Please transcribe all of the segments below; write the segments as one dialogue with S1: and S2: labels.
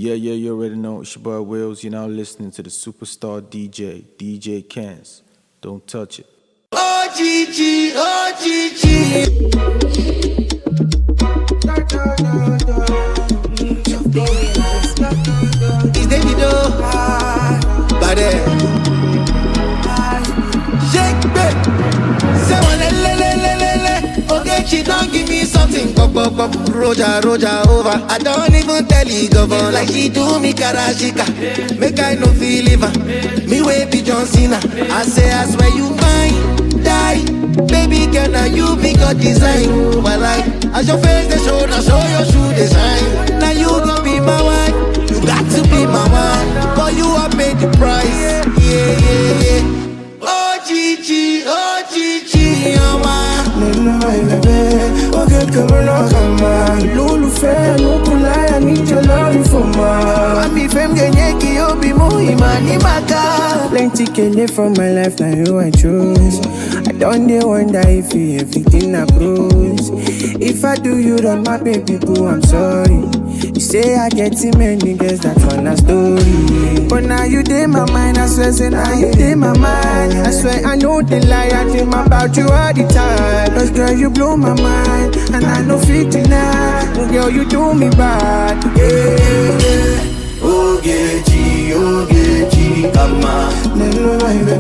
S1: Yeah, you already know. It's your boy Wills. You're now listening to the superstar DJ, DJkenz. Don't touch it.
S2: Ogechi. It's Davido. Bade. Shake back. Say one le. Ogechi, don't give me something. Pop. Roja over. I don't even tell you govern like she do me karashika. Make I no feel liver. Me way be John Cena. I say I swear you mine. Die. Baby girl, now you be God design. My life, as your face they show, now show your shoe design. Now you gon' be my wife. You got to be my wife. But you have paid the price. Yeah. Ogechi, oh my.
S3: Nena baby, okay, come on. Lulu fair, no kulai, I need your love for my. Mami fem genyeki, obi muhima ni maka. Plenty can from my life, now you I choose. I don't wonder if you everything I cruise. If I do you wrong, my baby boo, I'm sorry. You say I get too many girls, that's on a story. But now you did my mind, I swear, say now you did my mind. I swear I know the lie, I dream about you all the time. Cause girl, you blow my mind, and I know fit deny. Girl, you do me bad, yeah.
S2: Ogechi, come on.
S3: Nelo baby,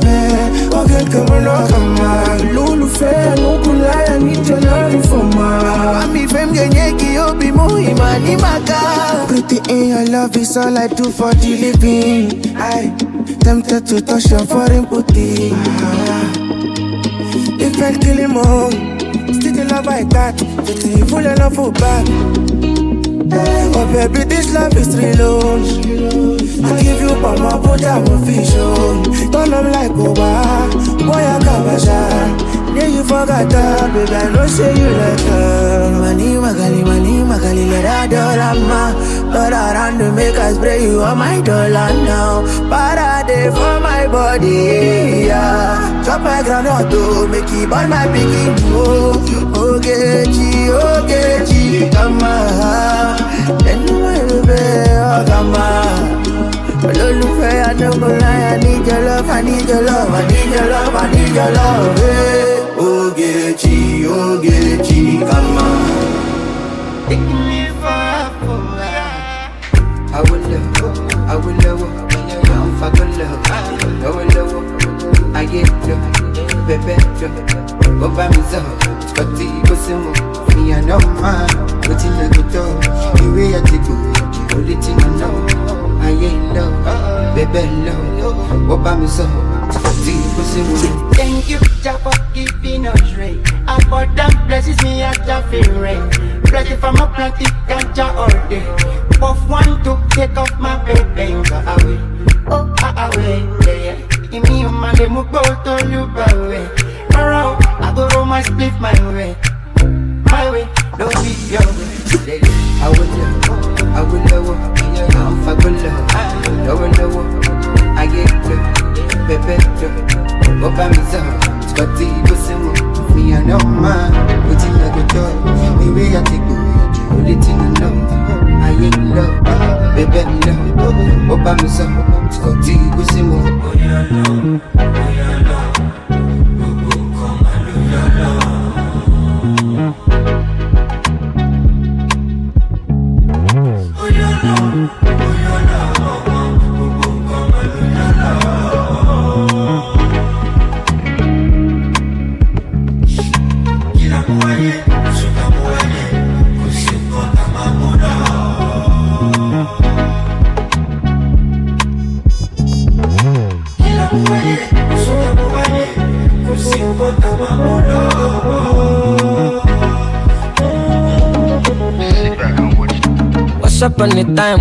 S3: okay, come on. Lulu fair, no kulai, I need your love for my. Mami fem genyeki, obi muhima ni maka. Pretty in your love is all I do for the living. I tempted to touch your foreign booty. If I kill him all, still the love I got. It's full of love for back. Oh baby, this love is real. I give you mama, but I won't fish on. Don't love like Oba, boy I can't. Yeah, you forgot that, baby, I know say you like her. Mani magali, let her dollar ma. But around to make us spray you on my dollar now. Parade for my body, yeah. Chop my granado, make it burn my piggy. Ogechi, come on. Then you will be, oh, come on. Ololufe, I don't go lie, I need your love, I need your love, hey. Ogechi, come on. Take me far. I will love, I'm fucking love, I get love, baby, go by me so, Scotty, go some me, I know man, but in the good the way I take you, only thing I know, I ain't love, baby love, go by me so, Scotty, go some.
S4: Thank you, Jah, for giving us rain. And for them blesses me as Jah feel rain. Blessing from a plenty ganja all day. Puff one to take off my baby. Go away, oh away, yeah. Give me your man, they move go to you by way. Around, I go roll my split my way, don't be your way.
S3: I will love, I'm fucking love, I get love, baby. Go by me so, Scotty, go some me, I know man, but in the good the way I take you, only thing I know, I ain't love, baby love, go by me so, Scotty, go some oh yeah, no, go come and do your love. Oh yeah, no, go come and do your love.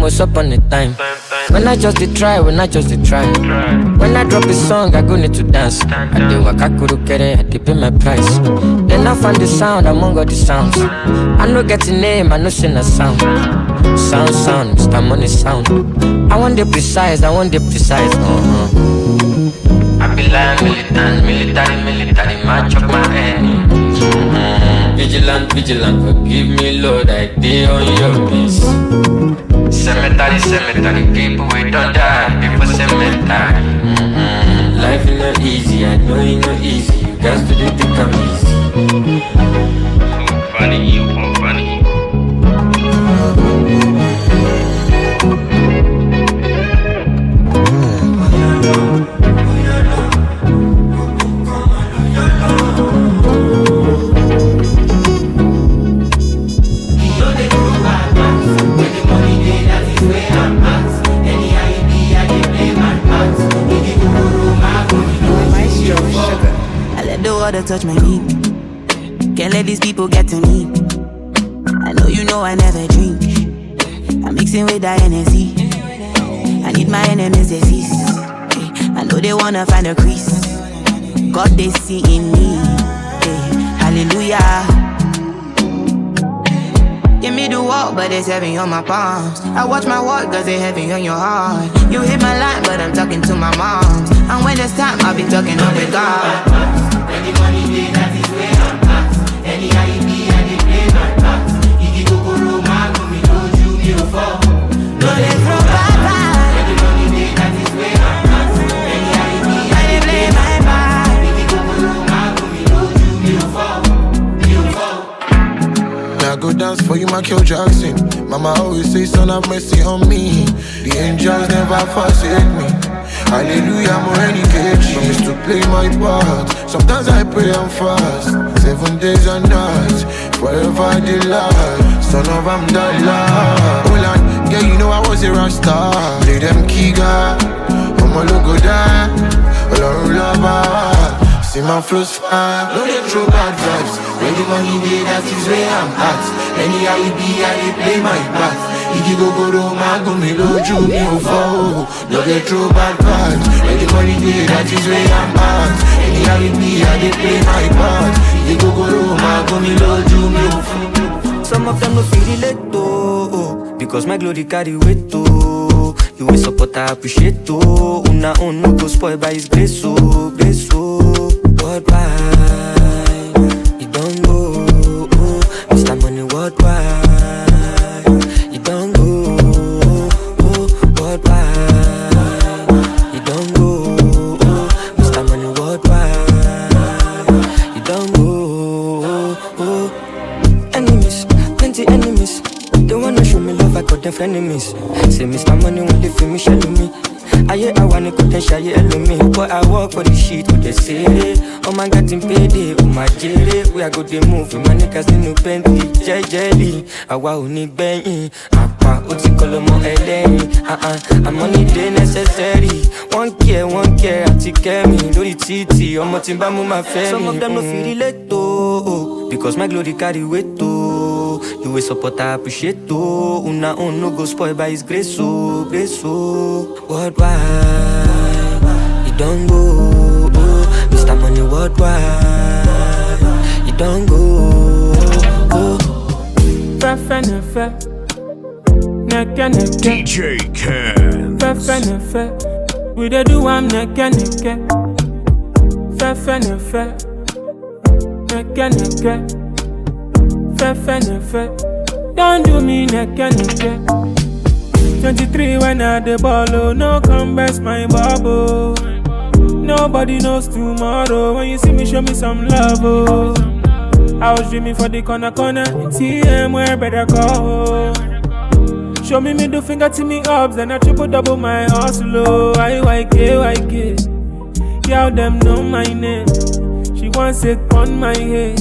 S5: What's up on the time? When I just try. When I drop a song, I go need to dance. I do waka kuru kere, I pay my price. Then I find the sound among all the sounds. I no get a name, I no sing a sound. Sound, Mr. Money sound. I want the precise. I be like military, match up my head. Vigilant, forgive me, Lord, I did on your piece. Cemetery the cemetery, people we don't die before cemetery. Life is not easy, I know it's not easy. You guys do the think I'm easy. Funny, you funny.
S6: Water touch my knee. Can't let these people get to me. I know you know I never drink. I'm mixing with that NSC. I need my enemies disease. I know they wanna find a crease. God they see in me. Hallelujah. Give me the walk, but it's heavy on my palms. I watch my walk, cause it's heavy on your heart. You hit my line, but I'm talking to my mom. And when it's time, I'll be talking up with God.
S4: When the money day, that is where I'm at. Any IEP, I dey play my part. Iki kokoro, mago, mi doju, mi o fall.
S6: No, they throw bad vibes.
S4: When the money day, that is where I'm at. Any IEP, I dey play my part. Iki kokoro, mago, mi doju, mi o fall. Mi o fall.
S3: Now go dance for you, Michael Jackson. Mama always say, son, have mercy on me. The angels never forsake me. Hallelujah, more any cage. Promise to play my part. Sometimes I pray and fast. 7 days and nights, forever delight. Son of Amdallah. Hold on, yeah, you know I was a rasta. Play them Kiga, I'ma logo die. Olorun Loba, see my flows fire. No they throw bad vibes.
S4: When the money day, that is where I'm at. Any IEP, I dey play my part. Iki kokoro, mago, mi doju, mi o fall. No get throw bad vibes. When the money day, that is where I'm at. Any IEP, I dey play my part. Iki kokoro, mago, mi doju, mi o fall.
S5: Some of them no feel relate to, because my glory carry weight to. You will support, I appreciate to. Una own no go spoil by his grace so, grace so. Worldwide, it don't go. Mr. Money worldwide. Enemies say Mr. Money when they feel me shelling me. I wanna go and shy me. But I work for the shit what they say. Oh my God, in payday, oh my jelly. We are good to move, my niggas in no penty. Jelly, I want only bang. Apa, Otikolomo Eleni. I'm money day necessary. One care, I take care me. Do the TT, I'm not my family. Some of them no feel relate to, because my glory carry weight to. You will support, I appreciate to. Una own no go spoil by his grace so, grace so. Worldwide, it don't go. Mr. Money worldwide, it don't go.
S7: Fefe, neke,
S8: DJkenz.
S7: Fefe, we dey do am neke. Fefe, neke. Fefe, don't do me neke. 23 when I the ball, oh, no come best my bubble. Nobody knows tomorrow. When you see me, show me some love, oh. I was dreaming for the corner, TM where better go. Show me middle finger to me ups, then I triple double my hustle, oh. YK. Y'all them know my name. She wants it on my head.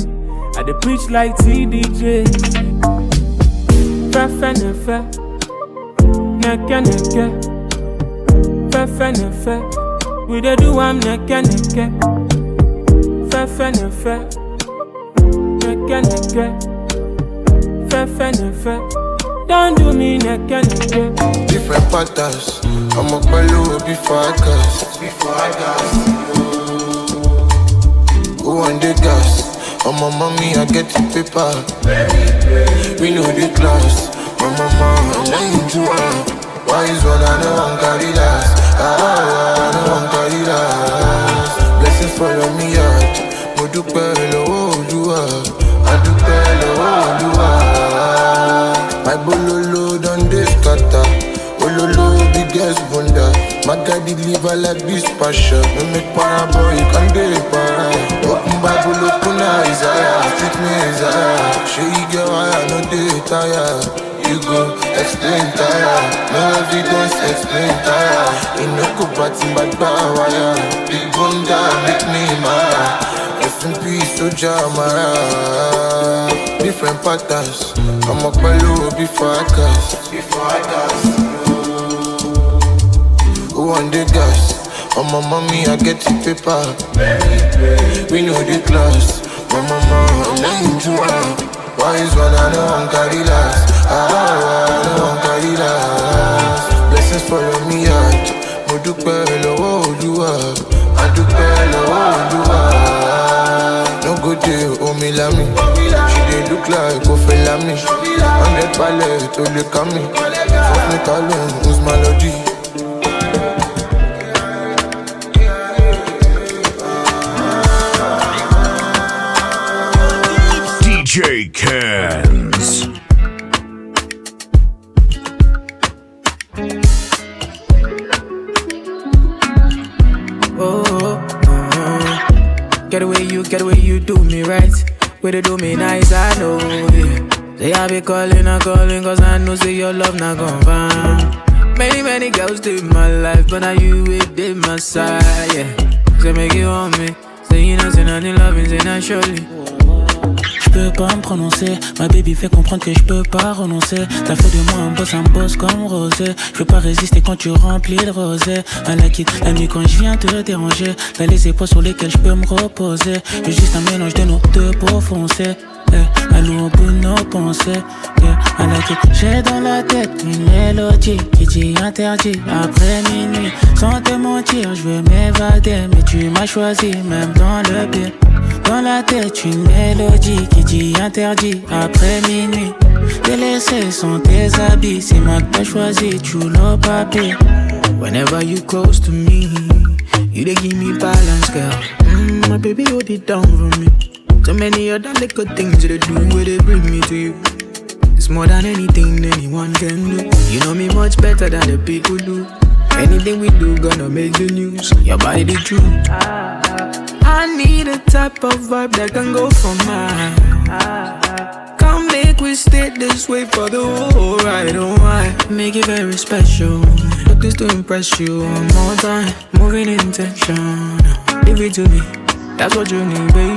S7: I dey preach like TDJ. Fefe, neke. Fefe, we dey do am neke. Fefe, neke. Fefe, don't do me neke.
S3: Different patterns, I'm a balloon before I gas. Who on the gas? Oh my mommy, I get the paper. We know the class. My mama, I'm lying to her. Why is one I don't want carry last? I don't want carry last. Blessings follow me out. Modupe lowo Olúwa. Adupe lowo Olúwa. My bololo done dey scatter. yes, wonder. My guy deliver like this passion. No make Paraboy, you can do it, para. Open Bible, open Isaiah. Treat me Isaiah. Show you get why I know they tired. You go explain tired. No evidence, explain tired. In no good party, but wire. Big bunda, make me mad. S&P, Soja, Mara. Different patterns. I'm a bellow before I cast. Who want the gas? On my mommy, I get the paper. We know the class. My mama, I'm lying to her. Why is one I know I'm carry last? I know I'm carry last. Blessings follow me out. Modupe lowo Oluwa. Adupe lowo Oluwa. No good day, oh me lami. She dey look like Kofi Lami. 100 palette to look at me. Fuck me talent, who's my lodi?
S8: DJkenz.
S9: Get away, you do me right. Way to do me nice, I know, yeah. Say I be calling, cause I know say your love not gon' find. Many girls did my life, but now you did my side, yeah. Say make you want me. Say you know, say nothing loving, say not surely.
S10: J'peux pas me prononcer, ma baby fait comprendre que j'peux pas renoncer. T'as fait de moi un boss comme Rosé. J'peux pas résister quand tu remplis le rosé. I like it, la nuit quand j'viens te déranger. T'as les épaules sur lesquelles j'peux me reposer. J'ai juste un mélange de nos deux peaux foncées. Allons au bout de nos pensées. I like it. J'ai dans la tête une mélodie qui dit interdit après minuit. Sans te mentir, j'veux m'évader, mais tu m'as choisi même dans le pire. Dans la tête une mélodie qui dit interdit après minuit. T'es laissé sans tes habits, c'est moi que t'as choisi, tu l'as papier.
S9: Whenever you close to me, you dey give me balance, girl. My baby, hold it down for me. So many other little things they do where they bring me to you. It's more than anything anyone can do. You know me much better than the people do. Anything we do gonna make the news. Your body the truth. I need a type of vibe that can go for mine. Come make we stay this way for the whole ride. Oh, I make it very special. Put this to impress you one more time. Moving intention. Give it to me. That's what you need, baby.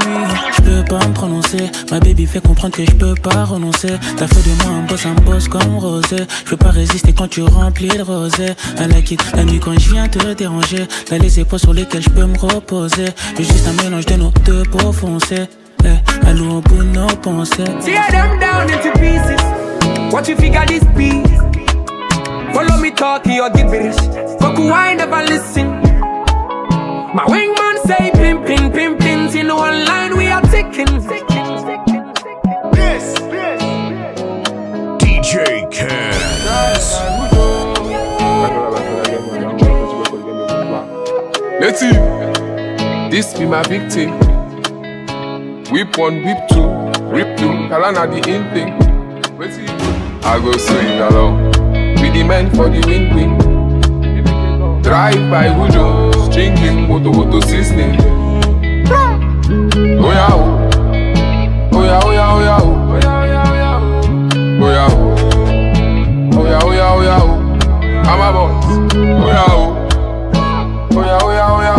S10: J'peux pas me prononcer, ma baby fait comprendre que j'peux pas renoncer. T'as fait de moi un boss comme Rosé. J'peux pas résister quand tu remplis le rosé. I like it, la nuit quand j'viens te déranger. T'as les épaules sur lesquelles j'peux me reposer. J'ai juste un mélange de nos deux peaux foncées. Allons au bout de nos pensées.
S7: Tear them down into pieces. What you figure this piece? Follow me talking or get bitch. Fuck who I never listen. My wingman say pim pim pim pins in one line we are ticking.
S8: This DJkenz.
S11: Let's see. This be my victim. Whip one, whip two, rip two. Kalana the in thing. I go swing along with the men for the win-win. Drive by Wujo. Drinking WOTOWOTO seasoning. Oh yeah, oh yeah, oh yeah, oh yeah, oh yeah, oh yeah, oh yeah, oh yeah, oh. I'm a boss. Oh yeah, oh yeah, oh yeah, oh yeah,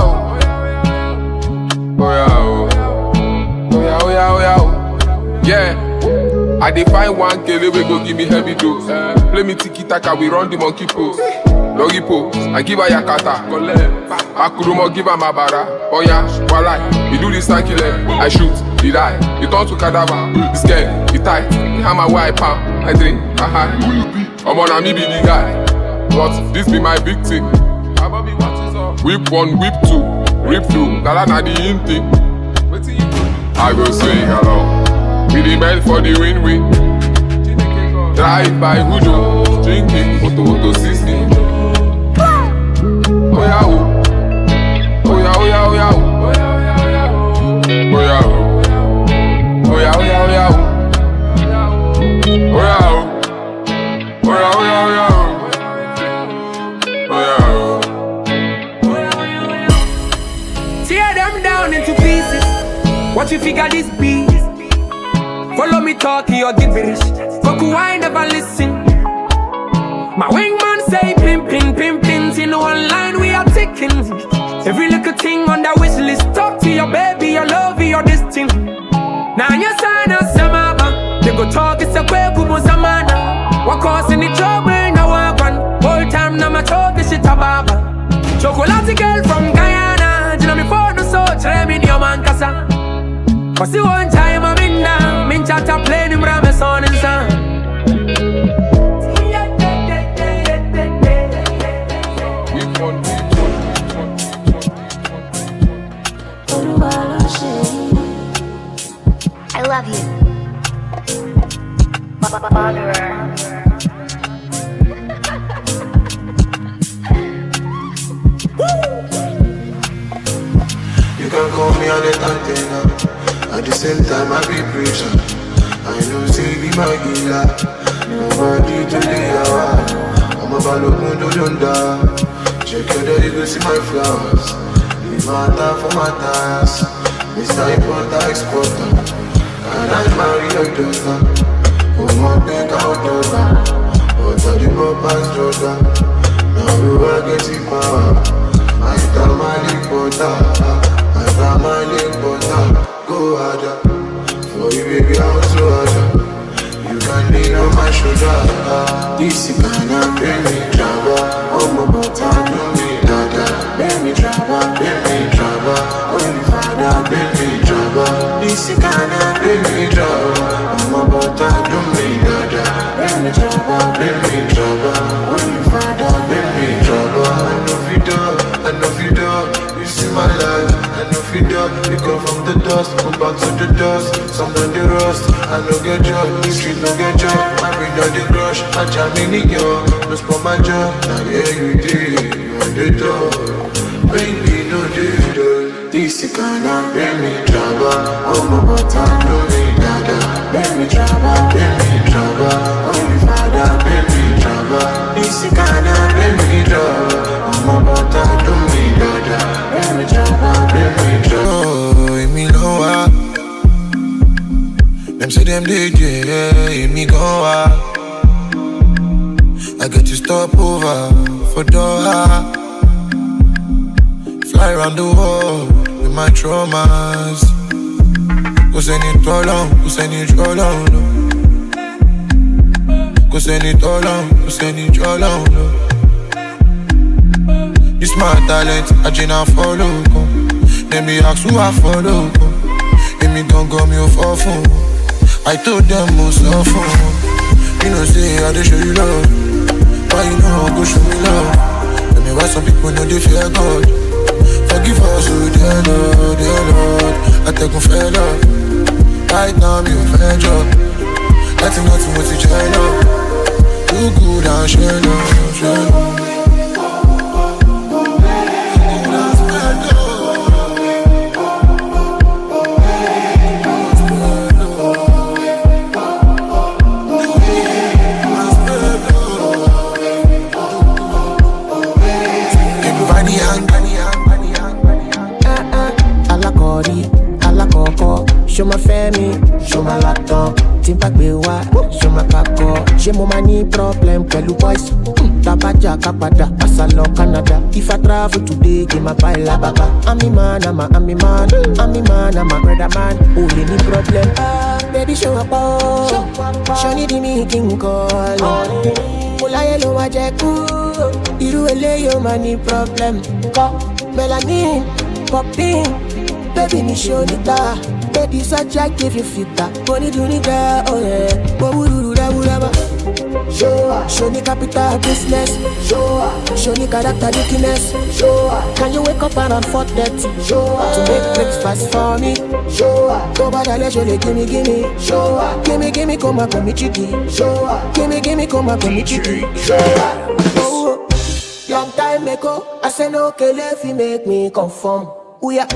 S11: oh yeah, oh yeah, oh yeah, oh yeah, yeah. I define one kele we go give me heavy dose. Play me tiki taka, we run the monkey pose. Doggy pose, I give her yakata. Akurumo give her my bara. Oh yeah, walai, he do this stanky leg. I shoot, he die, he turn to cadaver. He scared, he tight, he hammer where I palm. I drink, I hide. I'm on a me be the guy, but this be my big thing. Whip one, whip two, rip two. Kalana the in thing. I go swing along with the men for the win-win. Drive by Wujo, drinking WOTOWOTO seasoning. Oh yeah, oh. Oh yeah, oh yeah, oh yeah, oh. Oh yeah, oh. Oh yeah, oh yeah, oh yeah, oh. Oh yeah, oh. Oh yeah, oh yeah, oh yeah, oh. Oh
S12: What you figure this be? Follow me talking, you get rich. Goku, I never listen. My wingman say pim pim pim pins. In one line we are ticking. Every little thing on that wish list. Talk to your baby, your love, your this thing. Now you sign us samaba. They go talk, it's a quick kubo zamana. What causing the trouble in a wagon? Whole time now my talk, this shit a baba. Chocolate girl from Guyana. You know me for no so try me your man kasa. Cause the one time I'm in now, min chata play him ram son and son.
S13: I love you.
S3: You can call me an entertainer. At the same time I be preacher. I know say be my healer. Nobody to the hour. I'm a balogun to Dunda. Check your day, you go see my flowers. Leave my time for my task. Mr. Importer, Exporter. And I marry your daughter. Oh my back out Doha. But I did not pass Doha. Now you are getting power. My family Importer. My family Importer. Go harder. For you baby I'm so harder. You can lean on my shoulder. This is gonna bring me trouble. Oh my butter, do me dada. Bring me trouble, bring me trouble. Oh you father, bring me trouble. This is gonna bring me trouble. Oh my butter, do me dada. Bring me trouble, bring me trouble. Oh you father, bring me trouble. I know FIDO, I know FIDO. You see my life, I know FIDO. You come from the dust, go back to the dust. Some of the rust, I no get job. The street no get job. I bring down the crush, I jam in yo. No spot my job, now yeah you did. You on the door, baby no do. This is gonna bring me trouble. Oh my butter, do me dada. Bring me trouble, bring me trouble. Oh my father, bring me trouble. This is gonna bring me trouble. Oh my butter, do me dada. Bring me trouble, bring me trouble. Oh, me know why. Them say them DJ, me go out. I get to stop over for Doha. Fly around the world with my traumas. Go send it all on, go send it all on. Go send it all on, go send it all on. This my talent, I just follow. Let me ask who I follow. Let me go me for phone. I told them most of them. You know say I dey show you love. Why you know go show me love? Tell me why some people know they fear God. Forgive us, oh dear Lord, dear Lord. I take on fair love. Right now me a fair job. Nothing not too much to jail up. Too good and share love, share love.
S14: Show my family, show my laptop. Timpa gbewa, show my kako. She mo mani problem, pẹ̀lú boys. Tabaja kapada, asalo Canada. If I travel today, give my baila baba. I'm a man, I'm a man, I'm a brother man. Only any problem, baby show up, show ni di mi king call. Mulaye lo wa jeku, iru ele yo mani problem. Melanin, popping, baby ni show ni ta. Baby, such I give you filter. Money do need that, oh yeah. What would you do that, would ever? Show me capital business. Show me character weakness. Can you wake up around 4:30? To make breakfast for me. Go by the leisure, gimme. Gimme, come on, come chicky. Gimme, come on, come chicky. Oh, long time ago, I said no, okay, if you make me conform. Oh yeah,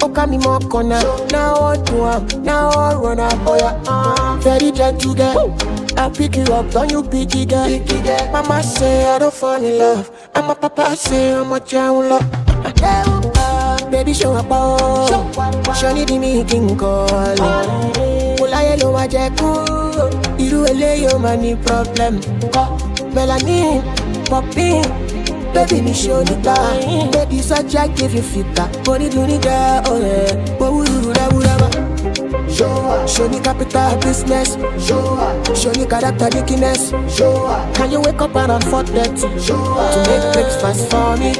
S14: okay me more corner. Now what do I? Now I run up. Oh yeah, very gentle girl. I pick you up, don't you pick it girl. Mama say I don't fall in love, and my papa say I'm a child love. baby show up, show me the making call. Mulaye lo wa jeku, iru ele yo mani problem. Melanin, popping, baby me show the time. Baby such I give you feedback. Body do ni da, oh yeah. Show me capital business. Show me character likeness. Can you wake up around 4:30 to make breakfast for me?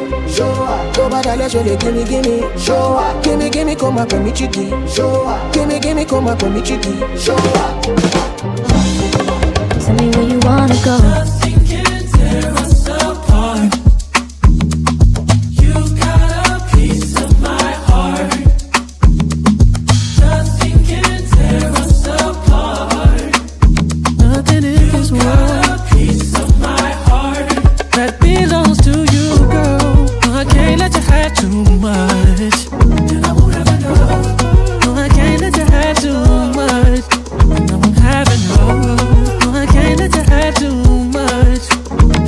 S14: Go bada let you gimme. Gimme, come up with me chicky. Gimme, come up with me chicky.
S13: Tell me where you wanna go.
S15: Nothing can tear us apart. You got a piece of my heart. Nothing can tear us apart.
S10: Nothing in this world.
S15: You got a piece of my heart
S10: that belongs to you, girl. No, I can't let you have too much.
S15: And I won't ever know.
S10: No, I can't let you have too much. And I won't have it, no. No, I can't let you have too much.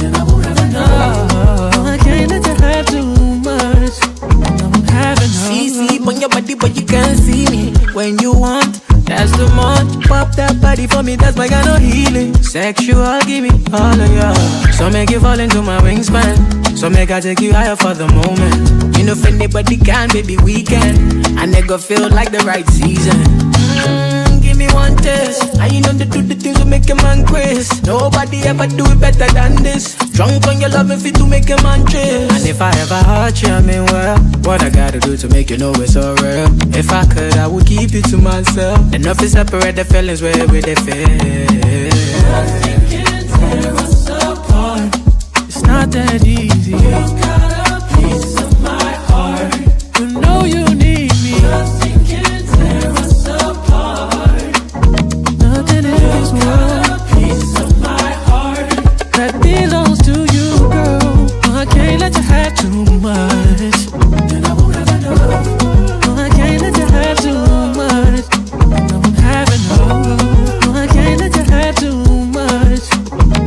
S15: And I won't ever know.
S10: No, I can't let you have too much. And I won't have it, no.
S9: See, on your body, but you can't see me. When you want, that's the month. Pop that body for me, that's my kind of healing. Sexual, give me all of ya. So make you fall into my wingspan. So make I take you higher for the moment. You know if anybody can, baby, we can. I never feel like the right season. Give me one test. I know to do the things to make a man quiz. Nobody ever do it better than this. Drunk on your love and fit to make a man trip. And if I ever hurt you, I mean well, what I gotta do to make you know it's so real. If I could, I would keep it to myself. Enough to separate the feelings where they feel.
S15: Nothing can tear us apart.
S10: It's not that easy.
S15: You got a piece of my heart.
S10: You know you need me.
S15: Nothing can tear us apart.
S10: Nothing in this
S15: You
S10: world
S15: got a piece of my heart
S10: that belongs to you, girl. No, I can't let you have too much.
S15: and I won't ever know.
S10: No, I can't let you have too much. And I won't have it, no. No, I can't let you have too much.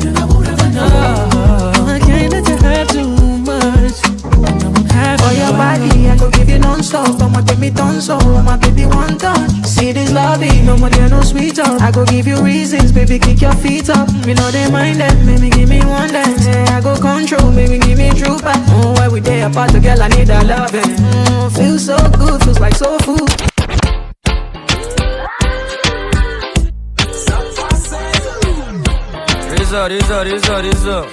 S15: And I won't ever know.
S10: No, I can't let you have too much. And I won't have it,
S9: For your body, I go give you non-stop. I'ma give me tons of, my baby one touch. See this lobby, no more there, no sweet talk. I go give you reasons, baby, kick your feet up. You know they mind them, maybe give me one dance. Yeah, I go control, maybe give me true back. Oh, every day apart, girl, I need that loving. Feels so good, feels like soul food.
S5: Razor.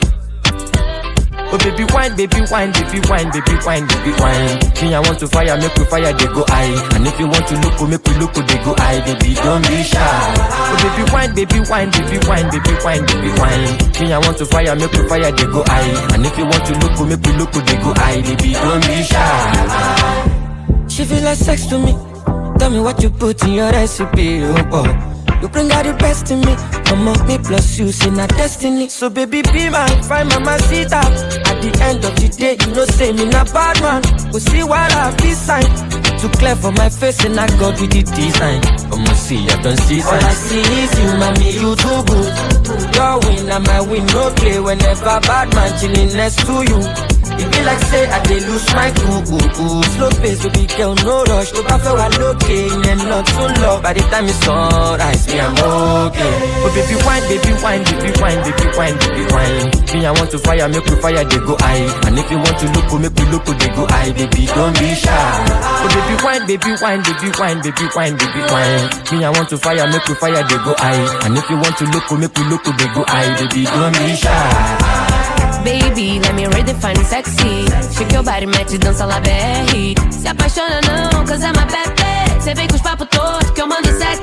S5: Oh baby wine, baby wine, baby wine, baby wine, baby wine. Me I want to fire, make we fire, they go high. And if you want to look, make we look, they go high. Baby don't be shy. Oh baby wine, baby wine, baby wine, baby wine, baby wine. Me I want to fire, make we fire, they go high. And if you want to look, make we look, they go high. Baby don't be shy. She feel like sex to me. Tell me what you put in your recipe, oh boy. You bring out the best in me. Come on, me plus you, see not destiny. So baby, be mine, find mama sit up. At the end of the day, you know say me not bad man. We see what I be sign. Too clear for my face and I got with the design. Come on, see, I don't see sign. All I see is you, mommy, you too good. Your win and my win, no play. Whenever bad man chilling next to you. It be like say I dey lose my cool. Slow pace, baby girl, no rush. To back I look in and not too low. By the time it's sunrise, me I'm okay. Oh baby wine, baby wine, baby wine, baby wine, baby wine. Me I want to fire, make we fire, they go high. And if you want to look, make we look, they go high. Baby don't be shy. Oh baby wine, baby wine, baby wine, baby wine, baby wine. Me I want to fire, make we fire, they go high. And if you want to look, make we look, they go high. Baby don't be shy.
S13: Baby, let me redefine sexy. Shake your body, mete dança lá BR. Se apaixona não, cause I'm a bebê. Cê vem com os papos todos que eu mando 7.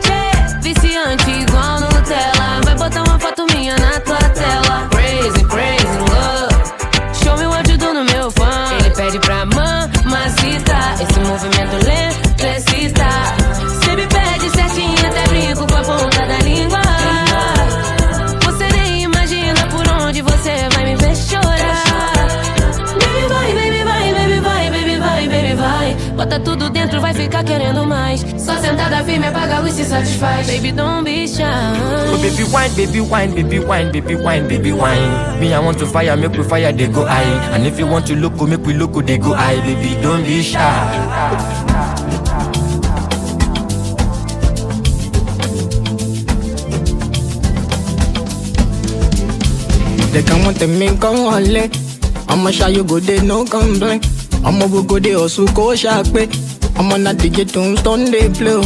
S13: Viciante igual Nutella. Vai botar uma foto minha na tua tela. Crazy, crazy love. Show me what you do no meu fã. Ele pede pra mamacita. Esse movimento lento excita. Cê me pede certinho, até brinco com a ponta da língua. Você nem imagina por onde você vai me ver chorar. Baby vai, baby vai, baby vai, baby vai, baby vai. Bota tudo dentro dentro vai ficar querendo mais. Só sentada firme, apaga a luz se satisfaz. Baby, don't be shy.
S5: Oh, baby wine, baby wine, baby wine, baby wine, baby wine. Me, I want to fire, make we fire, they go high. And if you want to look, make we look, they go high. Baby, don't be shy.
S9: They come want to make come on leg. I'ma show you good, they no complain. I'ma go they also go sharp. I'ma not digit tombstone they play.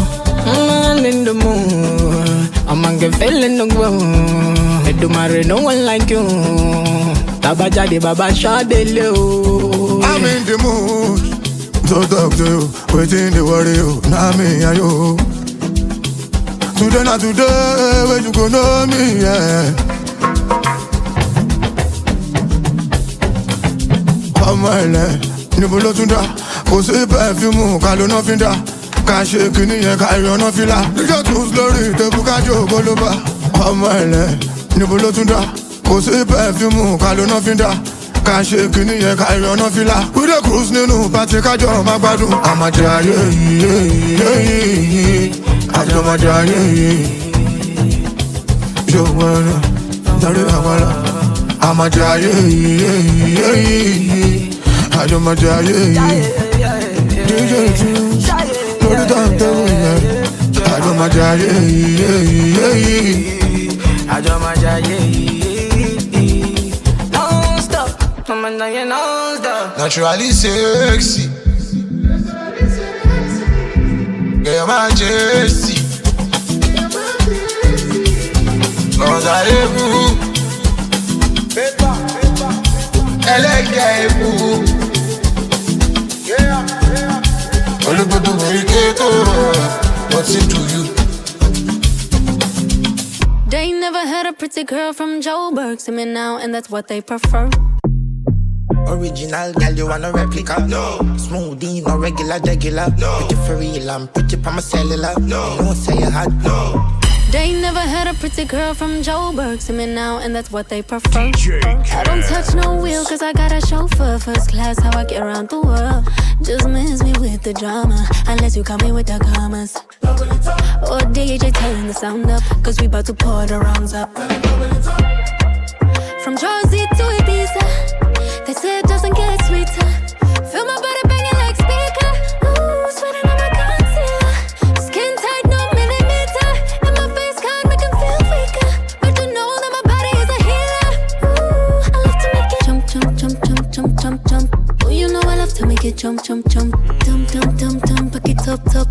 S9: I'm in the mood. I'ma get feeling the ground. I do marry no one like you. Tabaja de baba shot they low.
S16: I'm in the mood. So talk to you, waiting the worry you. Now me and you. Today not today, where you go know me, yeah. Ọmọ ilẹ̀ níbo ló tún dá kò sí pẹ̀fímù ká ló ná fi dá ká ṣe kìíní yẹn ká ìrànà fìlà níjọ́ tún lórí ìtẹ̀kù kájọ ògbólóbá. Ọmọ ilẹ̀ níbo ló tún dá kò sí pẹ̀fímù ká ló ná fi dá ká ṣe kìíní yẹn ká ìrànà fìlà. We dey cruise nínú pàtí kájọ máa gbádùn. Àmàjẹ ayé yìí àjọ májẹ ayé yìí yóò wọ́n rẹ̀ dárí àwọn ọ̀la. Àmàjẹ ayé yìí àjọ májẹ ayé yìí DJ Tunes lórí tàǹtẹ̀wò yẹn àjọ májẹ ayé yìí
S9: àjọ májẹ ayé yìí non stop ọmọ náà yẹn non stop.
S16: Naturally sexy Girl majesty Ọ̀gáyébù ẹlẹ́gẹ̀ ẹ̀bù olùgbòdò mẹ́ríkẹ́tò what's it to you?
S13: They never had a pretty girl from Joburg. See me now, and that's what they prefer.
S14: Original gal, you want a replica? No. Smoothie, no regular. No. Pretty for real, I'm pretty pa my cellular. No. Don't say you hot. No.
S13: They never had a pretty girl from Joburg. See me now, and that's what they prefer. I don't touch no wheel, cause I got a chauffeur. First class, how I get around the world. Just miss me with the drama, unless you come in with the commas. Or DJ turn the sound up, cause we about to pour the rounds up. From Jersey to Ibiza, they say it doesn't get sweeter. Feel my body banging like speaker. Ooh, sweating on my concealer. Skin tight, no millimeter. And my face can't make him feel weaker. But you know that my body is a healer. Ooh, I love to make it jump, jump, jump, jump, jump, jump, jump. Oh, you know I love to make it jump, jump, jump. Dum, dum, dum, dum, back it up, top.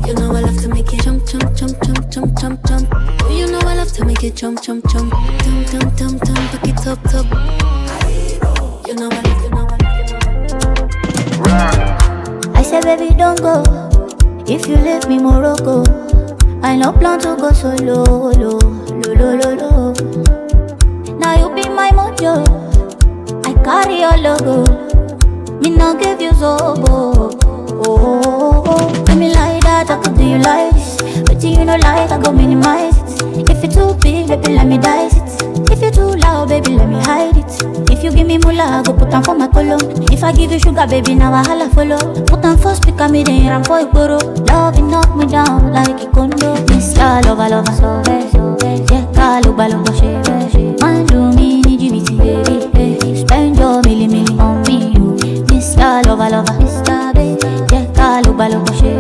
S13: You know I love to make it jump, jump, jump, jump, jump, jump, jump. Oh, you know I love to make it jump, jump, jump. Dum, dum, dum, dum, back it up, top. You know I love, you know I love.
S17: I said, baby, don't go. If you leave me, Morocco. I no plan to go solo, lo, lo, lo, lo, lo. Now you be my mojo. I carry your logo. Me not give you zobo. Oh, let me like that, I could do you like this. But you know like, I go minimize it. If it's too big, baby, let me dice it. If you're too loud, baby, let me hide it. If you give me moolah, I go put on for my color. If I give you sugar, baby, now I holla follow. Put on first, pick up me, then I'm for it, bro. Love it, knock me down like a condo. This girl, lover, so bad. Yeah, girl, lover, she. Man, do me, need you, baby. Spend your milli on me, you. This girl, lover, Mr. Baby. Loba, she.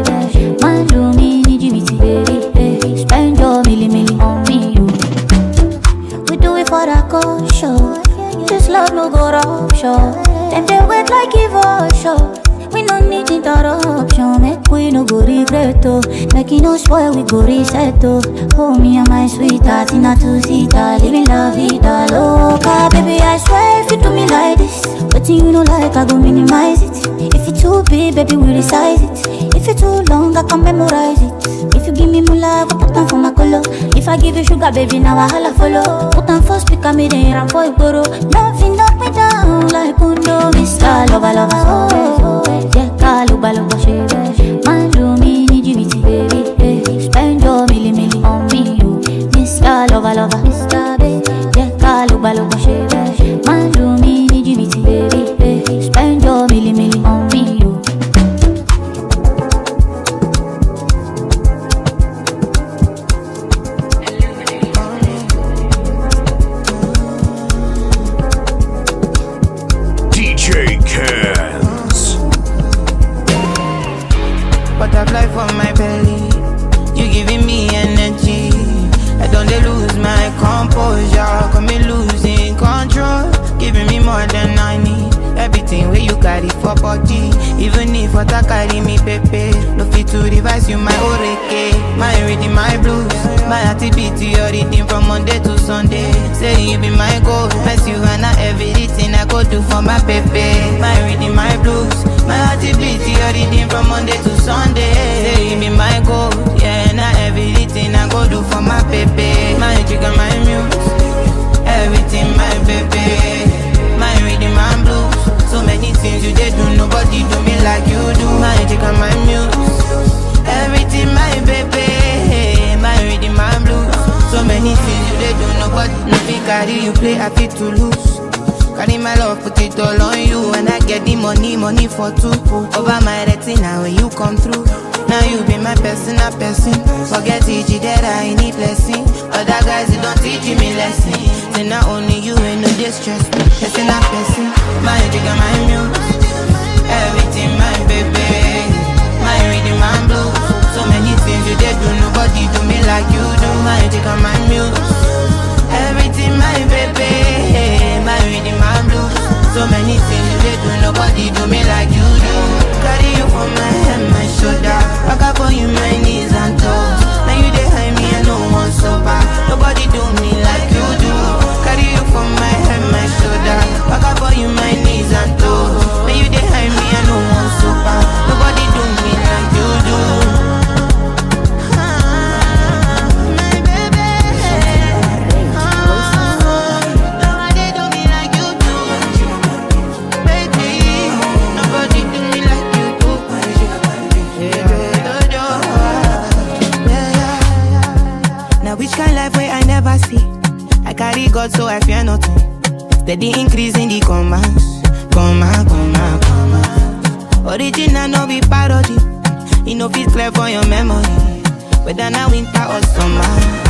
S17: Man, do me, need you, baby. Spend your milli on me, you. We do it for the culture. This love no go rupture. Them they wait like evolution. We no need interruption. Make we no go regret oh. Make it no spoil, we go reset oh. Oh me and my sweetheart in a two-seater, living la vida loca. Baby I swear if you do me like this, but you know like I go minimize it. If it's too big, baby we resize it. If it's too long, I can memorize it. If you give me moolah, I go put on for my color. If I give you sugar, baby now I holla follow. Put on first, pick up me then I'm for it, bro. Nothing knock me down like undo. Mr. Lover, oh. Yeah, loba, she. Man, do me, need you, baby. Spend your milli on me, you. Mr. Lover, Mr. Baby. Yeah, loba, she. Man, do me, need you, baby. Spend your milli on me, you.
S8: DJkenz.
S6: Butterfly for my belly, you giving me energy. I don't lose my composure, come me losing control, giving me more than I need. Everything where you carry for body, even if what I carry me pepe. No fit to revise you my oreke, my reading my blues, my activity your reading from Monday to Sunday. Say you be my goal, as you and everything I go do for my pepe. My reading my blues, my activity your reading from Monday to Sunday. Say you be my goal, yeah, and everything I go do for my pepe. My chicken, my muse, everything my pepe. My reading my blues, so many things you did do, nobody do me like you do. My chicken, my muse, everything my baby. My reading my blues, so many things you did do, nobody. Nothing carry you play, I fit to lose. Carry my love, put it all on you. And I get the money for two. Over my retina when you come through. Now you be my personal person. Forget it, that I need blessing. Other guys, they don't teach me lesson. Say not only you ain't no distress. Person not person. My jigga, my muse. Everything my baby. My reading, my blues. So many things you did do, nobody do me like you do. My jigga, my muse. Everything my baby. My reading, my blues. So many things you did do, nobody do me like you do. Carry you for my head, my shoulder. Back up on you, my knees and toes. Now you dey hide me and no one sober. Nobody do me like you do. Carry you for my head, my shoulder. Back up on you, my knees and toes. Now you dey hide me and no one sober. Nobody do me like you do. See, I carry God so I fear nothing. Steady increase in the commands. Original no be parody. You know fit clear for your memory. Whether now winter or summer,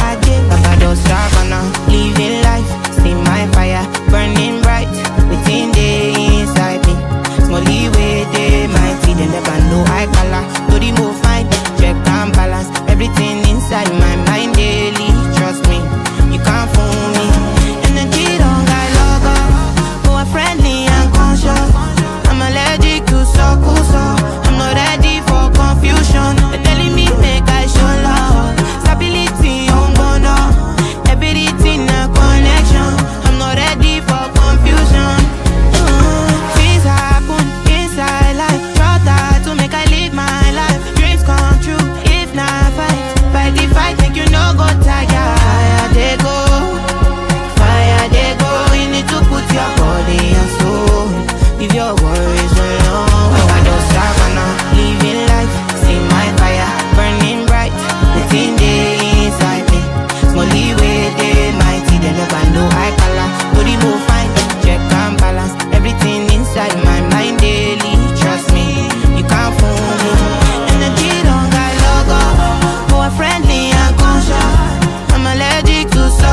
S6: I get Babado Savannah. Living life, see my fire burning bright within the inside me. Smally way they mighty, they never know I color. Do the move fine, check and balance everything inside my mind daily. Trust me. You can't fool me. Energy don't got logo. Who are friendly and conscious. I'm allergic to so. I'm not ready for confusion. They're telling me make I show love. Stability on bono. Everything a connection. I'm not ready for confusion. Things happen inside life. Try to make I live my life. Dreams come true. If not fight the fight, make you no go tired. Fire they go, you need to put your body and soul. Leave your worries alone. I don't savannah, living life. See my fire burning bright within the inside me. Smally way they mighty, they never know I color. Body move fine, check and balance everything inside my mind daily. Trust me, you can't fool me. Energy don't got logo. Who are friendly and conscious. I'm allergic to so.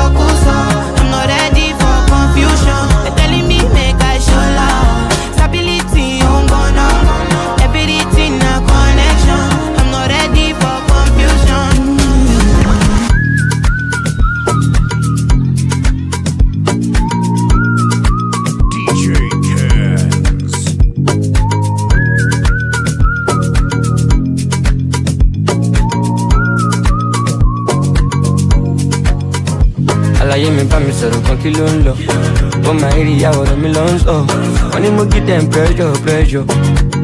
S6: I'm not ready for confusion. They're telling me make I show love. Stability on bono. Everything a connection. I'm not ready for confusion.
S8: DJkenz.
S5: Àlàyé mi bá mi sọ̀rọ̀ kan kí ló ń lọ. Ó máa rí ìyàwó mi lọ ń sọ. Wọ́n ní mo give them pressure.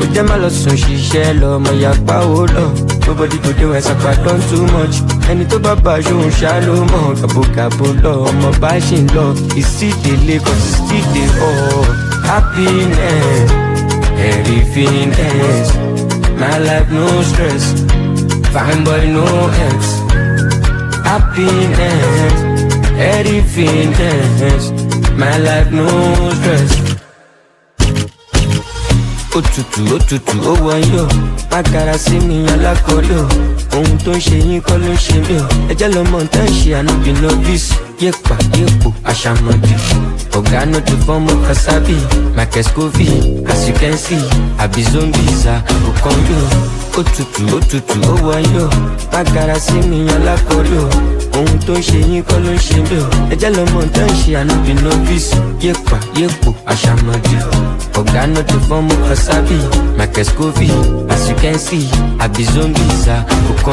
S5: Ó jẹ́ má lọ sùn ṣiṣẹ́ lọ, ọmọ ìyàpá ó lọ. Nobody go dey west apá done too much. Ẹni tó bá bá aṣóhun ṣá ló mọ̀. Gàbogàbo lọ, ọmọ bá ṣì ń lọ. Ìsídèlé kan sì sídè ọ̀. Happiness, everything ends. My life no stress, fine boy no ex. Happiness, everything ends. My life no stress. Òtútù, ó wọ̀nyí. Bákàrà sí mi alákọ̀ọ́rí o. Ohun tó ń ṣe yín kọ́ ló ń ṣe mí o. Ẹjẹ́ lọmọ tá ń ṣe ànábì novice. Yépa, yépo, àṣàmọ̀dì. Ọ̀gá no ti fọ́mọ Kasabi. Michael Scoville, as you can see. Àbí zombies àkókò Òtútù, ó wọ̀nyí. Bákàrà sí mi alákọ̀ọ́rí o. Ohun tó ń ṣe yín kọ́ ló ń ṣe mí o. Ẹjẹ́ lọmọ tá ń ṣe ànábì novice. Yépa, yépo, àṣàmọ̀dì. Ọ̀gá no ti fọ́mọ Kasabi. Michael Scoville, as you can see. Àbí zombies àkókò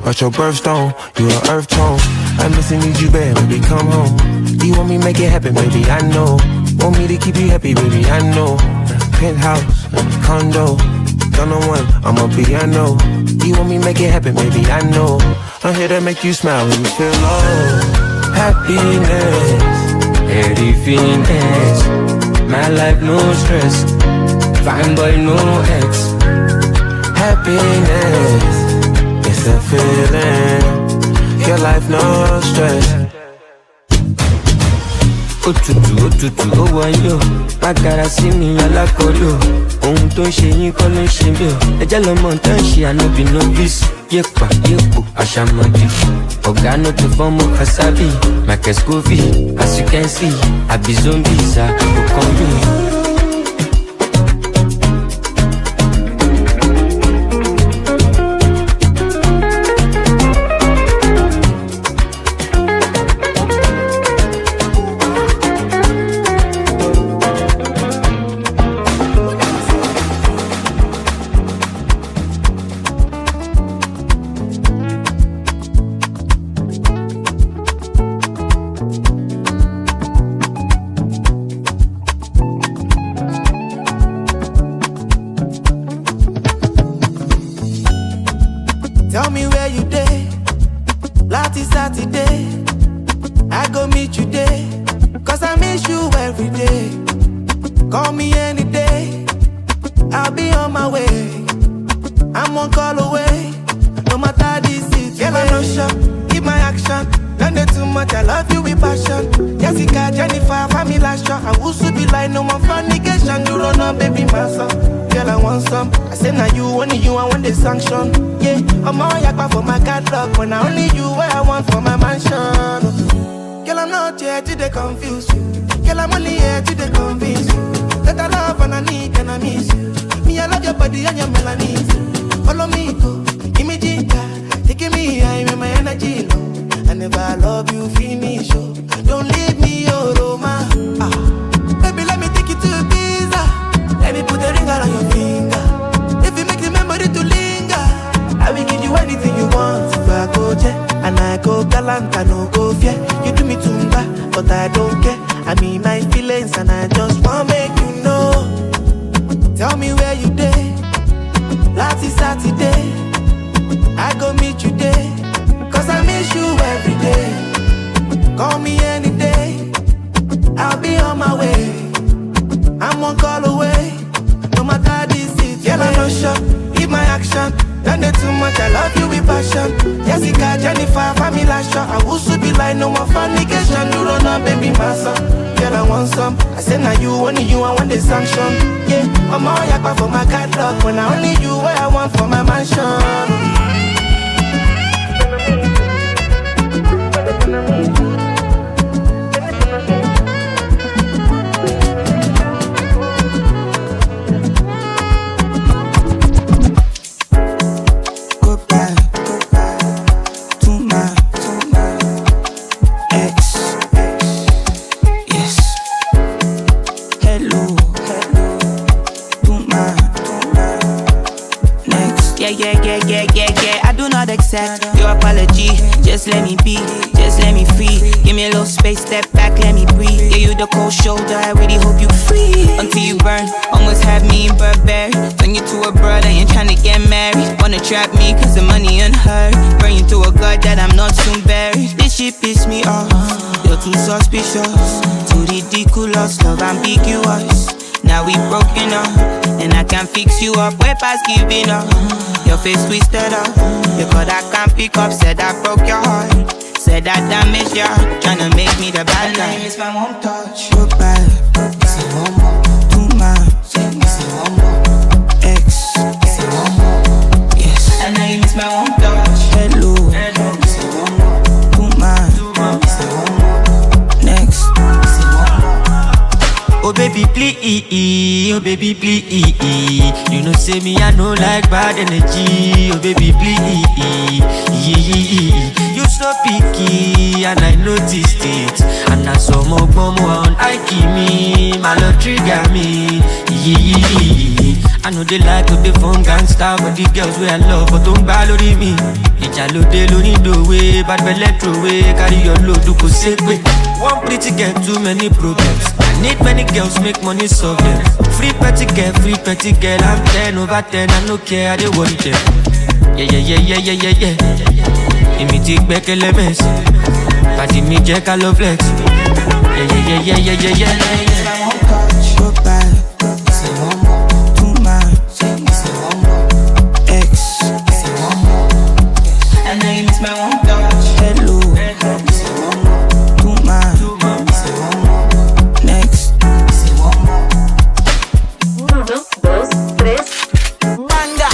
S18: At your birthstone, you an earth tone. I miss and need you bad, baby, come home. You want me make it happen, baby, I know. Want me to keep you happy, baby, I know. Penthouse, condo, don't know one, I'm a piano. You want me make it happen, baby, I know. I'm here to make you smile when you feel low. Happiness,
S5: everythingness. My life no stress. Fine boy no ex.
S18: Happiness, it's a feeling. Your life no stress.
S5: Òtútù, ó wọ̀nyí. Bákàrà sí mi alákọ̀ọ́rí o. Ohun tó ń ṣe yín kọ́ ló ń ṣe mí o. Ẹjẹ́ lọmọ tá ń ṣe ànábì novice. Yépa, yépo, àṣàmọ̀dì. Ọ̀gá no ti fọ́mọ Kasabi. Michael Scoville, as you can see. Àbí zombies àkókò
S3: Tell me where you day. Lati Saturday, I go meet you day. Cause I miss you every day. Call me any day, I'll be on my way. I'm one call away, no matter the situation. Girl, I'm not sure, keep my action. Don't do too much, I love you with passion. Jessica, Jennifer, Famila, Shaw. I will be like no more fornication. You run up, baby, my son. Girl, I want some. I say now you, only you, I want the sanction. Yeah, I'm all yakba for my catalog. When I only you, where I want for my mansion. Girl, I'm not here to confuse you. Girl, I'm only here to convince you that I love and I need and I miss you. Me, I love your body and your melanin. Follow me, go, give me ginger. Taking me high with my energy low. I never love you, finish, oh. Don't leave me, oh, Roma. Baby, let me take you to Ibiza. Let me put a ring around your finger. If you make the memory to linger, I will give you anything you want. If I go jet and I go galant, I no go fear. You do me tunga, but I don't care. I mean my feelings and I just want to make you know. Tell me where you day. Last Saturday, I go meet you there. Cause I miss you every day. Call me any day, I'll be on my way. I'm one call away, no matter the situation. Girl, I'm not sure, keep my action. Don't do too much, I love you with passion. Jessica, Jennifer, Famila, Shaw. I will be like no more fornication. You run up, baby, my son. Girl, I want some. I say now you, only you, I want the sanction. Yeah, I'm all yakba for my catalog. When I only you, where I want for my mansion.
S6: Accept your apology, just let me be, just let me free. Give me a little space, step back, let me breathe. Yeah, you the cold shoulder, I really hope you free. Until you burn, almost have me in Burberry. Turn you to a brother, ain't tryna get married. Wanna trap me cause the money unheard. Burn you to a god that I'm not soon buried. This shit piss me off, you're too suspicious. Too ridiculous, love ambiguous. Now we broken up, and I can't fix you up. Way past giving up. Your face twisted up. You called I can't pick up. Said I broke your heart. Said I damaged your heart. Tryna make me the bad guy. It's my one touch. Goodbye. Say one more. Too much. Say one more.
S5: please, oh baby please. You know say me I no like bad energy, oh baby please. You so picky and I noticed it, and I saw more on I keep me, my love trigger me. I know they like to the phone gangster, but the girls where I love but don't balance me. Ijalo de lo need the way, bad belly throw away, carry your load to go segue. One pretty girl, too many problems. I need many girls, make money solve them. Free petty girl, I'm 10 over 10, I no care, I dey worry them. Yeah. Imitate back elements, party me jack I love flex. Yeah.
S9: Go back, say one more. Do mine, say one more. X, say one more. And I miss my one touch. Hello, say one more. Do mine, say one more. Next, say one more.
S13: 1, 2, 3.
S9: Banga.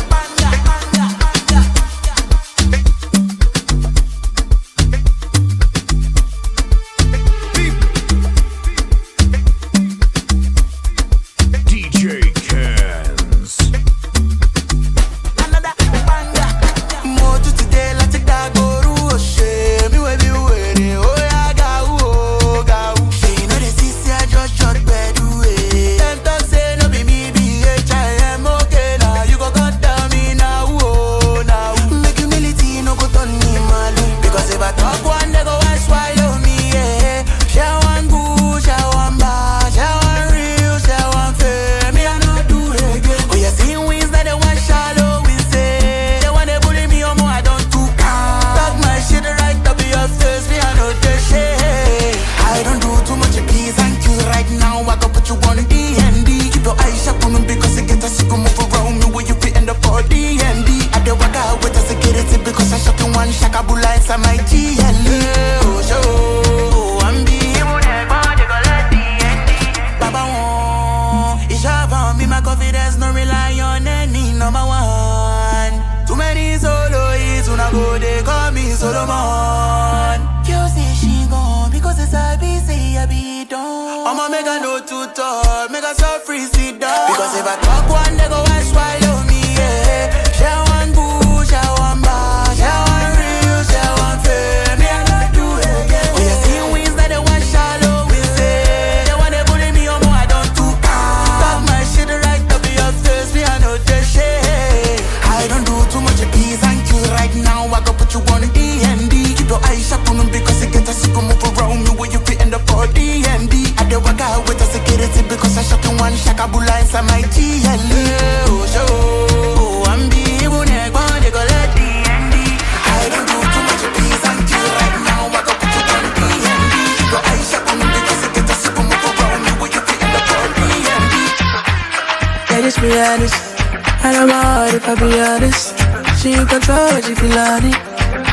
S3: I don't know if I be honest. She in control, she feel on it.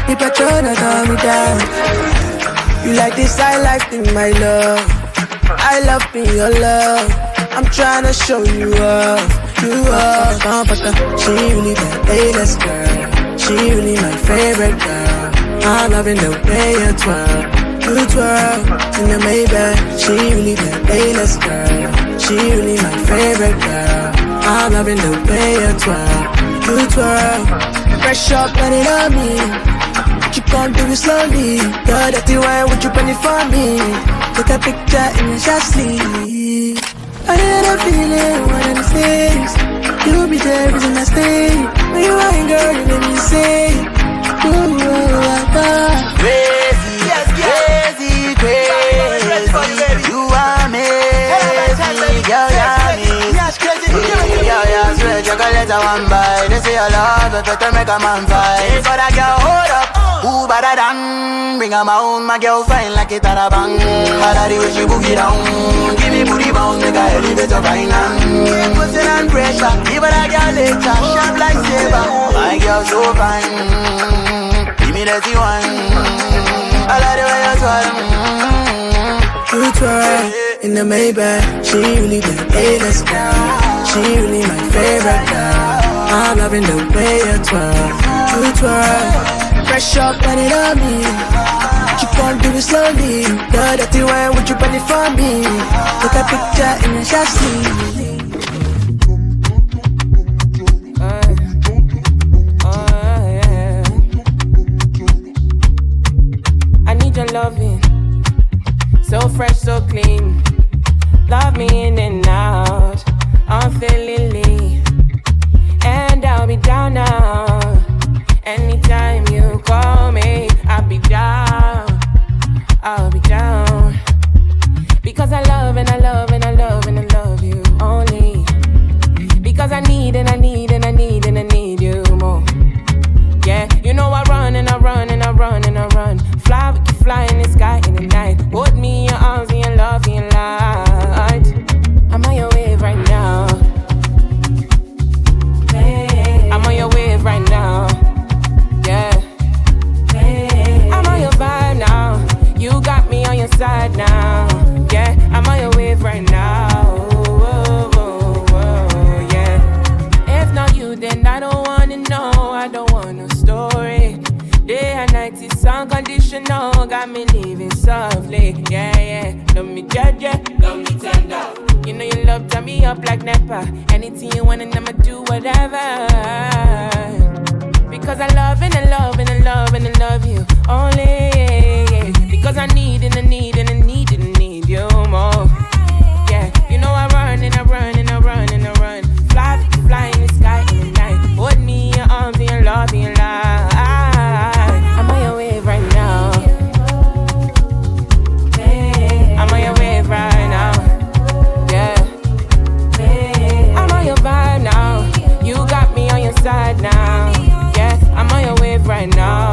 S3: You patrol, that calm me down. You like this, I like thing, my love. I love being your love. I'm tryna show you up. She really the A-list girl. She really my favorite girl. I'm loving the way you twirl. You twirl in the Maybach. She really the A-list girl. She really my favorite girl. I'm loving the way you twirl. You twirl. Fresh up, put it on me. You can't do it slowly. You're dirty wine, would you pen it for me? Take a picture and just sleep. I had a feeling one of these days you'll be there, reason I stay. When you ain't girl, you make me say, ooh,
S2: crazy, yes, crazy, crazy. You are amazing, girl, you're amazing. Yeah, swear chocolate I want buy. They say I love it, but to make a man fight. But I girl, hold up, who better than? Bring her own, my girl fine like it at a bang. I like the way she boogie down. Give me booty bounce, make her elevate her finance. Pussy and pressure, even a girl later, sharp like saber. My girl so fine, give me the T1. I like the way you twirl.
S3: You twirl in the Maybach. She really the A-list girl. She really my favorite girl. I'm loving the way you twirl. You twirl pressure, put it on me. Keep on doing slowly. The dirty wine, would you burn it for me? Take a picture in the chassis.
S19: Your loving, so fresh, so clean. Love me in and out, unfailingly. And I'll be down now. Anytime you call me, I'll be down. I'll be down. Because I love and I love and I love and I love you only. Because I need and I need and I need and I need you more. Yeah, you know I run and I run and I run and I run. Fly, we can fly in the sky in the night. Hold me in your arms and your love and your light. I'm on your wave right now. I'm on your wave right now. Yeah. I'm on your vibe now. You got me on your side now. Yeah, I'm on your wave right now. Yeah. If not you, then I don't wanna know. I don't want no story. Day and night is unconditional. Got me living softly. Yeah, yeah. Love me judge, love me tender. You know you love turn me up like Nepa. Anything you want and I'ma do whatever. Because I love and I love and I love and I love you only. Yeah. Because I need and I need and I need and I need you more. Yeah. You know I run and I run and I run and I run. Fly, fly in the sky in the night. Hold me in your arms and your love and your life. I'm on your wave right now. I'm on your wave right now. Yeah. I'm on your vibe now. You got me on your side now. Yeah. I'm on your wave right now.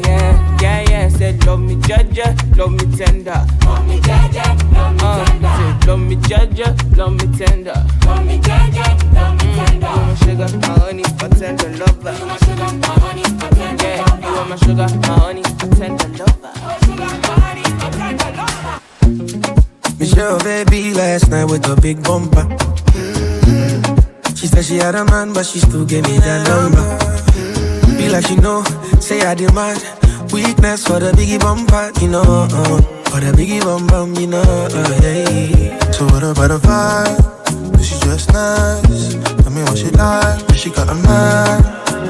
S19: Yeah. Yeah, yeah. Said love me judge, love me tender. Love me judge, love me tender. Said love me judge, love me tender. Love me judge, love me tender. You my sugar, my honey, my tender lover. You my sugar, my honey, my tender lover. Yeah, you are my sugar, my honey, my tender lover.
S9: Michelle baby last night with a big bumper. She said she had a man, but she still gave me that number. Be like she know, say I demand weakness for the biggie bumper, you know. For the biggie bum bum, you know. Yeah.
S16: So what about the vibe? Is she just nice? Tell me what she like. When she got a man,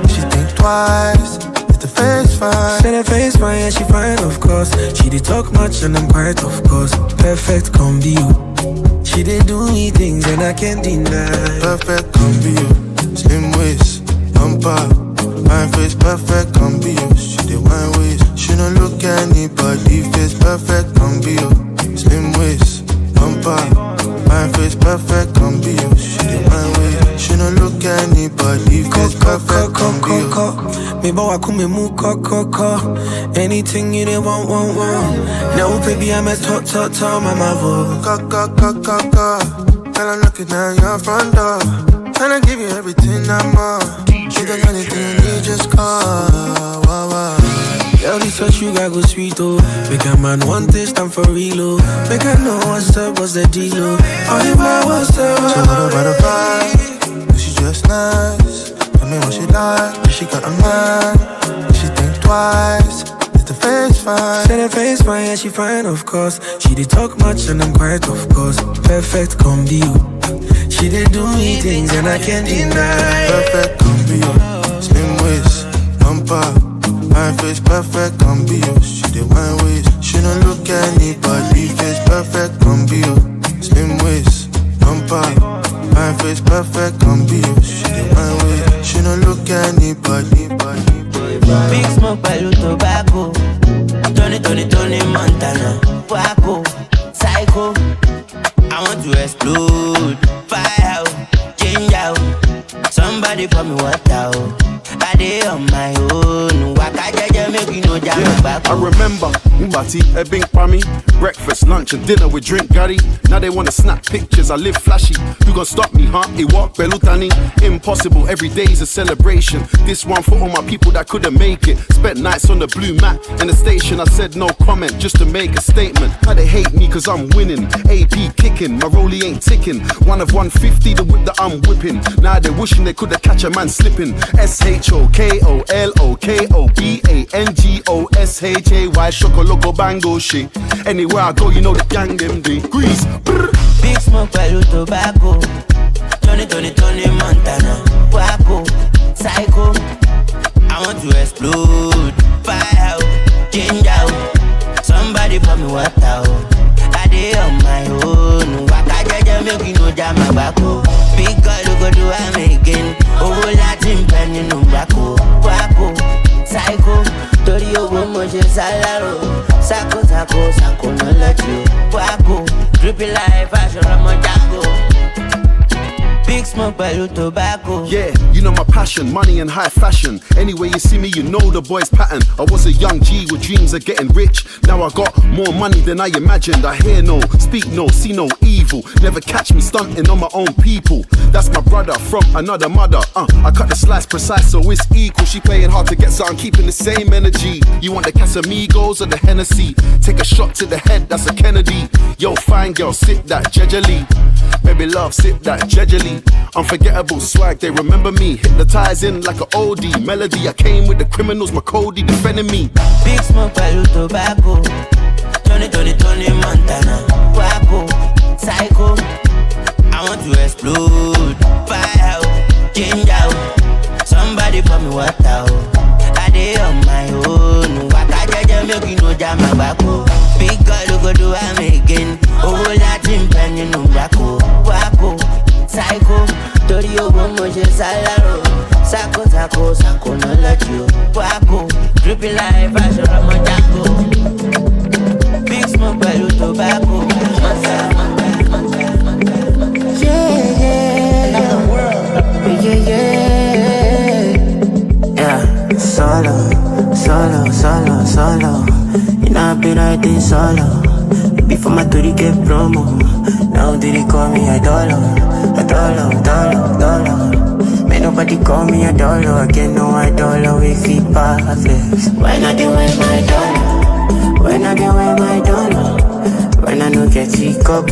S16: she think twice. Is the face fine?
S9: Said her face fine, yeah, she fine, of course. She did talk much and I'm quiet, of course. Perfect combi, you. She did do me things and I can't deny.
S16: Perfect combi, you. Slim waist, bumper. Fine face, perfect combi, you. She did wine waist. She don't look anybody face. Perfect combi, you. Slim waist, bumper. Fine face, perfect combi, you. She did wine waist. She don't look anybody face. Perfect combi, you.
S9: Me boy, come mu co. Anything you did want. No baby, I'm a top, mama vo.
S16: Co. And I'm looking at your front door. Tryna give you everything I'm on. If there's anything you need, just call. Wow.
S9: Girl, this what you got go sweet, oh. Make a man want this time for real, oh. Make I know what's up, what's the deal, oh. All you want, what's up?
S16: So what about the vibe? She just nice. Tell me what she like. If she got a man, she think twice. Is the face fine?
S9: Said her face fine, yeah, she fine, of course. She did talk much and I'm quiet, of course. Perfect combi, you. She did do me things and I can't deny.
S16: Perfect combi, you. Slim waist, bumper. Fine face, perfect combi, you. She did wine waist. She don't look anybody face. Perfect combi, you. Slim waist, bumper. Fine face, perfect combi, you. She did wine waist. She don't look anybody.
S20: Big smoke, pẹ̀lú tobacco. Tony Montana. Waco, psycho. I want to explode. Fire out, change out. Somebody pour me water. I dey on my own. Waka jaja make you know jam back.
S21: I remember Mbati, Ebbing Pami. Breakfast, lunch and dinner with drink Gary. Now they wanna snap pictures, I live flashy. You gon' stop me, huh? It walk Belutani. Impossible, every day's a celebration. This one for all my people that couldn't make it. Spent nights on the blue mat in the station. I said no comment just to make a statement. How they hate me cause I'm winning. AP kicking, my rollie ain't ticking. One of 150, the whip that I'm whipping. Now they're wishing they could've catch a man slipping. SHERIF, Choco, KOLOKOBANGOSHAY, Choco Bango shit. Anywhere I go, you know the gang them degrees.
S20: Big smoke, pẹ̀lú tobacco. Tony Montana, Waco, Psycho. I want to explode, fire out, change out. Somebody pour me water out. I dey on my own. Waka jaja make you no jam my backo. Big girl go do am again. Oh, Latin pen in Waco, Waco, Psycho. Tori owo mo se salaro. Sako no let you. Waco, drippy life, fashion I'm a jago. Big smoke, pẹ̀lú tobacco.
S21: Yeah, you know my passion, money and high fashion. Anyway you see me, you know the boy's pattern. I was a young G with dreams of getting rich. Now I got more money than I imagined. I hear no, speak no, see no evil. Never catch me stunting on my own people. That's my brother from another mother. I cut the slice precise so it's equal. She playing hard to get so I'm keeping the same energy. You want the Casamigos or the Hennessy? Take a shot to the head, that's a Kennedy. Yo, fine girl, sip that jejely. Baby love, sip that jejely. Unforgettable swag, they remember me. Hypnotizing like an oldie melody. I came with the criminals, my Cody defending me.
S20: Big smoke, pẹ̀lú tobacco. Tony Montana, Waco, Psycho. I want to explode, fire out, change out. Somebody pour me water out. I dey on my own. Waka jaja make you no jam my backo. Big girl go do am again. Oh, Latin pen in Waco, Waco, Psycho. Tori owo mo se salaro. Sako no let you. Waco, drippy life, fashion I'm a jago. Big smoke, pẹ̀lú tobacco.
S1: Yeah, solo. You know I be riding solo. Before my 30K promo. Now they call me a dollar. May nobody call me a dollar. I get no $1 with feet perfect. When I do wear my dollar. When I no get the cup.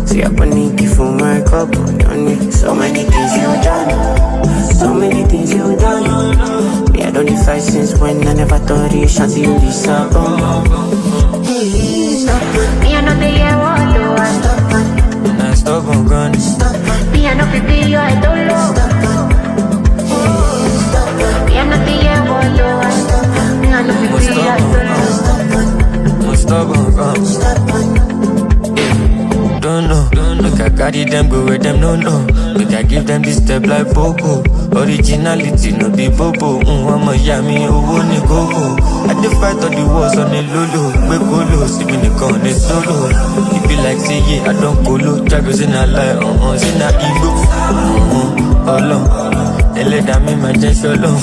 S1: See I need you for my cup. Don't need so many things you done. Me I don't need fight since when I never thought you chance you disappoint.
S17: Me I know they hear what do I
S5: Stop on gun.
S17: Me I know people you I don't know. Me I know they hear what do I Me I know people you I don't know.
S5: Stop on gun. Don't know. Make I carry them, go where them no know. Make I give them this step like Popo. Originality no be Popo. I'ma yami owo ni koko. I dey fight all the wars on the lolo. We polo, see me on the solo. It be like say yeah, I don't colo. Dragos in a lie, in a ego. Alone. Eleda me my just alone.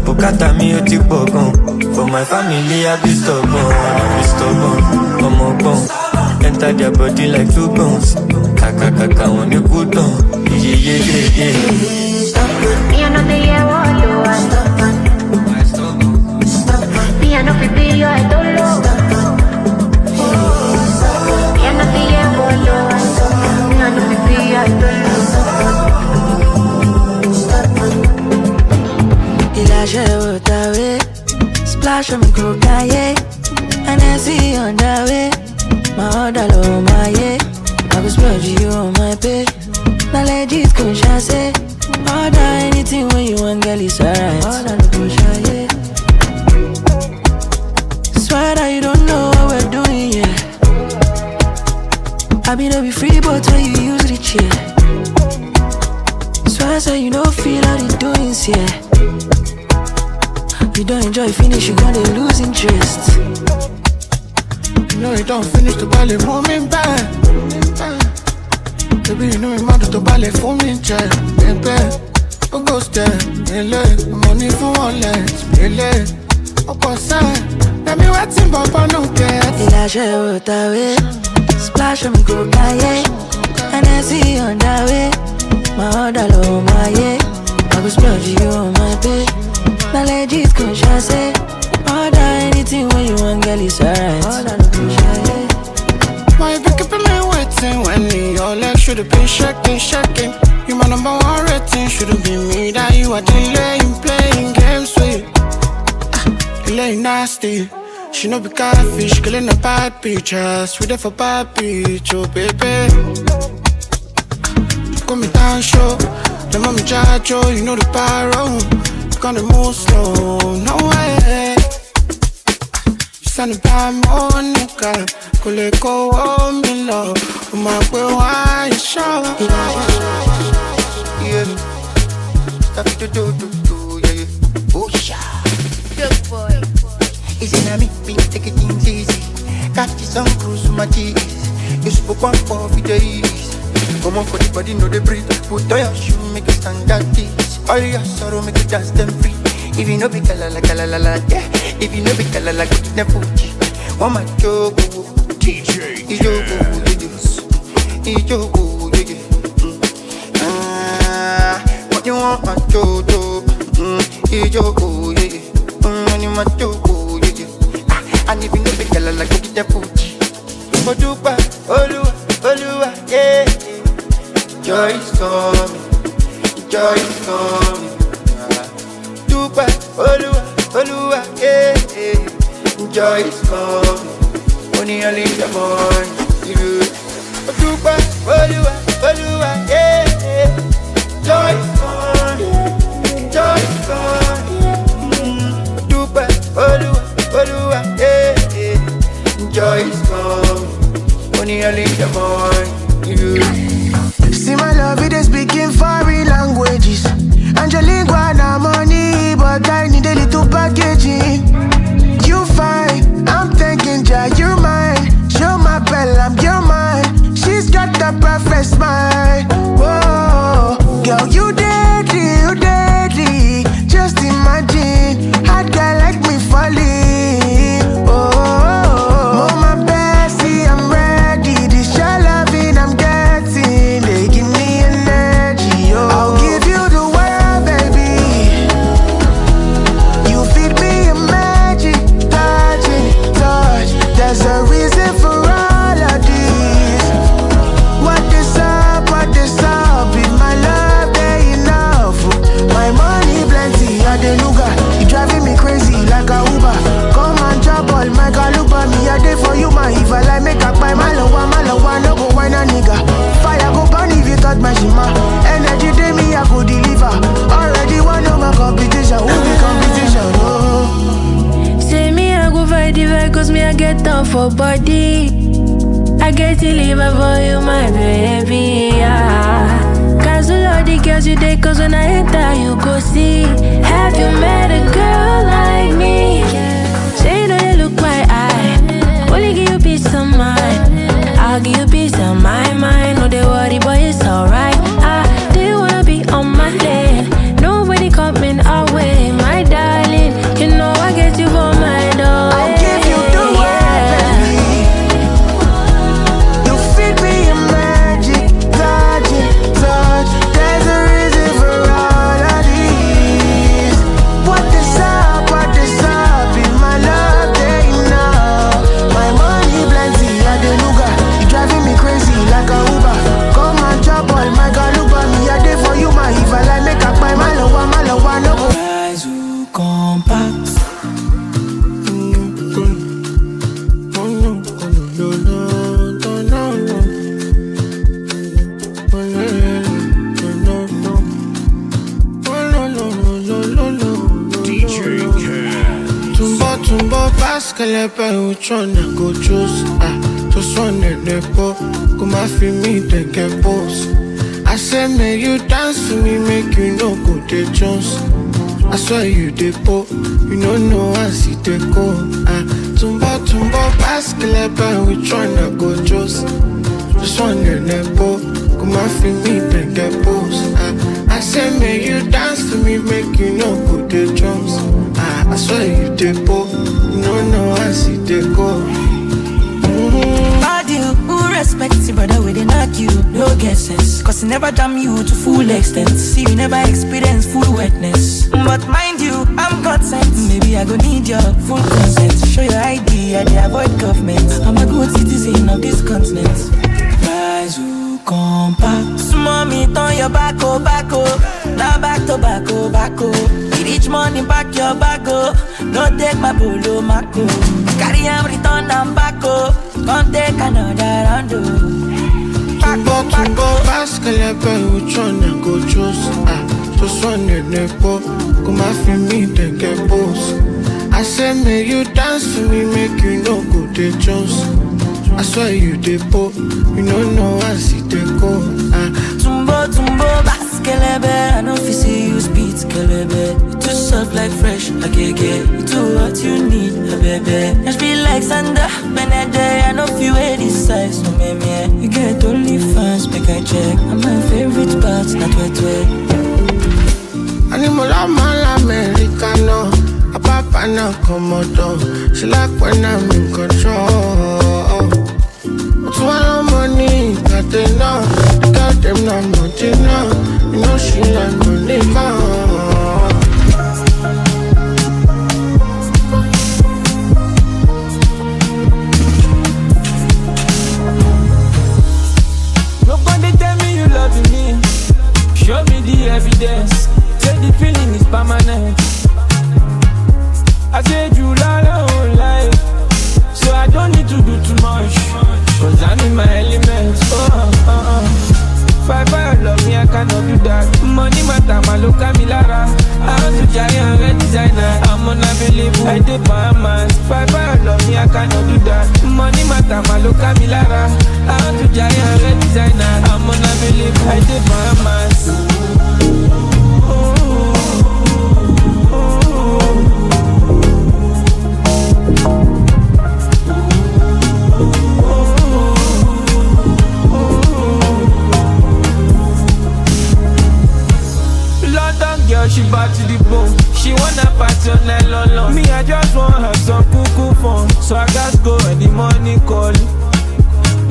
S5: Bukata mi o ti pogon. For my family I be stubborn. Come on. Enter their body like 2 bones. Kaka on the good on. Yeah.
S17: Me I know they hear what do I Me I know people you I don't know. Me I know they hear what do I Me I know people you I don't know.
S1: Il a joué au taoué. Splash on me cocaine. And I see on the way. My order low, my yeah. I go splurge you on my pay. Now let this go, say. Order anything when you want, girl, it's alright. Order no go, yeah. Swear that you don't know what we're doing, yeah. I mean, I'll be free, but when you use the chair. Swear so you don't feel how the doings, yeah. You don't enjoy finish, you gonna lose interest.
S3: No, you don't finish the ballet for me back. Baby, you know me mad to ballet for me, child. Baby, go go step, money for one leg, let me waiting, Papa no get.
S1: Il a joué au taoué. Splash on me cocaine. And I see on the way. My order low, my yeah. I go splurge you on my pay. Now let this go, say. Order anything when you want, girl, it's alright.
S3: Why you keeping me waiting when you're your legs should've been shaking. You my number one rating, should've been me that you are delaying, playing games with. Playing nasty. She no be catfish, killing a bad bitches. We there for bad bitch, oh baby. Come me down show, the mommy judge, oh, you know the pyro. You gonna move slow, no way. You sound bad Monica, could go on me low. My boy, why you show? Yeah, stop to do, yeah. Oh yeah,
S4: good boy.
S3: Easy na me, take it things easy. Catch some cruise with my cheese. You spoke one for days. Come on for the body, know the breathe. Put on your shoe, make it stand at this. All your sorrow, make it dance them free. If you know be kalala, yeah. If you know be kalala, go to the Fuji. One my joke, DJ Ijogo, what you want, my jojo? Ijogo, you my jogo, and if you know be kalala, go to the Fuji. Odupa, Oluwa, yeah. Joy is coming. Dupa, Oluwa, yeah. Joy is coming. Only early in the morning. Dupa, Oluwa, yeah. Joy is coming. Dupa, Oluwa, yeah. Joy is coming. Only early in the morning.
S22: See my love, it is speaking foreign languages. Angelingua na money, but I need a little packaging. You fine, I'm thinking, ja, you're mine. Show my bell, I'm your mine. She's got the perfect smile. Whoa, girl, you deadly. Just imagine, hot guy like me falling. Oh, my bestie, I'm ready. This your loving, I'm getting. They give me energy, oh. I'll give you the world, baby. You feed me a magic, touch. There's a reason for all of this. What is up? Be my love, they enough. My money plenty, I dey luga. You driving me crazy like a Uber. Come and drop all my galuba. Me a day for you, my if I like make up by my lowa, no go wine a nigga. Fire go burn if you touch my shima. Energy day me I go deliver. Already one of my competition, who be competition? Oh.
S4: Say me I go fight the fight, cause me I get down for body. I get to live for you, my baby, yeah. Cancel all the girls you date, cause when I enter you go see. Have you met a girl like me? Say you know you look my eye. Only give you peace of mind. I'll give you peace of my mind. No they worry, boy, it's alright. I didn't wanna be on my lane. Nobody coming our way, my darling. You know I get you for my door.
S22: I'll give you the world, baby. You feed me a magic, touch. There's a reason for all of these. What is up? Be my love, they know. My money plenty, I dey luga. You driving me crazy like a Uber. Come and drop all my galuba. Me a day for you, my if I like make up by my lowa, no go.
S9: Rise who compact.
S3: Tumbo paskele pe which one I go choose? Just one in the po, come and feel me take a pose. I say make you dance to me, make you no go to Jones. I swear you the po, you know I see the go. Tumbo paskele pe which one I go choose? Just one in the po, come and feel me take a pose. I say make you dance to me, make you no go to Jones. I swear you the po, you know I see the go.
S6: Bad you, who respects you, brother, we didn't argue, no guesses. Cause he never damn you to full extent. See, you never experience full wetness. But mind you, I'm God sent. Maybe I go need your full consent. Show your ID, I dey avoid government. I'm a good citizen of this continent. Rise who
S1: come back. Mommy, turn your back, oh, back, oh. Now back to back, oh, back, oh. Each morning back your back, oh. Don't take my polo, Mako. Carry him, return and back, oh. Come take another round, oh.
S3: Back up, basket, which one I go choose? Just one in the pop. Come after me, take a pose. I say, may you dance to me, make you no good, they chose. I swear you the pop, you don't know I see the go.
S1: Tumbo, baskelebe, I know if you see you speed, kelebe. You too soft like fresh, like a gay. You too what you need, a baby. Just be like Sandra, Benede, I know if you wear this size, no me. You get only fans, make I check. And my favorite parts, not wet.
S3: Animal, I'm all Americano. A papa now come out. She like when I'm in control. Swallow money, got them now. Got them now, money now. You know she like money now.
S9: Nobody tell me you love me. Show me the evidence. Say the feeling is permanent. I said you lie, oh lie. So I don't need to do too much. Cause I'm in my elements, Fireboy love me, I cannot do that. Money matter, my look at me Lara. I'm a giant red designer, I'm unavailable, I did my man. Fireboy love me, I cannot do that. Money matter, my look at me Lara. I'm a giant red designer, I'm unavailable, I did my man. She bad to the bone. She wanna party all night long. Me, I just wanna have some cool fun. So I gotta go when the money call.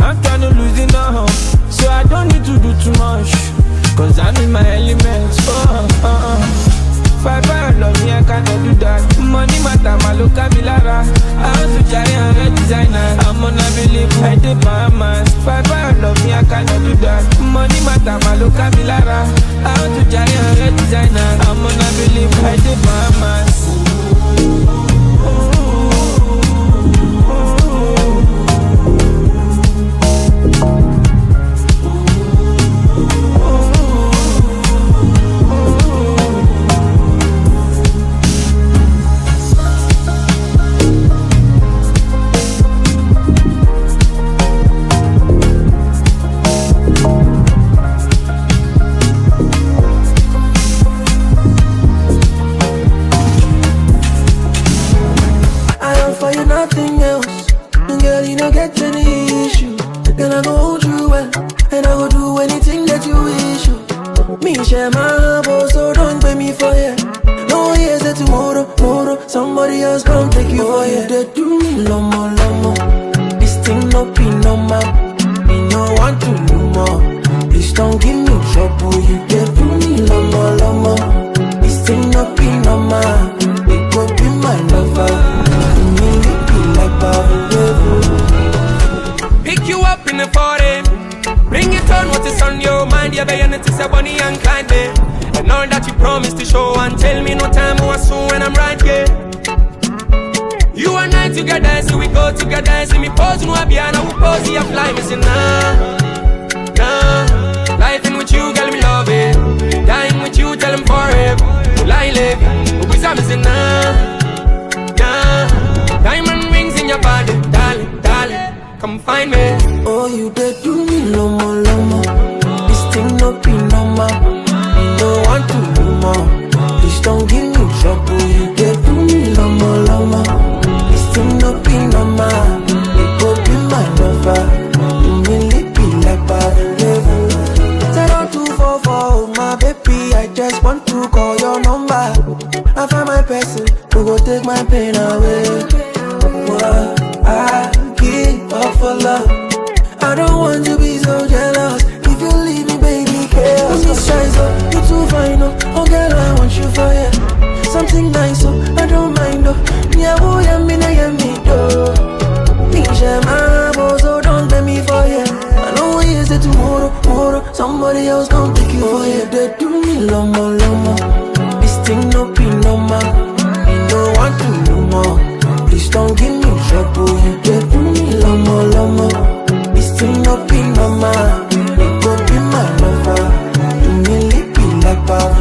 S9: I'm trying to lose in the home. So I don't need to do too much. Cause I'm in my elements. Fireboy love me, I cannot do that. Money matter, my look at me Lara. I'm a giant red designer, I'm unavailable, I did my man. Fireboy love me, I cannot do that. Money matter, my look at me Lara. I'm a giant red designer, I'm unavailable, I did my man.
S1: Nothing else, girl, you don't get any issue. Then I go hold you well, and I go do anything that you wish you. Me share my heart, so don't pay me for it. No, here's the tomorrow, somebody else come take you for it. They do me lomo. This thing no be normal. Me no want to do more. Please don't give me trouble. You get do me lomo. This thing no be normal. It could be my lover.
S12: Pick you up in the foreign. Bring it on, what is on your mind? You're the unity, say Bonnie and Clyde. And all that you promised to show and tell me no time or soon when I'm right here. You and I together, so we go together. See me pose, no Abiana, who pose, you fly me, say nah. Life in with you, girl, me love it. Dying with you, tell him forever. Lie live, who is I'm say nah. Diamond rings in your body, darling, come find me.
S1: Oh, you did do me lomo. This thing no be normal. Me no want to do more. Please don't give me trouble. You did do me lomo. This thing no be normal. It go be my lover. You really be like bad level. 0244, my baby, I just want to call your number. I find my person who go take my pain away. I give up for love. Somebody else gon' take you for you. They do me lomo lomo. This thing no be normal. You don't want to know more. Please don't give me trouble. You they do me lomo lomo. This thing no be normal. You go be my lover. You really be like power.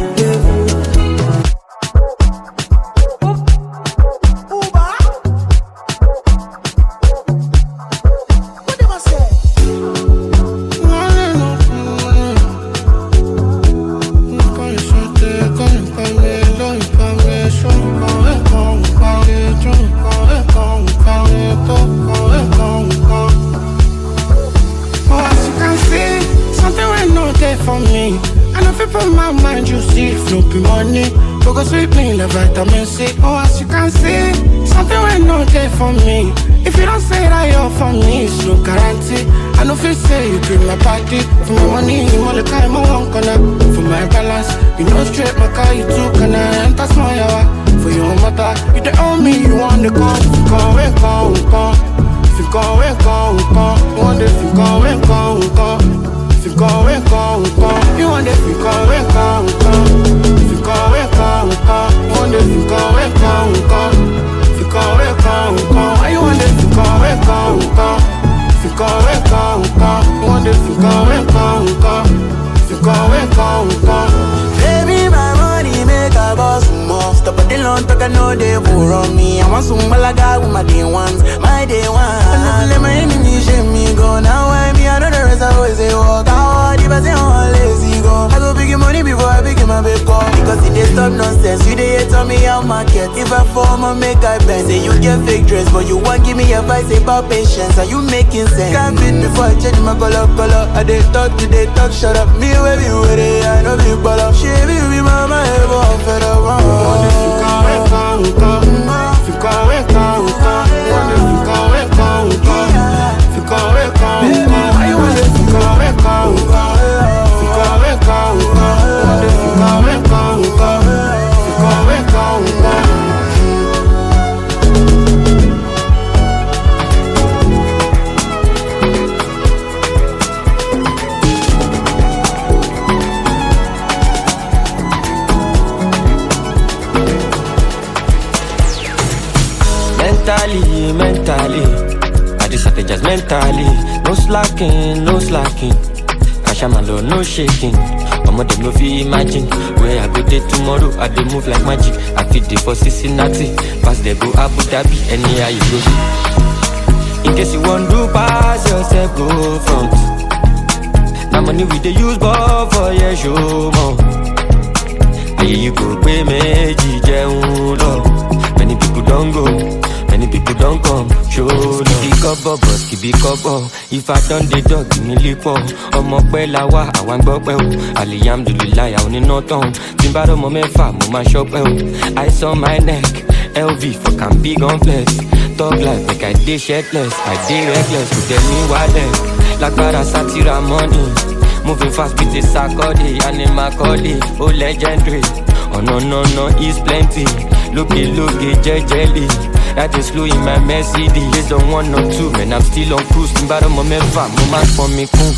S3: From my mind you see, no be money. Focus with me like vitamin C. Oh, as you can see, something will not there for me. If you don't say that you're for me, it's no guarantee. I know if you say you bring my party. For my money, you want the car, my one corner. For my balance, you know straight my car, you too can I enter small yawa. For your mother, you the owe me, you want the call. If you go away, go. If you go away, go. You want the if you go away, go. If you go away, go. You want the if you go away, go. If you go away, go. You want the if you go away, go. If you go away, go. Why you want the if you go away, go. If you go away, go. You want the if you go away, go. If you go away, go.
S20: Baby, my money make a boss more. Stop at the long talk, I know they pour on me. I want some malaga with my day ones, my day ones. I never let my enemies shame me go. Now I me, I know the rest I always say walk out. If I say I'm lazy go, I go pick your money before I pick my big call. Because if they stop nonsense, you they hate on me out market. If I form I make I bend. Say you get fake dress, but you want give me advice about patience. Are you making sense? Can't fit before I change my color. I they talk, shut up. Me where you with it, I know be baller. She be mama ever I'm fed up. If you go away, go. If you go away, go. If you go away, go. If you go away, go. Why you want if you go away, go? If you go away, go. If you go away, go. If you go away, go.
S5: Mentally, I just have to just mentally. No slacking. Kashamalo, no shaking. I'm on the movie, imagine where I go there tomorrow. I dey move like magic. I fit the for Cincinnati, pass they go Abu Dhabi, anywhere you go. In case you want to pass yourself, go front. Now money we dey use ball for your show more. Here you go, pay me, love. Many people don't go. Many people don't come, show love. Keep up, boss, keep up. If I done the dog, give me lip up. Omo pe la wa, I want go pe o. Alhamdulillah, I only know tongue. Timbaro mo me fa, mo ma shop pe o. Ice on my neck, LV for can big on flex. Talk life, make I dey shirtless, I dey reckless. To tell me why then, like para satira money. Moving fast with the Sakodi, anima Kodi, oh legendary. Oh no, it's plenty. Looky, jelly. That is slow in my Mercedes. Based on 1 or 2, man, I'm still on cruise. Timbaro mo me fa, mo man for me cool.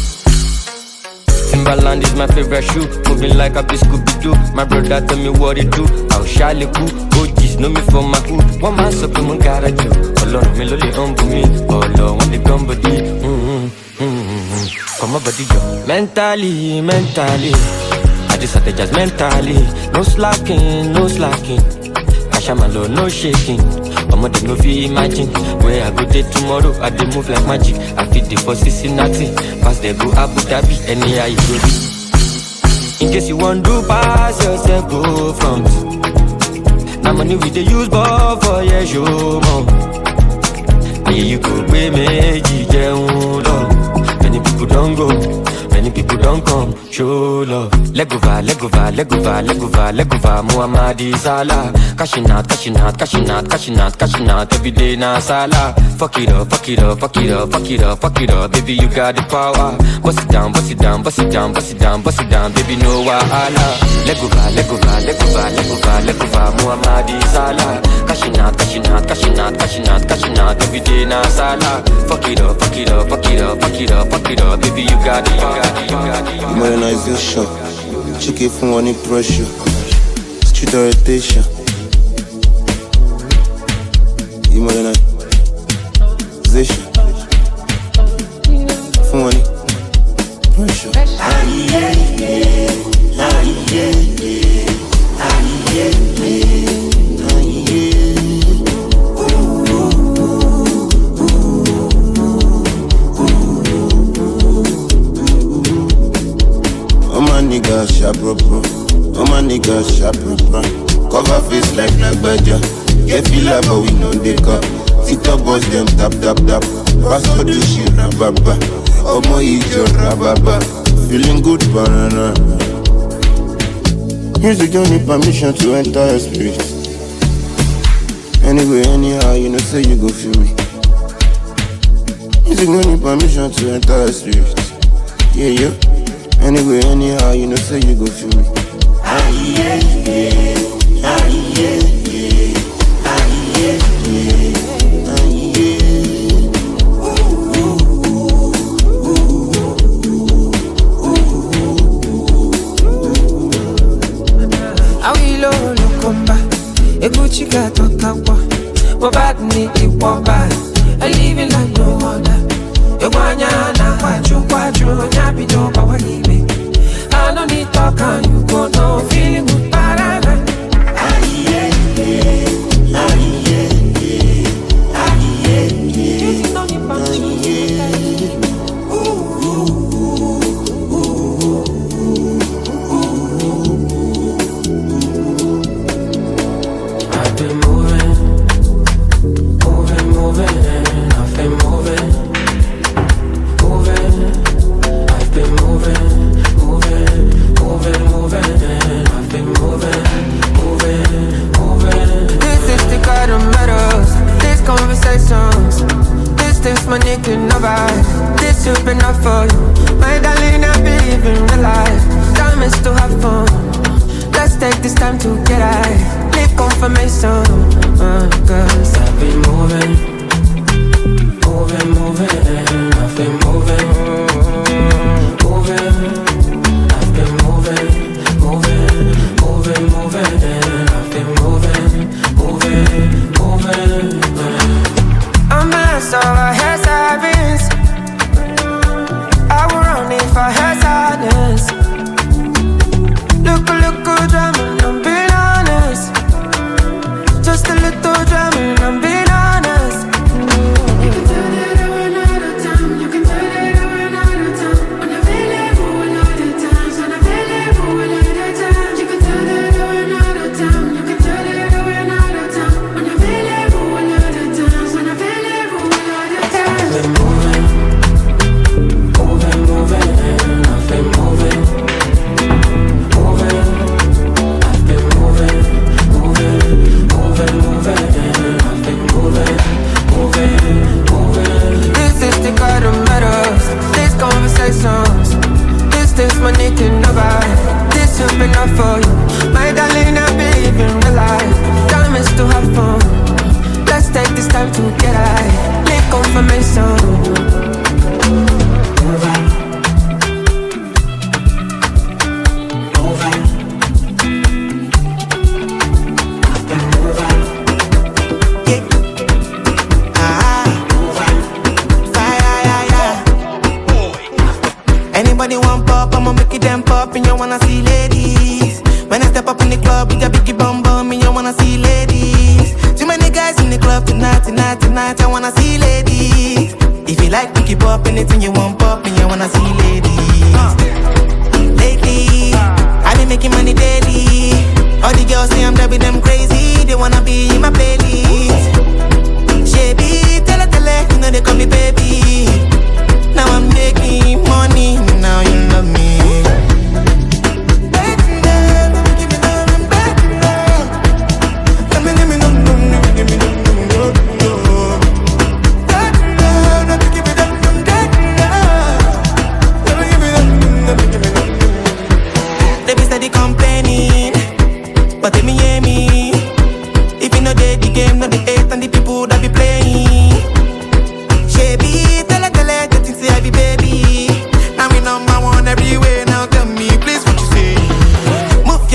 S5: Timberland is my favorite shoe. Moving like a Scooby-Doo. My brother tell me what it do. I'll shally cool. OGs know me for my hood. One man so come on garage. Oh Lord, me lolly humble me. Oh Lord, when they come body. Come on body yo. Mentally. I just have to just mentally. No slacking. Kashamalo, no shaking. I'm on the movie, imagine where I go there tomorrow. I dey move like magic. I fit the for Cincinnati, pass they go Abu Dhabi, anywhere you go. In case you want to pass yourself, go front. Now money we dey use ball for your show more. Here you go, pay me, love. Many people don't go. Many people don't come, show love. Legova, Muhammadi Salah. Cashing out. Every day na Salah. Fuck it up. Baby, you got the power. Bust it down. Baby, no wahala. Legova, Muhammadi Salah. Cashing out. Every day na Salah. Fuck it up. Baby, you got the power.
S7: Modernization, chicken from any pressure, street orientation. Modernization, from any pressure. Niggas sharp bro. All my niggas sharp bro. Cover face like Nagbaja. Get feel like but we know they cup. TikTok boys them tap. Pass all the shit rababa. Omo ijo rababa. Feeling good banana. Music don't need permission to enter your spirit. Anyway, anyhow, you know say you go feel me. Music don't need permission to enter your spirit. Yeah. Anyway, anyhow, you know say you go feel me.
S11: Awilo lokomba, eguchika tokawa. Wabad ni iwaba, I live in like no other. Ewanyana kwaju nyabido bawalibe. I don't need talk and you go no feeling good parana. I've been moving. I've been moving. I've been moving. I've been moving. This is the kind of matters. These conversations. This thing's my nigga nobody. This should be enough for you. My darling, I believe in real life. Time is to have fun. Let's take this time to get high. Leave confirmation. Cause I've been moving. I've been moving. I've been moving. I've been moving. A mess of a hair savings. I will run if I had sadness. Look, drama, I'm being honest. Just a little drama, I'm being honest. You can turn it over another time. You can turn it over another time. Unavailable another times. Unavailable another time. You can turn it over another time. You can turn it over another time. Unavailable another times. Unavailable another times. I've been moving. I've been moving. I've been moving. I've been moving. This is the kind of matters. These conversations. This thing's my nigga nobody. This should be enough for you. My darling, I believe in real life. Time is to have fun. Let's take this time to get high. Make confirmation.
S23: Anybody want pop, I'ma make it them pop. And you wanna see ladies. When I step up in the club with a biggie bum bum. And you wanna see ladies. Too many guys in the club tonight. I wanna see ladies. If you like biggie pop, anything you want pop. And you wanna see ladies. Lately, I been making money daily. All the girls say I'm driving them crazy. They wanna be in my playlist. Shabby, tell her, you know they call me baby. Now I'm making money, now you love me.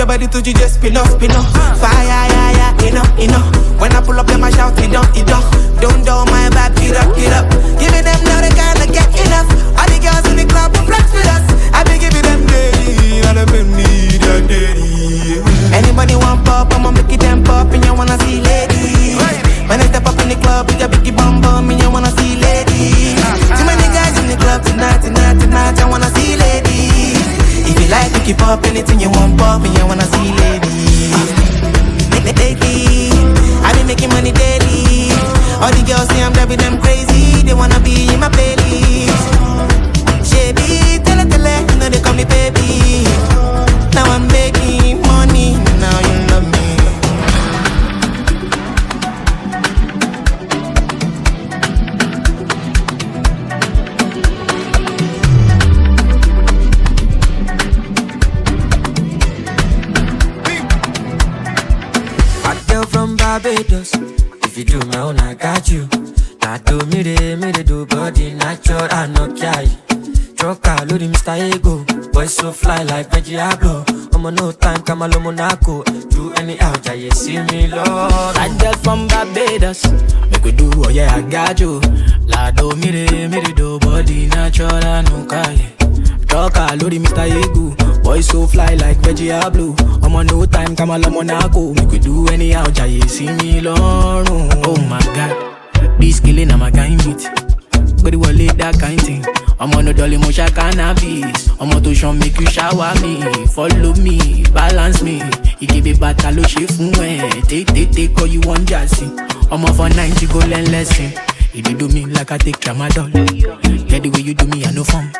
S23: your body to you just spin off. Fire, yeah, enough. When I pull up, them I shout, it don't. Don't my vibe, get up. Giving them now they kinda get enough. All the girls in the club will flex with us. I be giving them daily, all of them need a daily. Anybody want pop, I'ma make it them pop, and you wanna see ladies. When I step up in the club, with a biggie bum bum, and you wanna see ladies. Too many guys in the club tonight, I wanna see ladies. If you like, pick it pop, anything you want pop, and you wanna see ladies. Lately, I been making money daily. All the girls say I'm driving them crazy. They wanna be in my playlist. Baby, tell it, you know they call me baby. Now I'm making money, now you love me.
S5: From Barbados, if you do my own, I got you. Now do me they do body natural, I no care. Troca, Lodi, Mr. Ego. Boy so fly like Diablo. I'm on no time, come along Monaco. Do any out, you see me, Lord.
S9: I just from Barbados, make we do, oh yeah, I got you. La do me they do body natural, I no care. Troca, Lodi, Mr. Ego. Boy so fly like Diablo. I'm on no time, come along Monaco. Make we do anyhow, you see me, Lord. Oh my God, this killing I'm a kind meet. But it will lead that kind thing. I'm on a dolly motion cannabis. I'm on to show make you shower me. Follow me, balance me. You give it back a lo shift. Take all you want jassy. I'm off for 90 go learn lesson. If you do me like I take tramadol. Get the way you do me, I no fun.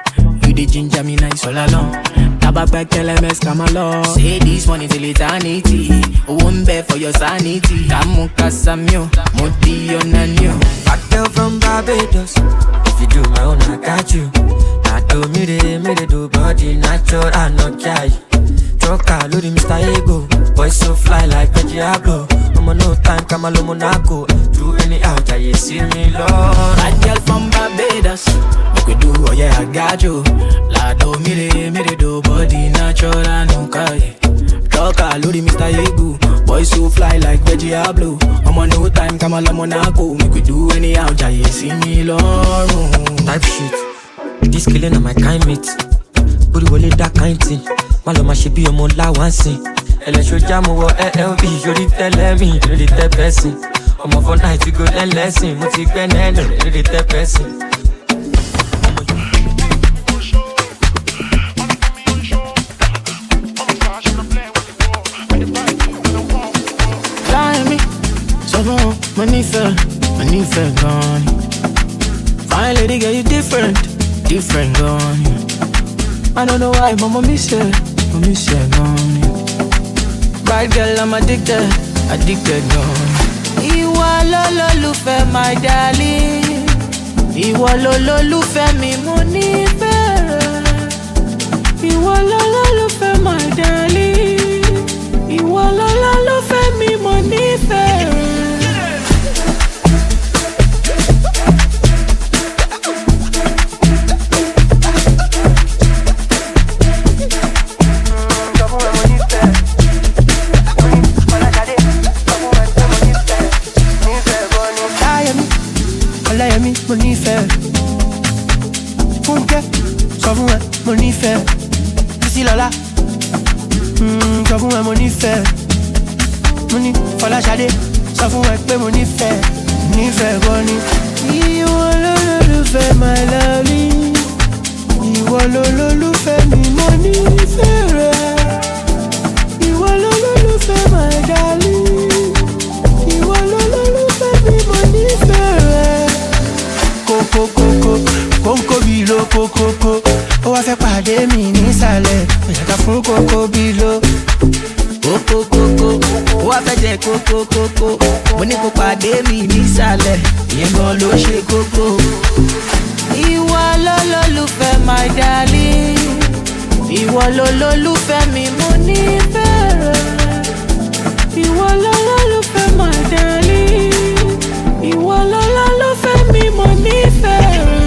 S9: You the ginger me nice all along. Tabak back LMS come along. Say this money till eternity. One bed for your sanity. Kamu kasamyo, moti onanyo.
S5: Back girl from Barbados. If you do my own, I got you. Now do me they do body natural, I no care. Troca, Lodi, Mr. Ego. Boy so fly like Diablo. I'm on no time, come along Monaco. Do any out, you see me, Lord.
S9: Bad girl from Barbados. Make we do, oh yeah, I got you. La do me they do body natural, I no care. Troca, Lodi, Mr. Ego. Boy so fly like Diablo. I'm on no time, come along Monaco. Make we do any out, you see me, Lord.
S5: Type shit. This killing on my kind mate. Booty will that kind thing. Maloma she be a more la one sing. Show jam over LLB. You tell me, you tell person. I'm for night, you go learn lesson. Muti gwen you tell person.
S9: Fly me, so bon, money fair gone. Fine lady, girl, you different gone. I don't know why, but mommy said gone. Bad girl, I'm addicted gone. Ìwọ lolólùfẹ́ my darling. Ìwọ lolólùfẹ́ mi, mo nífẹ̀ẹ́ rẹ. Ìwọ lolólùfẹ́ my darling. Ìwọ lolólùfẹ́ mi, mo nífẹ̀ẹ́ rẹ. Mo nífẹ̀ẹ́ Fúnkẹ́, sọ fún ẹ, mo nífẹ̀ẹ́ Bísílọ́lá, sọ fún ẹ, mo nífẹ̀ẹ́ Mo ní Fọláṣadé, sọ fún ẹ pé mo nífẹ̀ẹ́ gan ni. Ìwọ lolólùfẹ́ my darling. Ìwọ lolólùfẹ́ mi, mo nífẹ̀ẹ́ rẹ. Ìwọ lolólùfẹ́ my darling. Ìwọ lolólùfẹ́ mi, mo nífẹ̀ẹ́ rẹ. Kókó bílò kókókó. Ó wá fẹ́ pàdé mi nísàlẹ̀. Òyàká fún kókó bílò. Kókókókó. Ó wá fẹ́ jẹ kókókókó. Mo ní kó pàdé mi nísàlẹ̀. Ìyẹn gan ló ṣe kókó. Ìwọ lolólùfẹ́ my darling. Ìwọ lolólùfẹ́ mi, mo nífẹ̀ẹ́ rẹ. Ìwọ lolólùfẹ́ my darling. Ìwọ lolólùfẹ́ mi, mo nífẹ̀ẹ́ rẹ.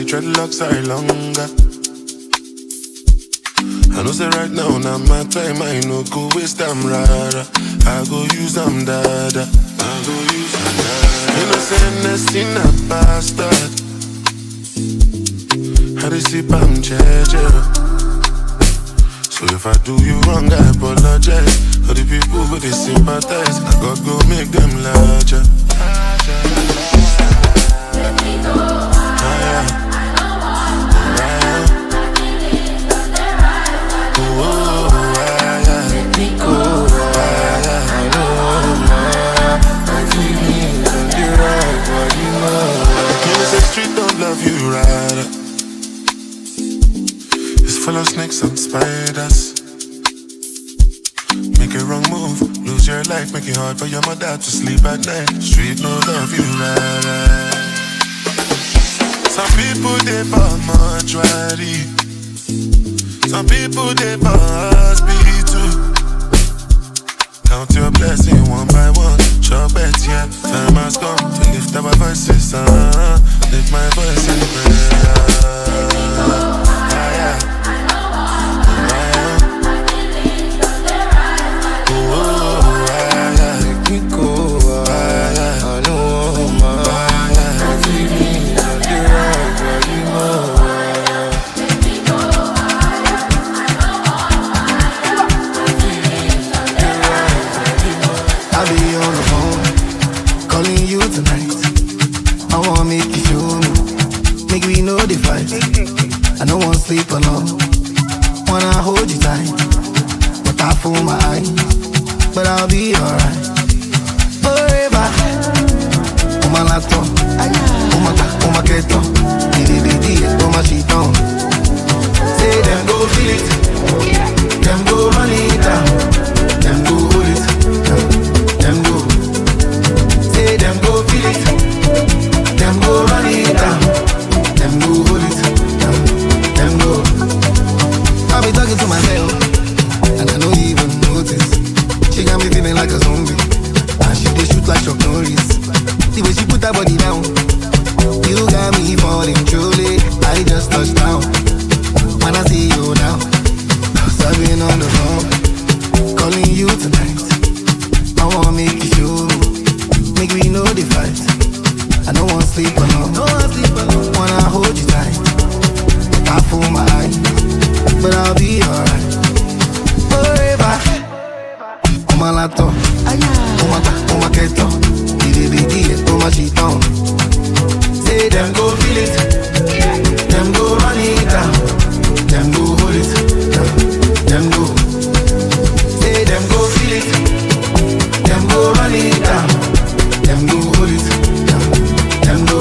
S10: dreadlocks are longer. I know say right now, now my time, I no go waste them rara. I go use them dada. I go use them dada. Innocentness in a bastard. How they sip I'm jeje. So if I do you wrong, I apologize. For the people who they sympathize, I gotta go make them larger. Let me go. Street don't love you right. It's full of snakes and spiders. Make a wrong move, lose your life, make it hard for your mother to sleep at night. Street no love you right. Some people they for mortuary. Some people they for hospital. Count your blessing one by one. Sure bet, yeah, time has come to lift up our voices, lift my voice in prayer.
S2: I don't want to sleep alone. Wanna hold you tight, but I fool my eyes. But I'll be alright. Forever. Oh my lato, oh my keto, oh my shiton. Say them go feel it, them go run it down, them go hold it, them go. Say them go feel it, them go run it down, them go hold it. I'll be talking to myself, and I don't even notice. She got me feeling like a zombie, and she dey shoot like Chuck Norris. The way she put her body down, you got me falling truly. I just touched down, when I see you now. I've been on the phone, calling you tonight. I wanna make you show me, make me know the fight. I don't wanna sleep alone, wanna hold you tight. I fool my eyes, but I'll be alright. Forever. Oh my lato, oh my keto, oh my shiton. Say them go feel it, them go run it down, them go hold it, them go. Say them go feel it, them go run it down, them go hold it, them go.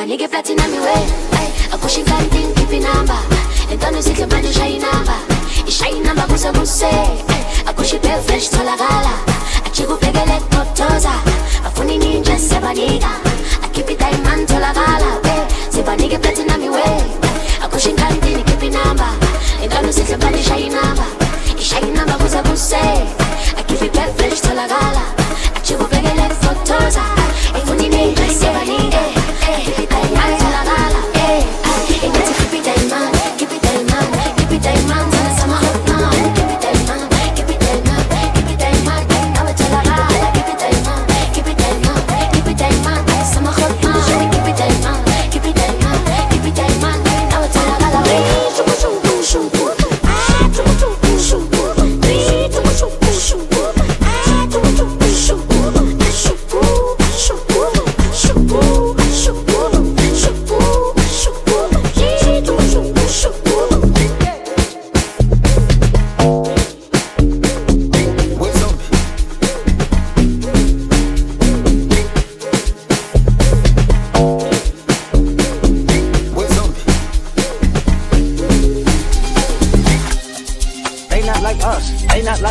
S14: Nigga platinum me way, I push it can't think keep in number. And don't you see the man shine number? It's shine number busa buse. I push it fresh to la gala. I chigo pegele totoza. I funny ninja sebaniga. I keep it diamond to la gala. Seba nigga platinum me way. I push it can't think keep in number. And don't you see the man shine number? It's shine number busa buse. I keep it fresh to la gala. I chigo pegele totoza. I funny ninja sebaniga. Keep it diamond,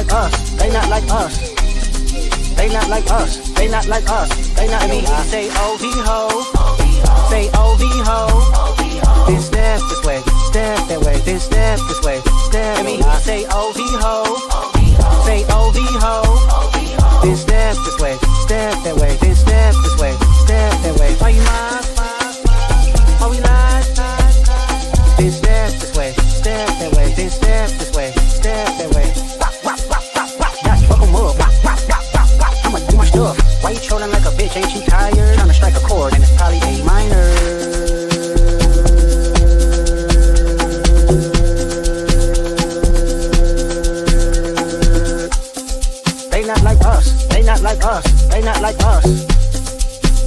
S8: like us. They not like us. They not like us. They not like us. They not me. I say OV ho. Say OV ho. Then step this way. Step that way. Then step this way. Step me. I say OV ho. Say OV ho. Then step this way. Step that way. Then step this way. Step that way. Are you mine? Are we live? Then step this way. Step that way. Then step this way. Step that way. I'ma do my stuff. Why you trolling like a bitch? Ain't you tired? Tryna strike a chord and it's probably A minor. They not like us. They not like us. They not like us.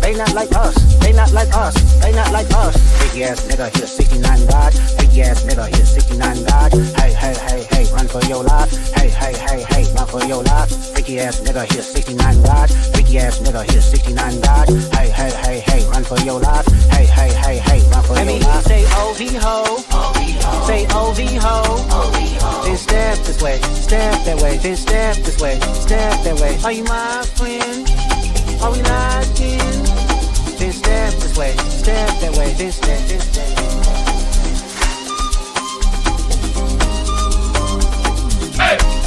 S8: They not like us. They not like us. They not like us. Big ass nigga here 69 God. Big ass nigga here 69 God. Hey, hey, hey, hey, run for your life. Hey, hey, hey, hey, run for your life. Freaky ass nigga here 69 God. Freaky ass nigga here 69 God. Hey, hey, hey, hey, run for your life. Hey, hey, hey, hey, run for your life. Say OV ho. Say OV ho. Then step this way. Step that way. Then step this way. Step that way. Are you my friend? Are we locked in? Then step this way, step that way, then step, then step. Hey!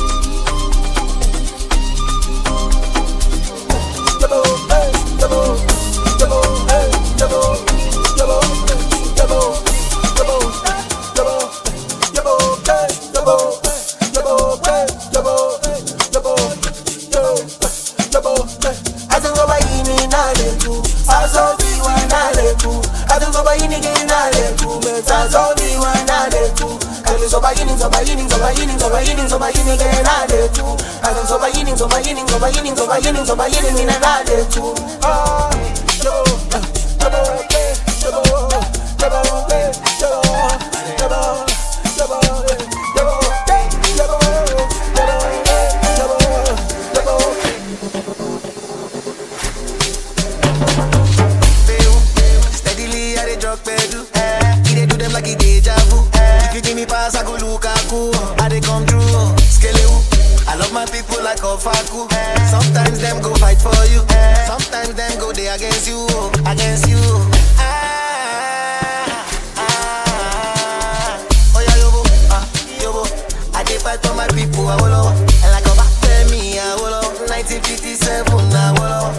S2: Steadily, I dey drop pedal. He dey do them like he deja vu. If you give me pass, I go look cool. I dey come through, skelewu. I love my people like Ofaku. Sometimes them go fight for you. Sometimes them go they against you, against you. Oh yeah, yobo, yobo. I dey fight for my people, Awolowo. And like a back tell me, Awolowo. 1957, Awolowo.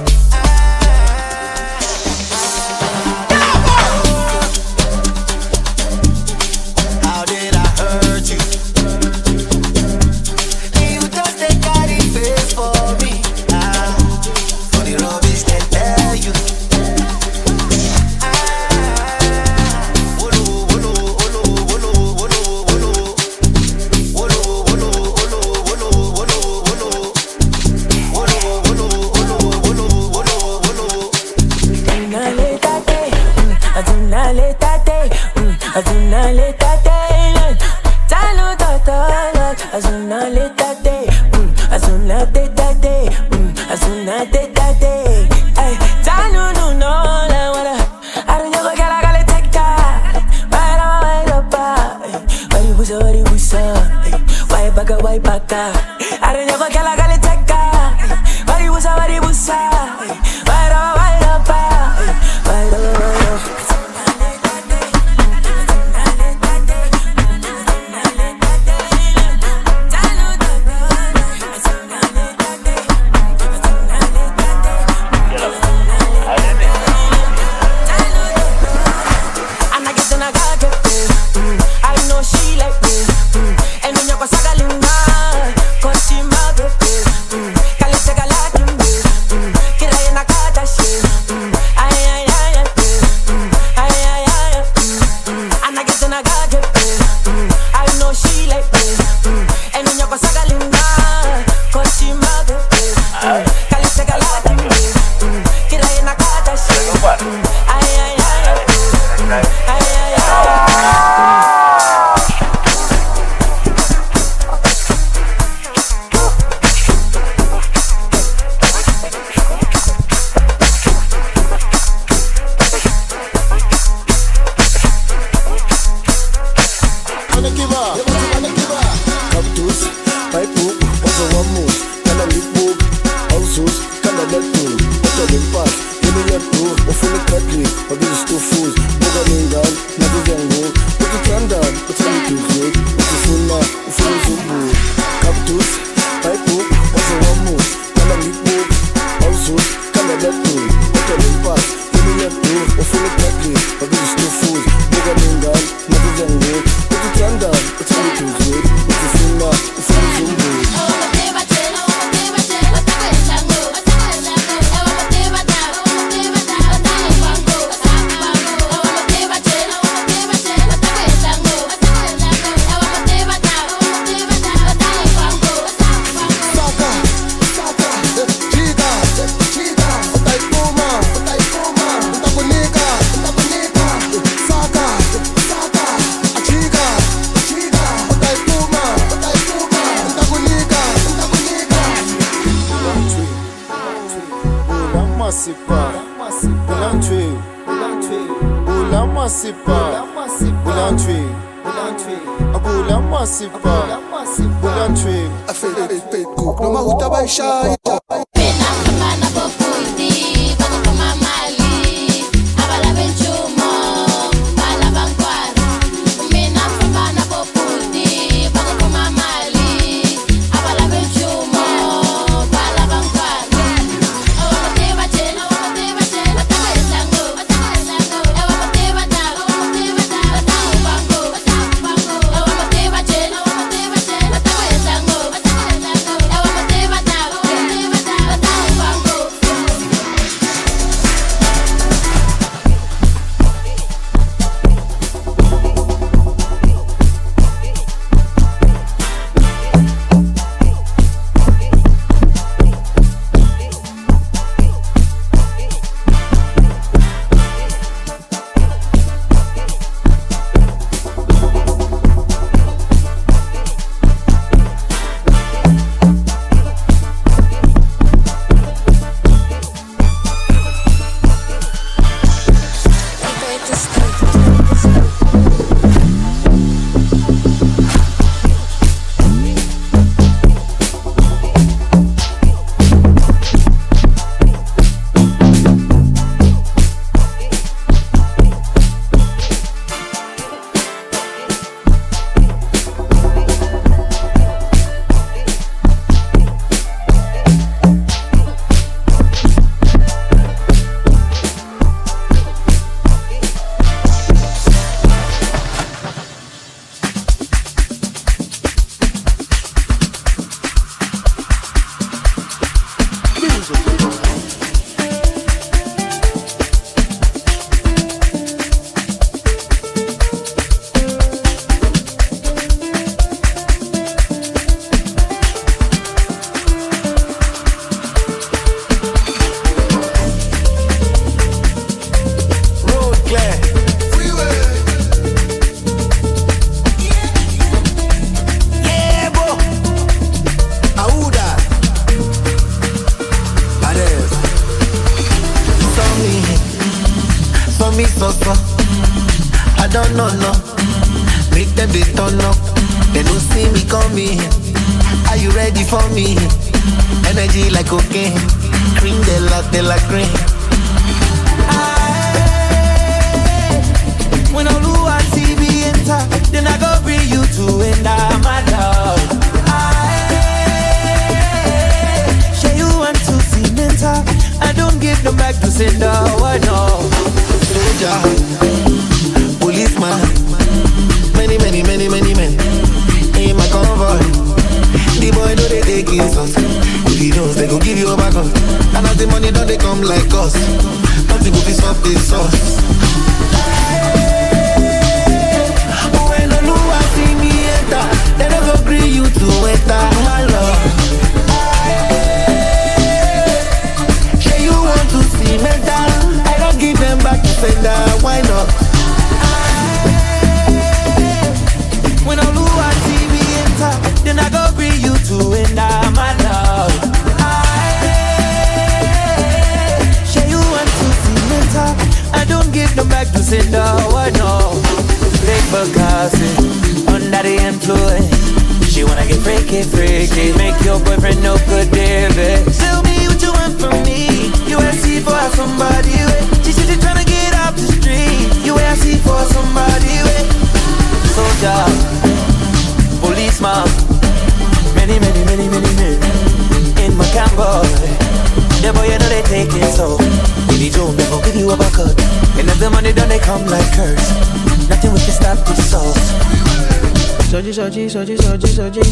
S15: Cause she my baby, caliente,
S13: masipa, Boulantué, Boula masipa, Boulantué, Aboula masipa, Boulantué.
S2: Noma utabaisha.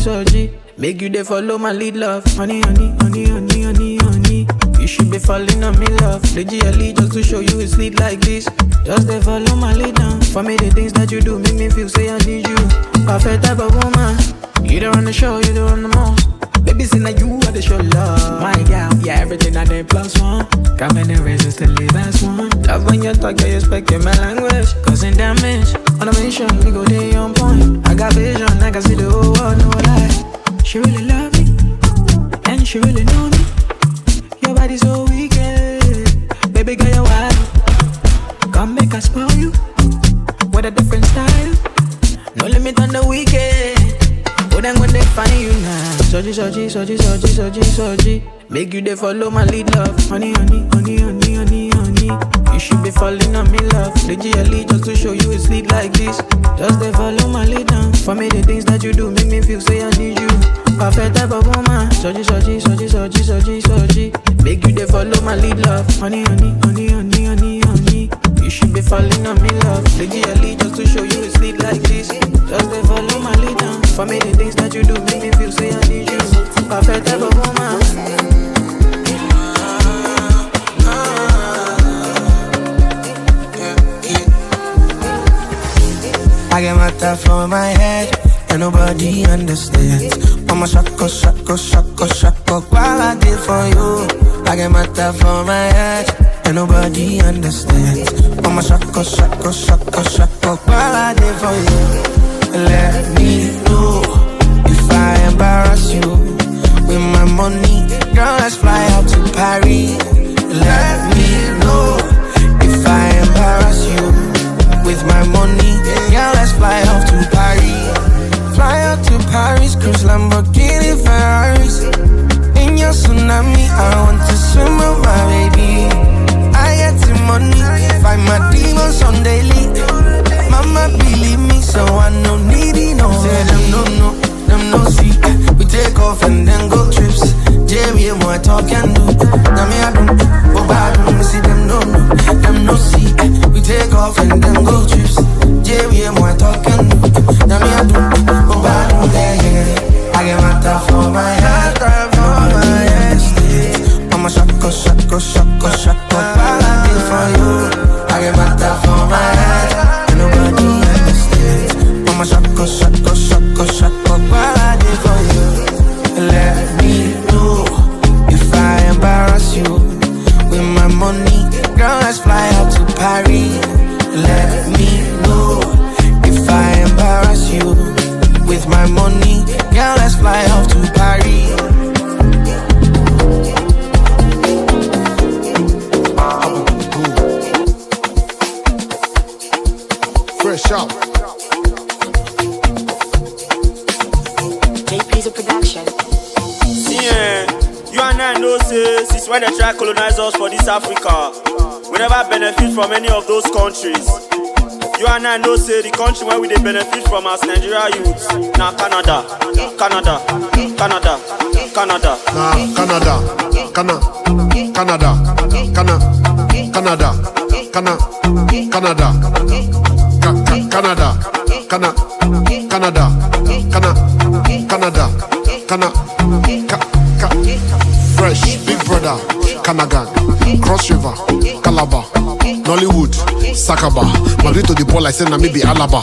S9: Soji. Make you dey follow my lead, love. Honey, honey, honey, honey, honey, honey. You should be falling on me, love. Legally, just to show you it's lit like this. Just dey follow my lead now. For me, the things that you do make me feel say I need you. Perfect type of woman. You don't run the show, you don't run the most. Baby, say now you are the show love. My gal, yeah, everything I did plus one. Got many reasons to leave as one. Love when you talk, yeah, you speaking my language. Causing damage. On a mission, we go day on point. I got vision, I can see the whole world, no lie. She really love me, and she really know me. Your body so wicked. soji. Make you dey follow my lead, love. Honey. You should be falling on me, love. The GLE just to show you it's lit like this. Just dey follow my lead now. For me, the things that you do make me feel say I need you. Perfect type of woman. Soji. Make you dey follow my lead, love. Honey. You should be falling on me, love. The GLE just to show you it's lit like this. Just dey follow my lead now. For me, the things that you do make me feel say I need you. Perfect type of woman.
S23: I get my top for my head, and nobody understands. I'm a shako, while I did for you. I get my top for my head, and nobody understands. I'm a shako, while I did for you. Let me know if I embarrass you with my money. Girl, let's fly out to Paris. Let me know if I embarrass you with my money. Girl, let's fly off to Paris. Fly out to Paris, cruise Lamborghini Ferraris. In your tsunami, I want to swim with my baby. I get the money, find my demons on daily. Mama believe me, so I no needy, no. Say them no see. We take off and then go trips. JB, more talk and do. Now me I don't, but I don't see them no see. We take off and then go trips. JB, more talk and do. Now me I don't, but I don't care. I get my top for my head, for my head. I'm a shako, while I did for you. I get my top for my head, and nobody understands. I'm a shako, while I did for you. Let me know if I embarrass you with my money. Girl, let's fly out to Paris. Let me know if I embarrass you with my money. Girl, let's fly off to Paris.
S13: Fresh out.
S14: JP's a production.
S15: You and I know, since when they try to colonize us for this Africa, we never benefit from any of those countries. You and I know, the country where we they benefit from as Nigeria youths. Now Canada.
S13: Nah, Canada. Fresh, Big Brother, Kanagan, Cross River, Calabar, Nollywood, Sakaba, Madrid to the ball I said na maybe Alaba.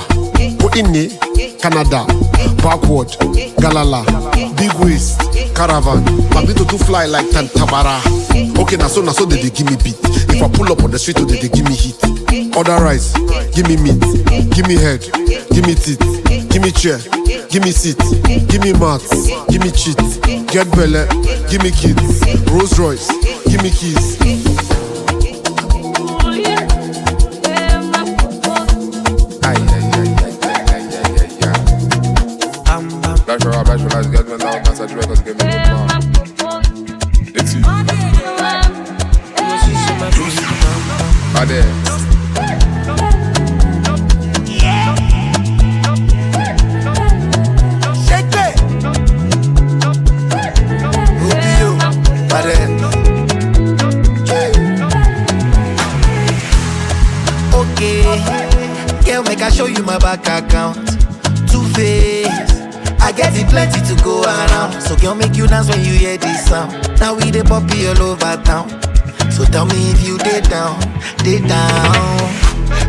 S13: Put in me, Canada, Backward, Galala, Big Waist, Caravan, Madrid to fly like Tantabara. Okay, na so they give me beat. If I pull up on the street, they give me heat. Order rice, give me meat, give me head, give me teeth, give me chair, give me seat, give me mats, give me cheat, get belly, give me kids, Rolls Royce, give me keys.
S18: Black get me down, massage records, give me good man. It's you. Ade.
S23: Shake it. Rubio, Ade. Okay, girl, make I show you my bank account. Two-Face, I get it plenty to go around. So girl, make you dance when you hear this sound. Now we the poppy all over town. So tell me if you dey down, dey down.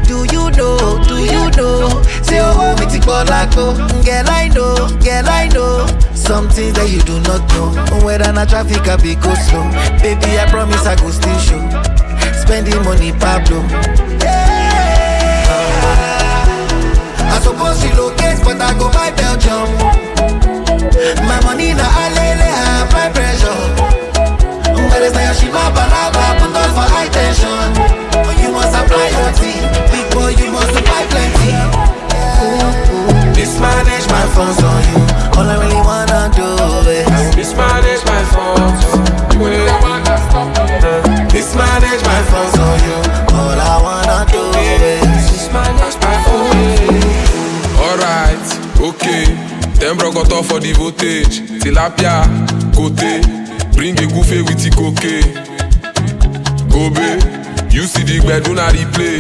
S23: Do you know? Say oh, me take ball like oh. Girl, I know. Some things that you do not know. Whether na traffic I be go slow. Baby, I promise I go still show. Spending money, Pablo. I suppose she locates, but I go buy Belgium. My money na alele, high my pressure. But it's like she my balaba, put on for high tension. You must apply your team, big boy, you must apply plenty. Mismanage my funds on you, all I really wanna do is
S18: tilapia, côté. Bring a goofy with the cocaine. Gobe, you see the bed, do not replay.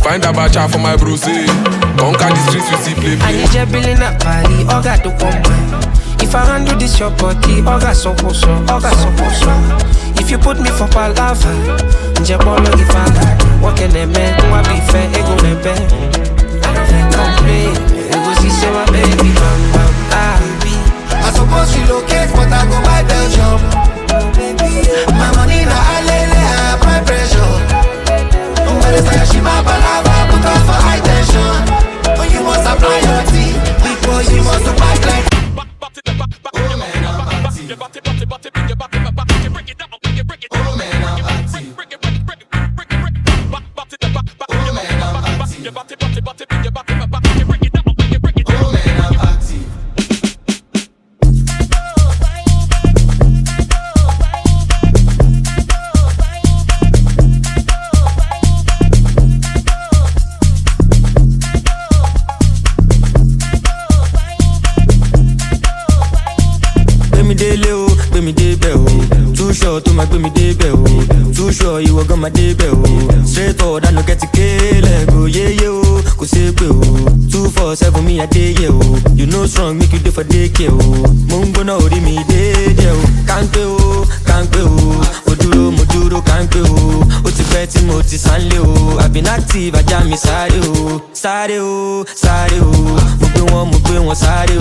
S18: Find a bacha for my bro, say. Conquer the streets, you see play.
S9: I need your billing up, party, all got the woman. If I handle this your body, all got so. If you put me for palava, Njebolo the father. What can they make? Who I be fair, ego me pay. Complain, it was he say my baby, bam bam,
S2: I suppose she locate, but I go buy Belgium. My money na alele, I apply pressure. But it's like she my palava, put her for high tension. Oh, you must apply your tea, because you must buy like.
S5: You were gonna day straight forward, I no get to kill go, yeah, yo, go say, 247 me a day, yo. You know, strong, make you do for day, yo. Mungo no, me day, yo. Can't go, Moduro, can't go. Oti Betty, Moti Sanleo. I've been active, I jam me, Sare, Mugbe one, Sare,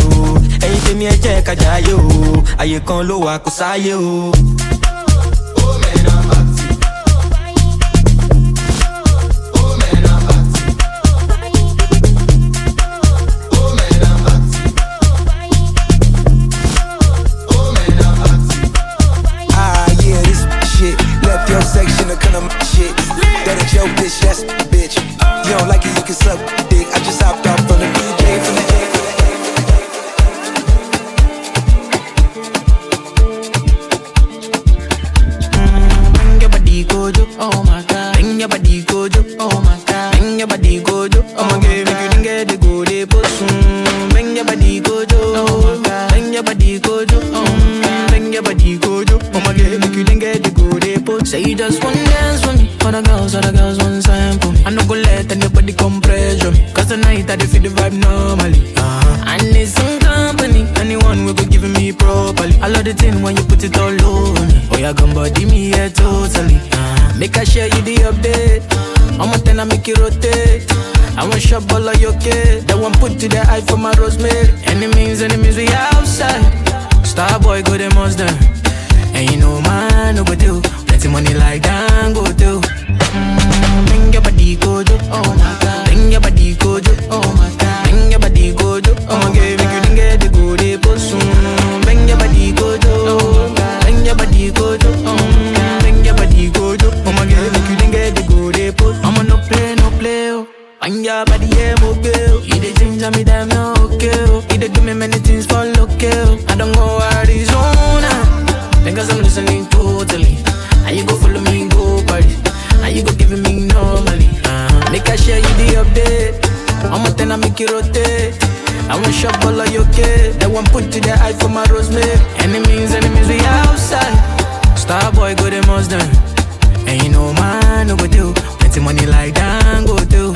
S5: anything me a check, I jayo. I can't low, I could say, yo.
S16: Section of kind of shit. That'll joke bitch, yes, bitch. You don't like it, you can suck dick. I just hopped off from the DJ, from the
S9: Bring your body go, oh my god. Bring your body go, oh my god. Bring your body go, oh my god. Make you didn't get the go, they push. Bring your body go, oh my god. Bring your body go, bring your body go, oh my god. Make you didn't get the go. Say you just want dance with me. Other girls want sample me. I no go let anybody come pressure me. Cause tonight I feel the vibe normally. I need some company. Anyone will be giving me properly. I love the thing when you put it all over me. Oh, you gon' body me, yeah, totally. Make I share you the update. I'm a 10, I make it rotate. I want shop all of your kid. That one put to the eye for my rosemary. Enemies, we outside. Star boy, go them most done. And you know man, no go do. Money like that, go do. Bring your body go, oh my god. Bring your body go, oh my god. Bring your body go, oh my god. Make you didn't get the go, they post. Bring your body go, oh. Bring your body go, oh. Bring your body go, oh my god. Make you didn't get the go, they post. I'ma no play, oh. Bring your body, yeah, mobile. You the ginger me, damn, no okay. You the do me many things for local. I don't go Arizona because I'm listening totally. And you go follow me, go party. And you go giving me normally. Make I share you the update. I'm a 10, I make it rotate. I want shop all of your kid. That one put to the eye for my rosemary. Enemies, we outside. Star boy, go them most done. And you know man, no go do. Plenty money like that, go do.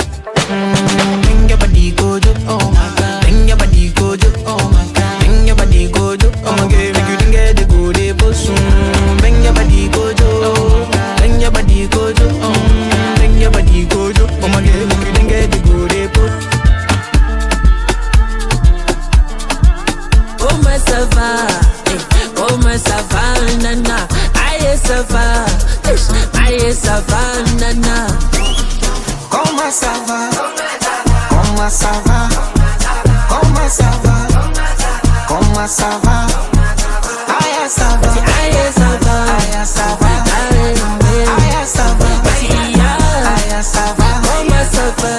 S9: Bring your body go, oh my god. Bring your body go, oh my god. Bring your body go, oh my god. Make you didn't get the go, they post. Bring your body go, bring your body go, bring your body go, oh my god. Make you didn't get the go, they post.
S1: Oh my savannah, aye savannah.
S16: Comment ça va? Comment ça va? Comment ça va? Comment ça va? Aïe ça va.
S1: Aïe ça va.
S16: Aïe ça va. Aïe ça va. Aïe ça va.
S1: Comment ça va?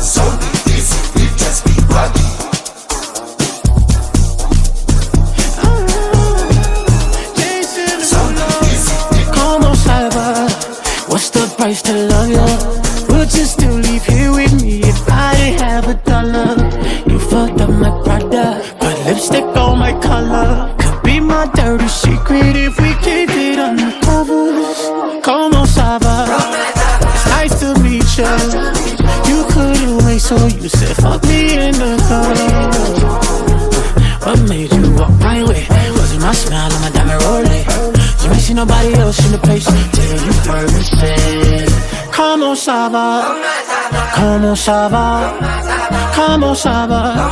S16: So easy, we just be ready.
S1: What's the price to love you? Would you still leave here with me if I didn't have $1?
S3: Put lipstick on my color. Could be my dirty secret if we keep it undercover. Como ça va? It's nice to meet you. You couldn't wait, so you said fuck me in the car. What made you walk my way? Was it my smile or my diamond rolling? You ain't see nobody else in the place till you heard me say, Como ça va? Como ça va? Como ça va?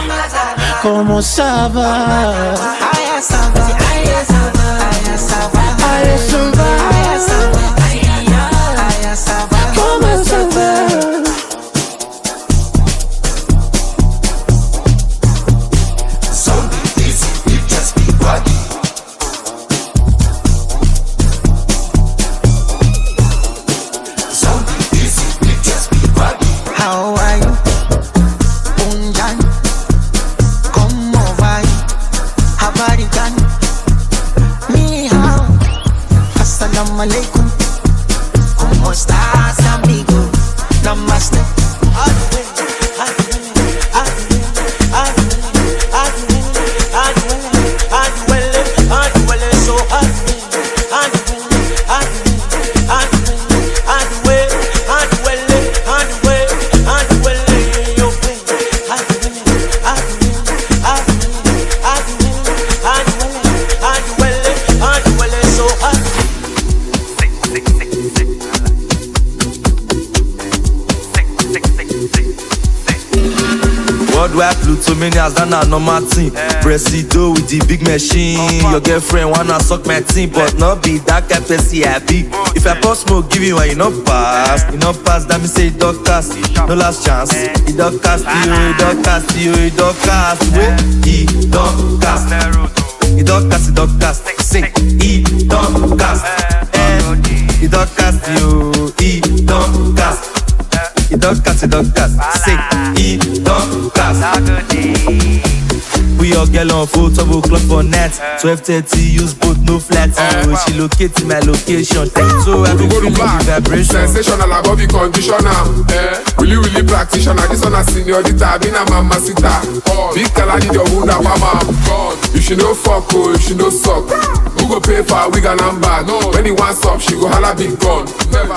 S3: Como ça va? Ayra ça va, Ayra ça va, Ayra ça va, Ayra ça va, Ayra ça va, Como ça va?
S16: Alaikum, ¿cómo estás, amigo? Namaste.
S17: Too many as that not normal thing. Presido with the big machine. Your girlfriend wanna suck my team, but not be that kind of person I be. If I pour smoke, give you one, you not pass. That me say it don't cast. No last chance. It don't cast you, it don't cast you, it don't cast. Wait, it don't cast. It don't cast, it don't cast. Say, it don't cast. It don't cast you, it don't cast. It don't cast, it don't cast. Say, it don't cast. We all get on 4 12 o'clock for net. 12:30 use both no flats. She locate my location. So I do go to black.
S18: Sensational above the conditioner. Really practitioner. This one a seniorita. Been a mamacita. Big color need your wound up, mama. If she no fuck, oh, if she no suck, who go pay for a wig and number? When he wants up, she go holla big gun.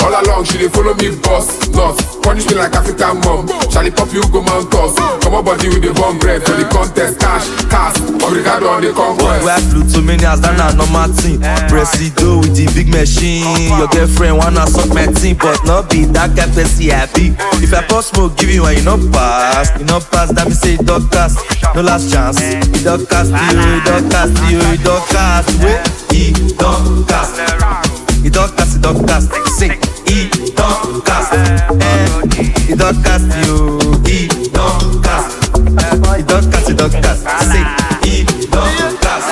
S18: All along she dey follow me boss. Not punish me like African mom. Charlie pop you go mount us. Come on body with the bomb bread for the contest. Cash, obrigado on the conquest.
S17: We flew too many as that not normal thing. Presido with the big machine. Your girlfriend wanna suck my team, but not be that kind of person I be. If I pour smoke, give you one, you not pass. You not pass, that me say it don't cast. No last chance. It don't cast you, it don't cast you, it don't cast. Wait, it don't cast. It don't cast, it don't cast. Say, it don't cast. It don't cast you, it don't cast. It don't cast, it don't cast. Say, it don't cast.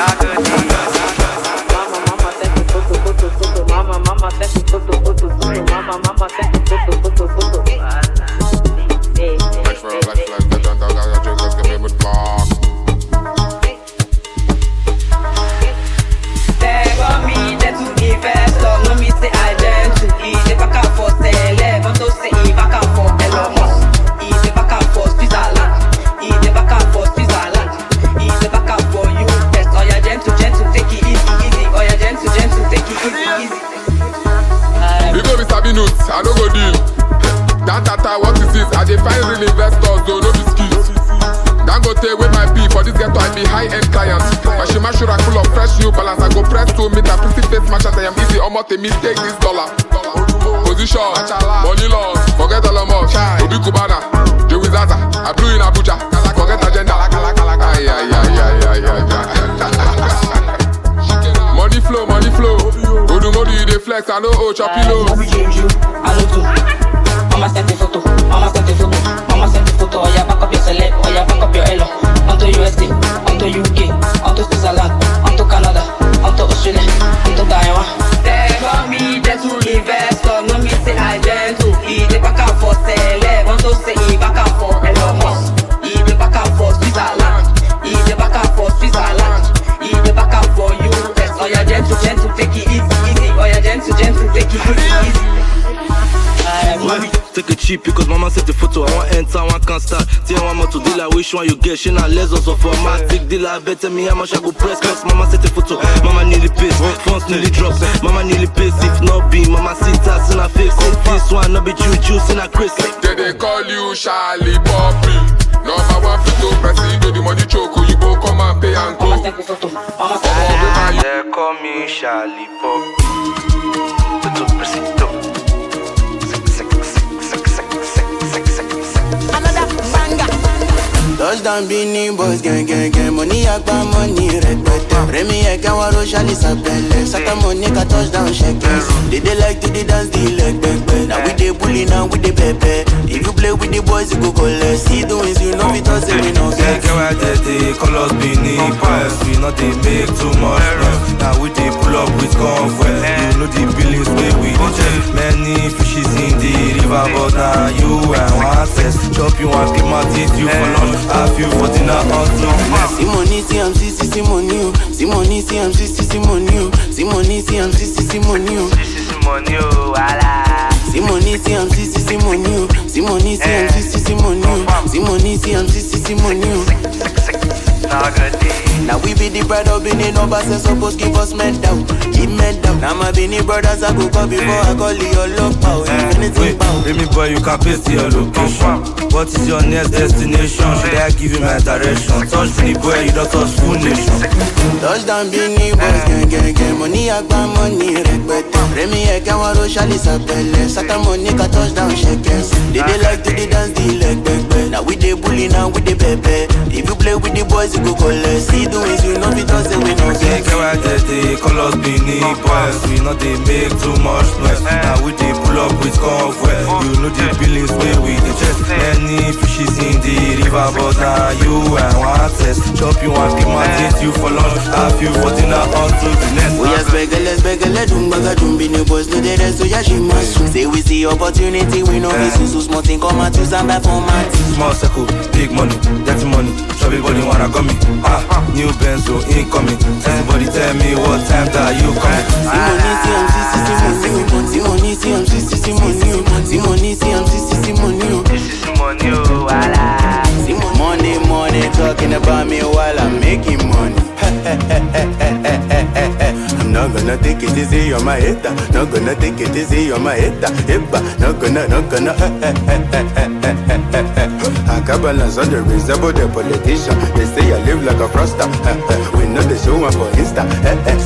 S18: I no go deal. That what is this? I dey find real investors, though no be skills. Dangote with my P for this ghetto, I be high-end client. My shima shura full of fresh new balance. I go press to meet a pretty face match as I am easy. Almost a mistake this dollar. Position, money loss, forget all of us. Obi Kubana, Joey Zaza, I blew in Abuja. Forget agenda. Money flow. Odumodublvck, they flex, I know choppy low.
S19: Mama sent the photo, Mama sent the photo. Oh yeah, back up your celeb, oh yeah, back up your elo. Onto USA, onto UK, onto Switzerland, onto Canada, onto Australia, onto Taiwan. They got me there to invest, no me say I gentle. He dey back up for celeb, want to say he back up for Elon. He dey back up for Switzerland, he dey back up for Switzerland, he dey back up for US. Oh yeah, gentle, take it easy. Oh yeah, gentle, take it easy.
S17: take a cheap because mama set the photo. I want enter, one can't start. Tell one more to dealer, which one you get? She not less or formatic dealer. Better me how much I go press. Cause mama set the photo. Mama nearly pays, funds nearly drops. Mama nearly pays, if not be, mama sit us in her face. This one not be juice in her Chris.
S18: They call you Charlie Poppy. Number one FIDO, Presido, the money choke, you go come and pay and go.
S19: Mama take the photo. Mama take the photo.
S17: They call me Charlie Poppy.
S23: Touchdown Beanie Boys, gang, money agba money repete. Rema Ekawaro Shali Sapele, Sata Monica touchdown shakers. They like to dance the leg back. Now we dey bully, now we dey pepe. If you play with the boys, you go collect. See the wins, you know it all say we no get.
S17: They call us Beanie Boys, we not they make too much noise. Now we dey pull up with comfort. You know the billings way we dey check. Many fishes in the river, but now you and one test. Chop you and keep my teeth, you for lunch. I feel for dinner on
S23: Simoni, CMC, Simoni, Simoni, CMC, Simoni, Simoni, CMC, Simoni,
S17: Simoni, wala.
S23: Simoni, CMC, Simoni, Simoni, CMC, Simoni, Simoni, CMC, Simoni. Now we be the pride of Benin numbers and supposed give us medal, keep medal. Now my Benin brothers I go call before I call your love power. Anything power.
S17: Let me boy, you can paste your location. What is your next destination? Should I give you my direction? Touch me boy, you don't touch full nation.
S23: Touchdown Benin boys, gang, money agba money repete. Rema Ekawaro Shali Sapele, Sata Monica touchdown shakers. They like to dance the leg back. Now we dey bully, now we dey pepe. If you play with the boys, you go collect. See the wins, you know it all say we no get.
S17: They call us Beanie Boys, we not they make too much noise. Now we dey pull up with comfort. You know the billings way we dey chest. Many fishes in the river, but now you and one test. Chop you and keep my teeth, you for lunch. I feel for dinner on to the next.
S23: We just begele, dumbaga, Beanie Boys, no they rest, so yeah, she must. Say we see opportunity, we know this is so small thing, come out to some bad format.
S17: Small circle, big money, dirty money. Everybody wanna come me. New Benzo incoming. Everybody tell me what time that you coming.
S23: Simoni, CMC, Simoni, Simoni, CMC, Simoni.
S17: This is Simoni, wala.
S23: Money, talking about me while I'm making money. I'm not gonna take it easy on my head. Not gonna take it easy on my head. Not gonna. I can balance on the reasonable the politician. They say I live like a froster. We know the show one for Insta.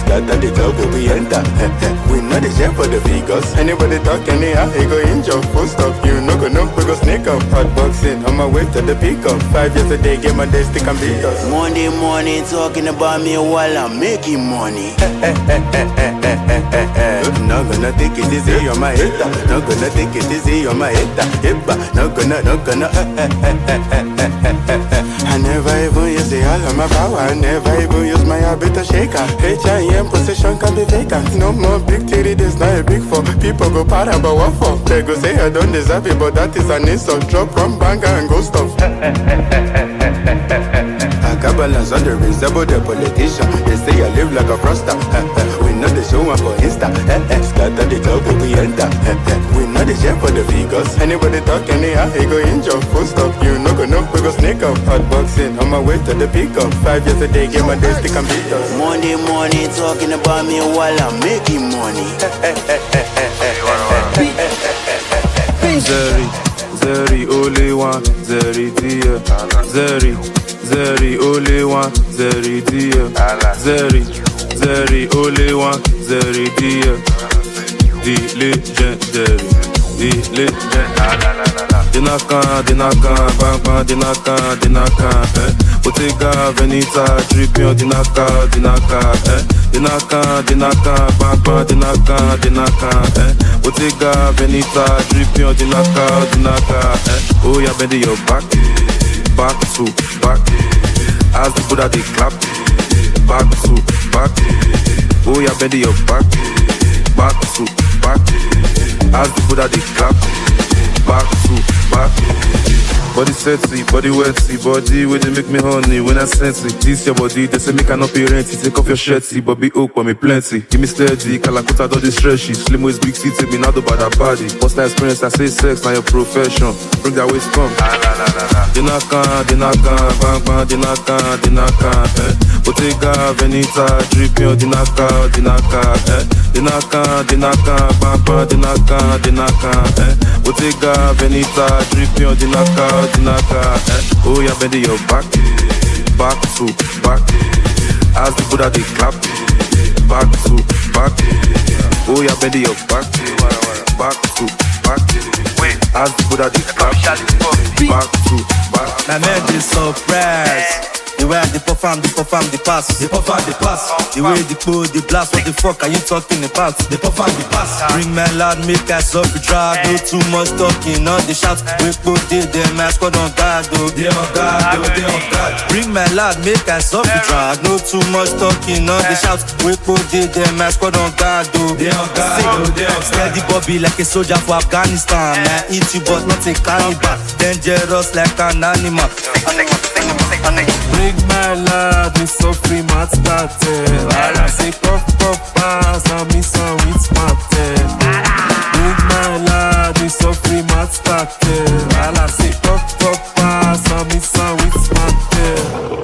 S23: Scatter the club where we enter. We know the share for the figures. Anybody talk anyhow, he go injure. Full stop, you no go know, we go sneak up. Hot boxing on my way to the peak up. 5 years a day, get my day stick and beat us. Monday morning, talking about me while I'm making money. Not gonna take it easy on my head. Not gonna take it easy on my head. Not gonna. I never even use the all of my power. I never even use my habit to shaker. HIM possession can be vacant. No more big titty, there's not a big four. People go para, but what for? They go say I don't deserve it, but that is an insult. Drop from banger and go stuff. I can balance on the reasonable the politician. They say I live like a froster. We know the show one for Insta. Scatter the club where we enter. We know the share for the figures. Anybody talk anyhow, he go injure. Full stop, you no go know, we go sneak up. Hot boxing on my way to the peak up. 5 years a day, get my day stick and beat us. Monday morning, talking about me while I'm making money.
S17: Zeri, only one, Zeri, dear. Zeri, only one, Zeri, dear. Zeri, only one, Zeri, dear. The legendary. Dinaka, bang, dinaka, Bottega, Venita, Tribune, dinaka, Dinaka, bang, dinaka, Bottega, Venita, Tribune, dinaka, Oh, yeah, bend your back to back. As the Buddha, they clap, back to back. Oh, yeah, bend your back to back. As the Buddha, they clap, back to back. Body sexy, body wetty, body where they make me horny when I sense it. This your body, they say me cannot pay rent. Take off your shirty, but be oak for me plenty. Give me steady, Kalakuta don't distress she. Slim waist, big seat, take me now do bad body. First time experience, I say sex, now your profession. Bring that waist come. Dinaka, bang bang, dinaka, Bottega, Venita, dripping, dinaka, Dinaka, bang bang, dinaka, Bottega, Venita, dripping, dinaka. Oh, yeah, bend your back to back. As the Buddha they clap, back to back. Oh, yeah, bend your back to back. As the Buddha they clap, back to back. I made this surprise. The way they perform, the pass. They perform the pass. The way they pull, the blast. What the fuck are you talking about? They perform the pass. Bring my loud, make us up the drag. No too much talking, all the shouts. We put them my squad on guard, though. They on guard. Bring my loud, make us up the drag. No too much talking, all the shouts. We put them my squad on guard, though. They on guard. Steady Bobby like a soldier for Afghanistan. I eat you but not a cannibal. Dangerous like an animal.
S4: Bring my lad, me so free mat started. I say puff pass, and me some with smarted. Bring my lad, me so free mat started. I say puff pass, and me some with smarted.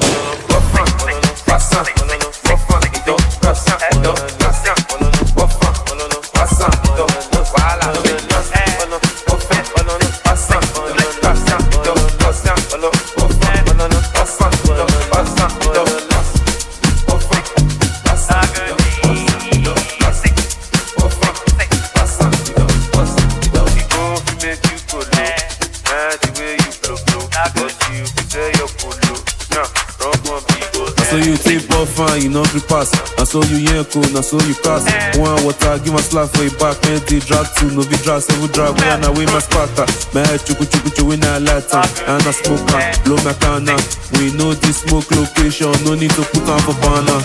S4: You know free pass, and so you yanko, and so you pass. One water, give my slap for your back. And the drag two, no be drag, seven drag. When I win my sparta, my head chuku win a lighter. And I smoke blow my Cana. We know this smoke location, no need to put on for banner.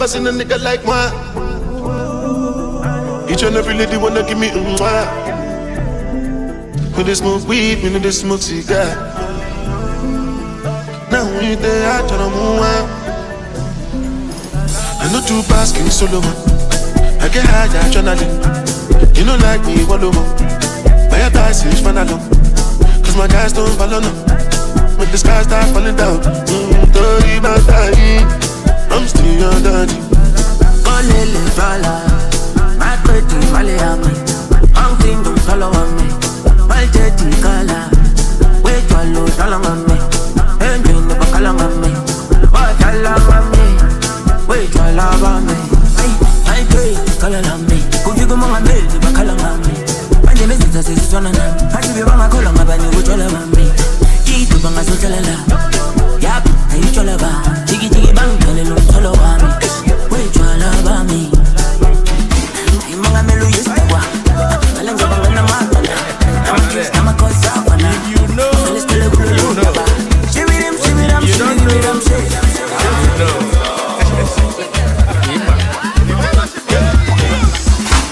S21: Seen a nigga like moi. Each and every lady wanna give me mwah. When they smoke weed, when they smoke cigar. me there, I try to move on. I know two pass, King Solomon. I get high, I adrenaline. You know like me, Awolowo. Buy a passage, man, I don't. Cause my guys don't follow no. Make the sky start falling down. Dirty, my daddy. I'm still your daddy.
S20: Olele fala, my pretty valley ami. I'm kingdom follow on me. My jetty color, wait your low dollar on me. And you never call on me. What I love on me, wait your love on me. My pretty color on me. Could you go on my mail, you call on me. My name is Jesus, one of them. I give you my call on my body, which all on me. Keep up on my social love. Yap, I you all about. Jiggy jiggy bang, tell you solo on me. Wait your love on me. I'm a melu yes I wa. I'm a gonna mad. I'm a cause up on that. You know. You know. She with him,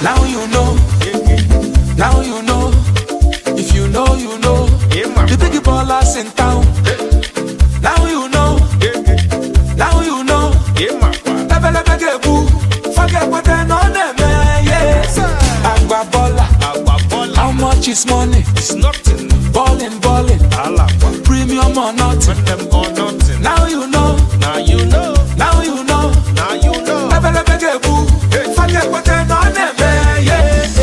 S20: Now you know. Now you know. If you know, you know. The big ballers in town. Now you know. Now you know. Forget what I know them, yes. Agbabola. How much is money? It's nothing. Ballin'. Premium or nothing. Now you know. Now you know. Now you know. Now you know. Forget what I know them, yes.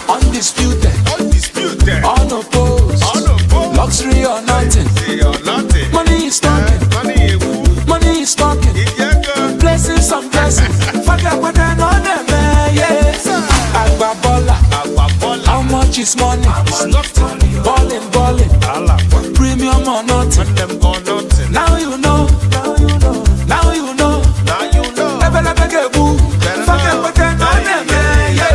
S20: Undisputed, unopposed, luxury or nothing. Money is talking, blessings on blessings. Forget what I know them, yes. Agbabola, how much is money? It's nothing. Ballin', premium or nothing. Now you know. Now you know. Forget what I know them, yes.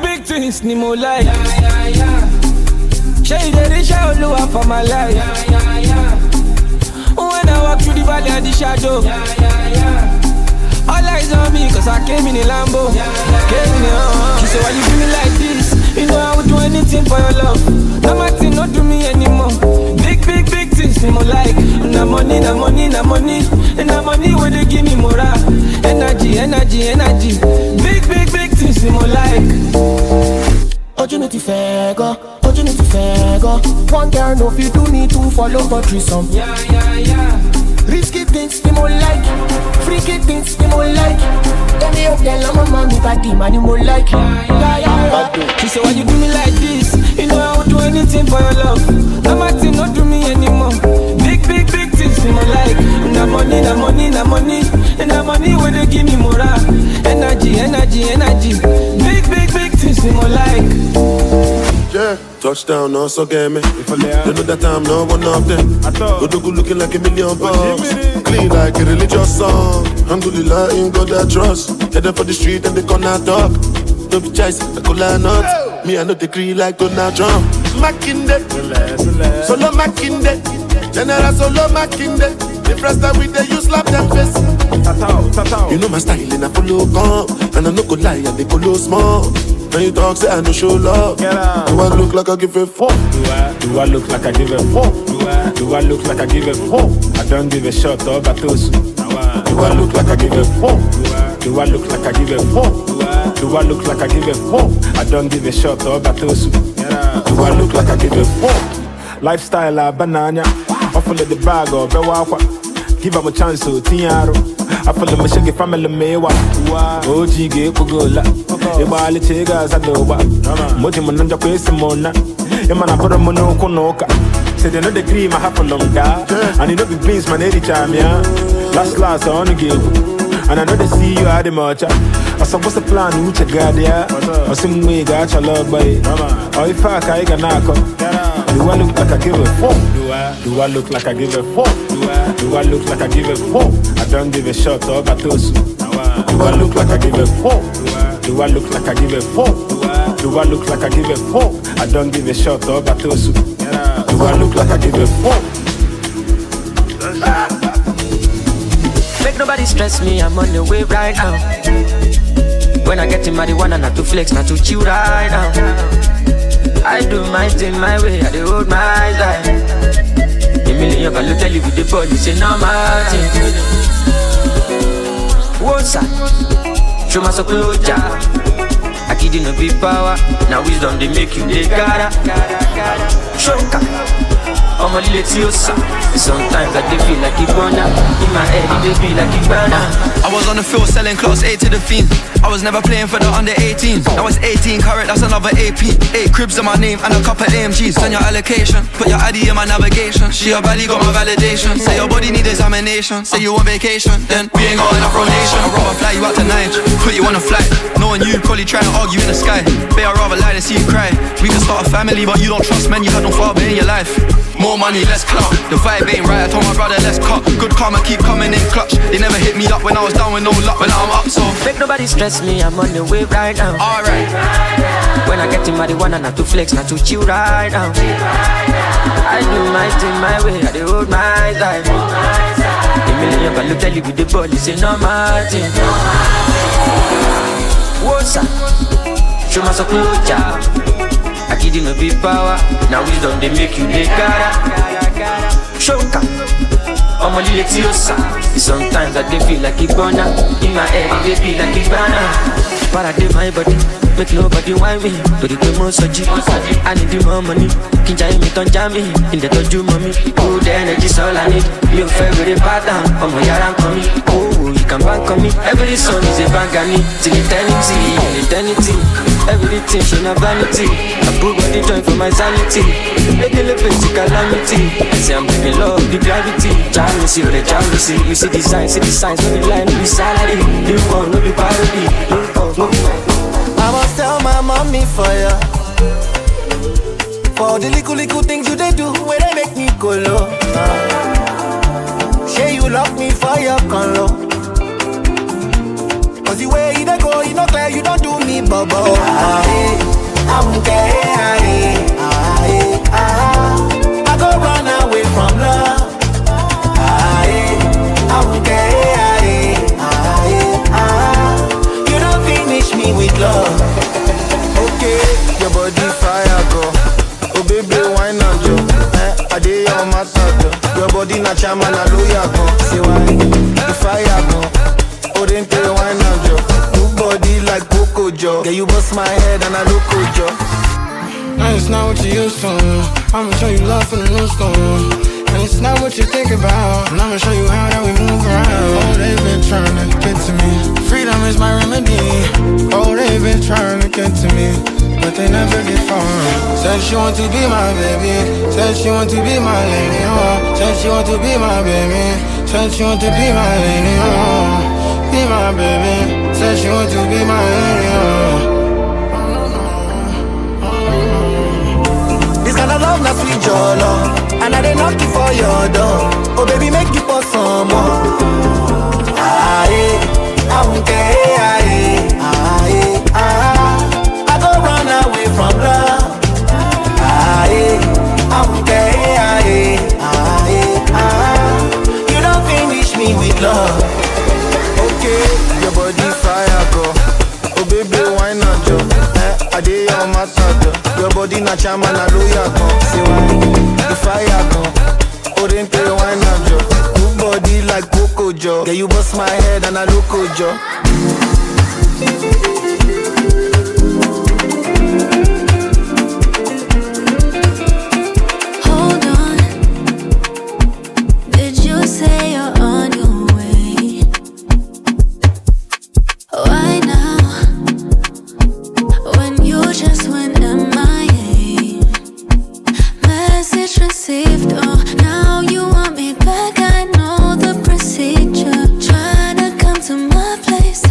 S11: Big things ni mo like. Shey dey show Oluwa for my life. When I walk through the valley of the shadow, all eyes on me, cause I came in a Lambo. She said, why you do me like this? You know I would do anything for your love. No matter, not do me anymore. Big things, me more like. Na money. And the money where they give me more energy. Big things, me more like.
S3: Opportunity fair go. One girl no fit do me to follow for threesome. Risky things, me more like. Freaky things, me more like. Let me up there, I'm a man who got the money more like.
S11: She said, why you do me like this? You know I would do anything for your love. No matter, not do me anymore. Big things, me more like. Na money. And the money where they give me more energy. Big things, me more like.
S21: Yeah, touchdown, also get me. You know that I'm not one of them. Go looking like $1 million. Clean like a religious song. Alhamdulillah, in God I trust. Headed for the street and they gonna talk. Don't be choice, I could line up. Me, I know the creed like Donald Trump. Makinde, solo Makinde. General solo Makinde. The first time we they you slap them face. You know my style and I follow calm. And I no go lie and they follow small. When you talk, say I no show love. Do I look like I give a fuck?
S6: Do I look like I give a fuck? Do I look like I give a fuck? I don't give a shot or batosu. Do I look like I give a fuck? Do I look like I give a fuck? Do I look like I give a fuck? I don't give a shot or batosu. Do I look like I give a fuck? Lifestyle a banana. Offer the bag or bewakwa. Give them a chance to tiaro. I feel my shaggy family mewa. OG ge kugola. Ibali chega zadoba. Moji mananja kwesi mona. Imana pura mono konoka. Say they know the cream I have for long guy. And you know the beans man every time yeah. Last I wanna give. And I know they see you at the march. I suppose the plan which I got yeah. I see me got your love boy. Oh if I can Do I look like I give a fuck? Do I look like I give a fuck? Do I look like I give a fuck? I don't give a shot or batosu. Do I look like I give a fuck? Do I look like I give a fuck? Do I look like I give a fuck? I don't give a shot or batosu. Do I look like I give a fuck?
S5: Make nobody stress me, I'm on the way right now. When I get in marijuana, not to flex, not to chill right now. I do my thing my way, I do hold my life. A million can tell you with the body, say no my thing. What's that? Show my closure. I kid you no big power. Now wisdom they make you they gotta. Shoka. I'm a little sometimes I do feel like it burner. In my head it feel like it burner.
S7: I was on the field selling class 8 to the fiend. I was never playing for the under 18. Now it's 18 carat, that's another AP. 8 cribs in my name and a couple AMGs. Send your allocation, put your ID in my navigation. She a belly got my validation. Say your body need examination. Say you on vacation, then we ain't got enough rotation. I'd rather fly you out to Niger, put you on a flight. Knowing you probably try to argue in the sky. Babe, I'd rather lie than see you cry. We can start a family but you don't trust men, you had no father in your life. More money, less clout. The vibe ain't right, I told my brother let's cut. Good karma keep coming in clutch. They never hit me up when I was down with no luck. But now I'm up, so
S5: make nobody stress me, I'm on the way right now.
S7: Alright.
S5: When I get in marijuana, not to flex, not to chill right now. I do my thing my way, I do hold my life. A million can tell you with the body, say no my thing. What's up? Show my closure. I kid you no big power. Now wisdom they make you they gotta. Shoka. I'm a little sometimes I do feel like it burner. In my head it feel like it burner. Paradigm my body, make nobody whine me. To the most of you, I need the more money. Kinja me don't jam me, in the touch you mommy. Oh the energy's all I need. Your favorite pattern, I'm a yaran coming. Oh you can bank on me. Every song is a bank on me. Till eternity. Everything she not vanity. I put body joint for my sanity. Make a little bit calamity. I say I'm bringing love, the gravity. Jam me see, you see the signs, no be line, no be salary. You won't, no be parody.
S2: I must tell my mommy for ya. For the little things you they do, where they make me go low. Say you love me for your conlo. Cause the way you go, you know clear, you don't do me bubble. I won't care. I go run away from love. I won't care. You don't finish me with love.
S3: Okay, your body fire go. Oh baby, why not yo? I did your matter. Your body na chama na loya go. Say why? The fire go. Oh then tell why not yo? Good body like Coco Joe. Yeah, you bust my head and I look Joe.
S9: And it's not what you used to. I'ma show you love from the new school. And it's not what you think about. And I'ma show you how that we move around. Oh, they've been trying to get to me. Freedom is my remedy. Oh, they've been trying to get to me, but they never get far. Said she want to be my baby. Said she want to be my lady. Oh, said she want to be my baby. Said she want to be my lady. Oh, be my baby. Said she want to be my lady. Oh.
S2: This kind of love not sweet your love. And I dey knock you for your door. Oh baby make you pour some more. I won't care. I go run away from love. I won't care. You don't finish me with love.
S3: Okay, your body fire go. Oh baby, why not yo? I did your matter. Your body na chama na loya go. Say why? The fire go. Oh then tell why not yo? Good body like Coco Joe. Yeah, you bust my head and I look Joe.
S14: Hold on. Did you say you're on your way? Why now? When you just went MIA. Message received. Oh, now you want me back. I know the procedure. Trying to come to my place.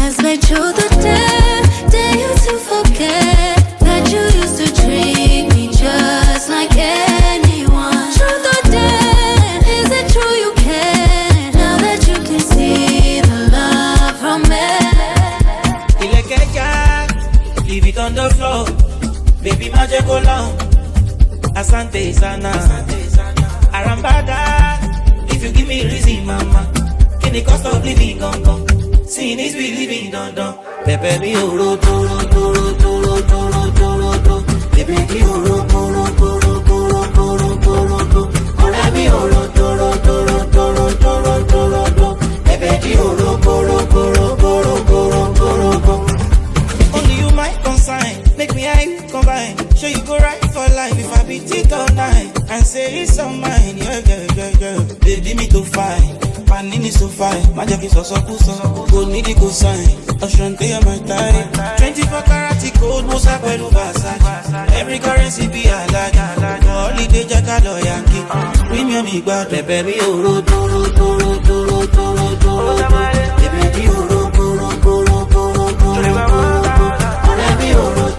S14: Let's make truth the day you to forget that you used to treat me just like anyone. Truth or dare, is it true you care? Now that you can see the love from me.
S9: Leave it on the floor, baby, magic go long. Asante sana, Arambada. If you give me reason, mama, can the cost of living gone gone? Seeing is believing, don't. Pepe mi oro, toro, baby mi oro, toro. Ora mi oro, toro, baby mi oro, Only you might consign, make me high combine. Show you go right for life if I beat it all night and say it's all mine, yeah. Baby me to find. Panini so fine, magic is also go need it go sign. Oshante my time. 24 karat gold, Musa Pelu Versace. Every currency be a like. Holiday Jackalo Yankee. Premium me bad, baby, oro. Baby, oro.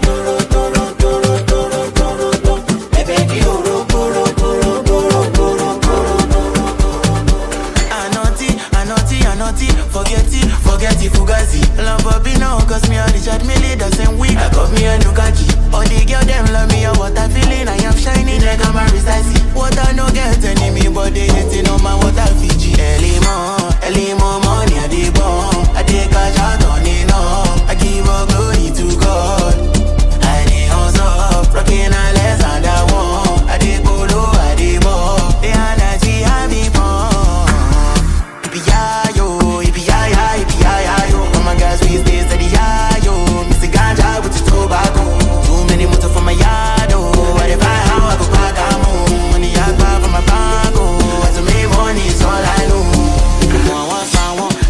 S9: Forget it, Fugazi. Love Bobby now, cause me a Richard Millie, the same week. I got me a new khaki. All the girl them love me, what I feeling. I am shining like I'm a Rizzi. What I no get enemy, but they hating on my water Fiji. Early more money, I dey bomb. I take a shot on it now. I give all glory to God. I dey hustle, rocking a less and I want. I dey polo, I dey ball. The energy I be born. We stay steady, yo. Mr. Ganja with the tobacco. Too many motor for my yard, oh. What if I how I go back, I'm home. Money I buy from my bank, oh. To make money is all I know.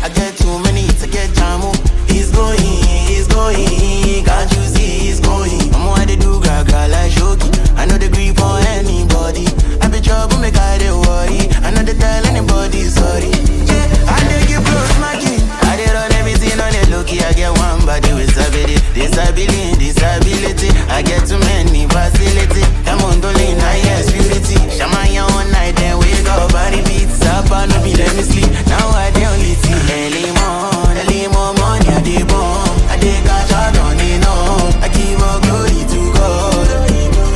S9: I get too many to get jamo. He's going. Can't you see he's going? I'm what they do, gra like Shoki. I know they grieve for anybody. I be trouble, make I they worry. I know they tell anybody sorry. Yeah, I they give close my king. I did run everything on it, look, I get one body with disability. I get too many facility. Come on, Dolin, I yes, purity. Shamaya one night, then wake up, body beats up, and no be let me sleep. Now I the only thing. Early more money, I dey bomb. I dey catch out on it, no. I give all glory to God.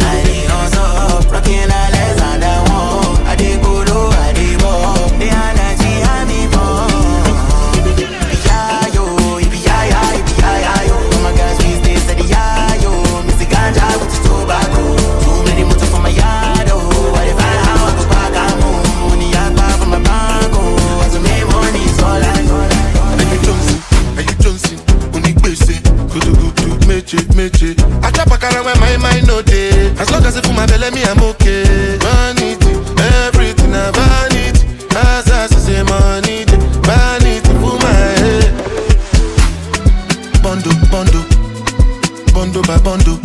S9: I dey hustle, rocking a less and I want. I dey polo, I dey ball. The energy I be born.
S21: Meche. I chop a car when my mind no day. As long as it for my belly, me I'm okay. Vanity, everything I vanity. As I say money, vanity for my head. Bondo by bondo.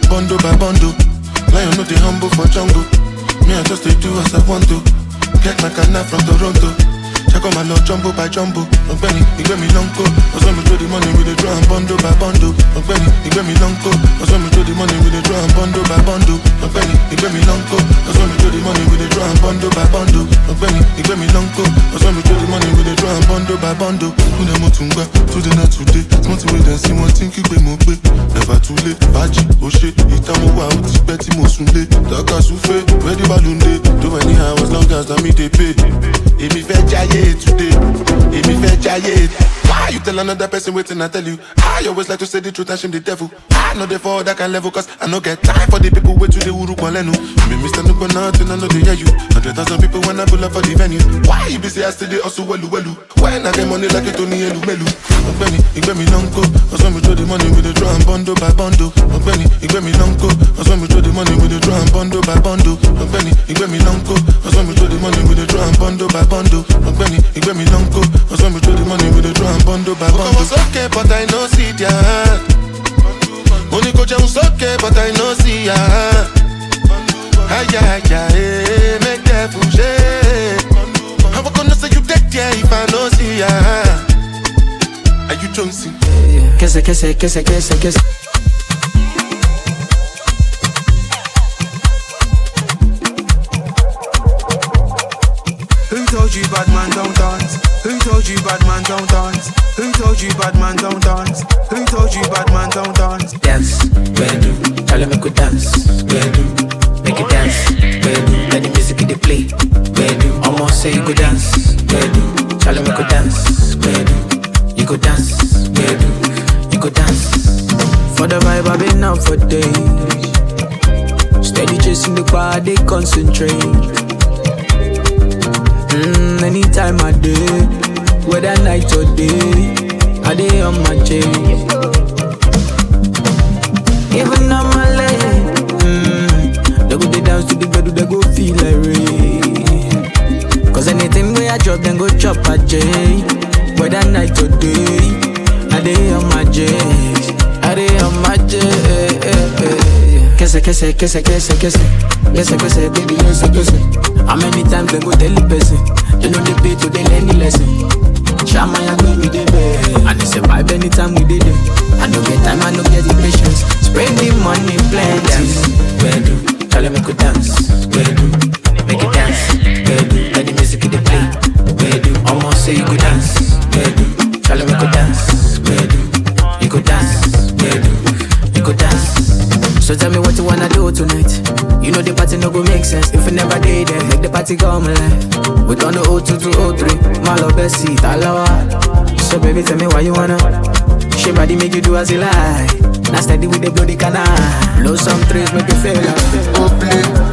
S21: Bondo by bondo. Lion no dey humble for jungle. Me I just dey do as I want to. Get my Cana from Toronto. Check on my lord jumbo by jumbo. Ogbeni, he gave me long go. Was when me throw the money with the draw and bundle by bundle. Ogbeni, he gave me long go. Was when me throw the money with the draw and bundle by bundle. Ogbeni, he gave me long go. Was when me throw the money with the draw and bundle by bundle. Ogbeni, he gave me long go. Was when me throw the money with the draw and bundle by bundle. Who them mutunga? Today not today. Smart way then see one thing keep me pay. Never too late. Baji, Oshe, Itamo wa uti beti mo sunle. Daka souffle, where the balloon day. Do many hours long as that me they pay. If me fetch today, if me fetch why you tell another person waiting? I tell you, I always like to say the truth and shame the devil. I know they fall that can level, cause I no get time for the people wait to the Uru Kwalenu. Me Mr. Nuko nothing, I know they hear you. 100,000 people when I pull up for the venue. Why you busy as today also welu. When I get money like it only elu melu. Ogbeni, he gave me long go. Cause when we throw the money with the draw and bundle by bundle. Ogbeni, he gave me long go. Cause when we throw the money with the draw and bundle by bundle. Ogbeni, he gave me long go. Cause when we throw the money with the draw and bundle by bundle. Ogbeni, he gave me long go. Cause when we throw the money with the draw and bundle by bundle. I was okay, but I no see their hand. Money go down okay, but I no see ya. Make careful shit. How I gonna say you dead there if I no see Are you Johnson?
S9: Kese.
S3: Who told you bad man don't dance? Who told you bad man don't dance? Who told you bad man don't dance? Who told you bad man don't dance?
S9: Dance, bedu, tell him I could dance, bedu, make it dance, bedu, let the music in the play, bedu, almost say you go dance, bedu, tell him I could dance, bedu, you go dance, bedu, you go dance. For the vibe I've been out for days, steady chasing the bar, they concentrate. Anytime I do, whether night or day, I day on my chase. Even on my leg, they go they dance to the bed, they go feel like rain. Cause anything where I drop, then go chop a J. Whether night or day, I day on my chase. I day on my chase. Kese, baby, kese. How many times they go tell the person? They know the pay to they learn the lesson. Shama ya go with the bed, and they survive anytime we did it. I no get time, I no get the patience. Spread the money, plenty. Bedu, tell them I could dance. Bedu, make it dance. Bedu, let the music in the play. Bedu, almost say you could dance. Bedu, tell them I could dance. Bedu, you could dance. Bedu, you could dance. So tell me what you wanna do tonight. You know the party no go make sense if you never did it. Make the party come alive. We done the 02 to 03. Malo Bessie, Tyla. So baby, tell me why you wanna. She body make you do as you like. Now steady with the bloody Cana. Blow some trees, make you feel like.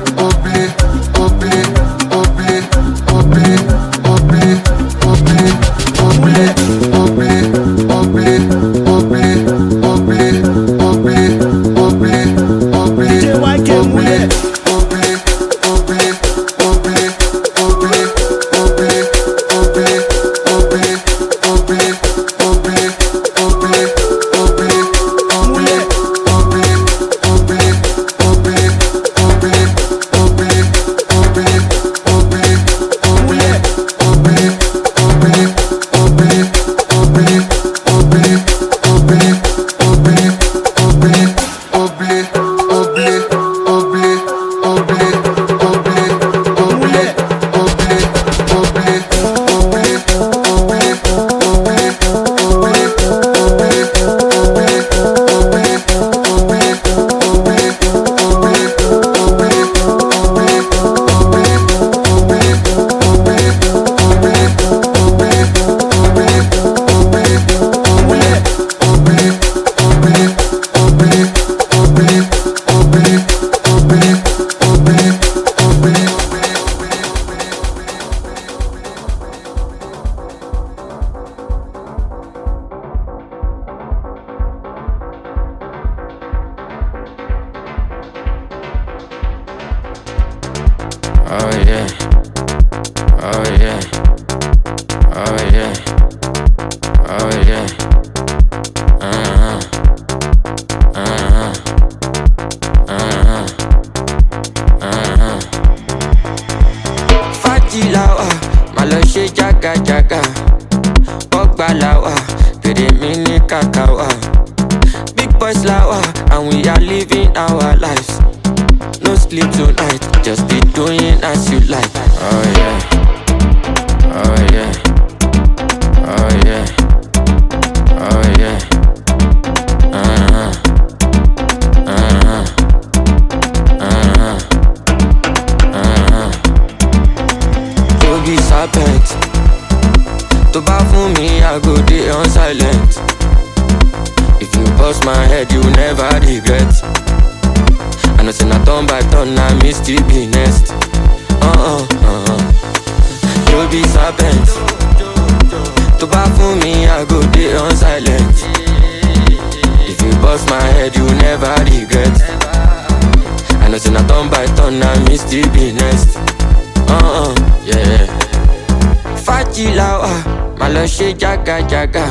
S9: Jaga,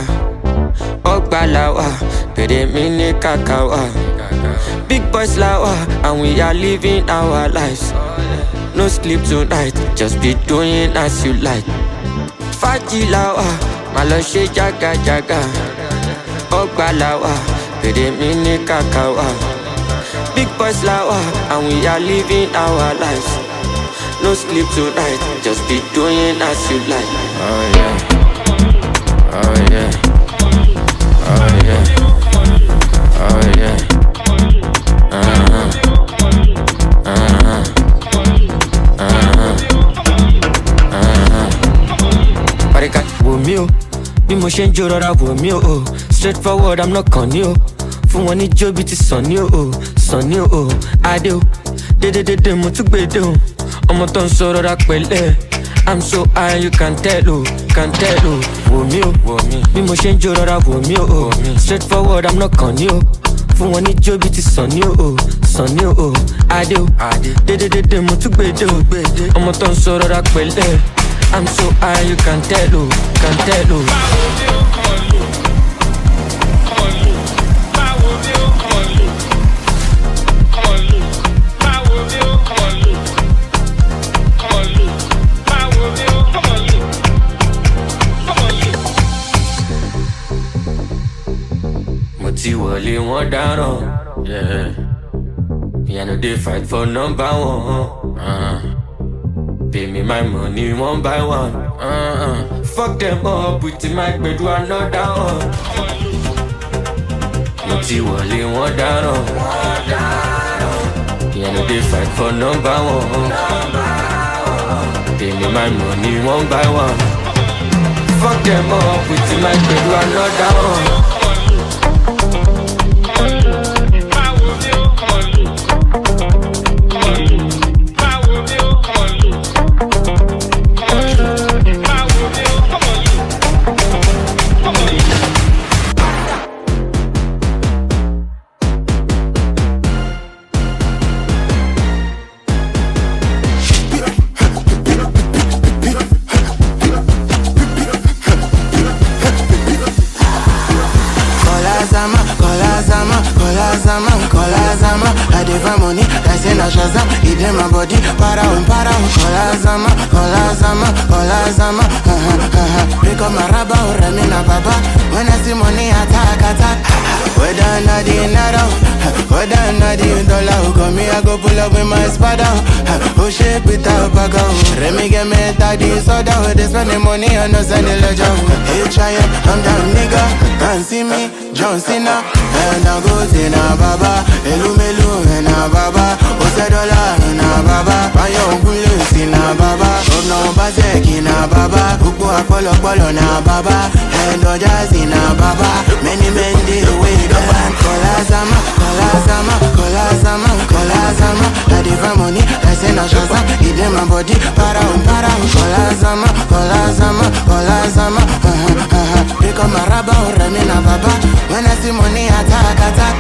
S9: Ogbalawa, Pere Mini Kakawa. Big boys lawa, and we are living our lives. No sleep tonight, just be doing as you like. Faji lawa,
S5: Malo she jaga jaga. Ogbalawa, pede mini kakawa. Big boys lawa, and we are living our lives. No sleep tonight, just be doing as you like. Oh yeah, oh yeah, oh yeah, oh yeah. Barika, wo mi o, bí mo ṣe ń jó rọra wo mi o. Straightforward, I'm not corny o. Fún wọn ní jó bí ti Sunny o, Sunny o. Adé o, dédédédé mo tún gbé dé o. Ọmọ tó ń sọ rọra pẹ̀lẹ́. I'm so high, you can tell o, can tell o. Wo mi o, bí mo ṣe ń jó rọra wo mi o. Straightforward, I'm not corny o. Fún wọn ní jó bí ti Sunny o, Sunny o. Adé o, dédédédé mo tún gbé dé o. Ọmọ tó ń sọ rọra pẹ̀lẹ́. I'm so high, you can tell o, can tell o. Ti wọlé wọn dáràn, yeah. Me I no dey fight for number one. Pay me my money one by one. Fuck them up with my gbedu another one. Mo ti wọlé wọn dáràn. Me I no dey fight for number one. Pay me my money one by one. Fuck them up with my gbedu another one.
S23: My body, para un, kola zama, pick up my rubber, Remina baba. When I see money, attack. Whether or not the naira, whether or not the dollar, come me, I go pull up with my spada. Oh shit, without bago. Remy get me daddy soda. They spend the money on us and the ledger. Hey, try it, I'm down nigga. Can't see me, John Cena. And I go Zena baba, Elumelu and a baba. Osedola and a baba. Payo Gulu Sina baba. Obno Bazeki na baba. Uku Apollo na baba. And Ojazi na baba. Many men did away the one. Kola zama. I did money, I say na shaza. It in my body, para un. Kola zama. Pick up my rubber, Remina baba. When I see money, attack.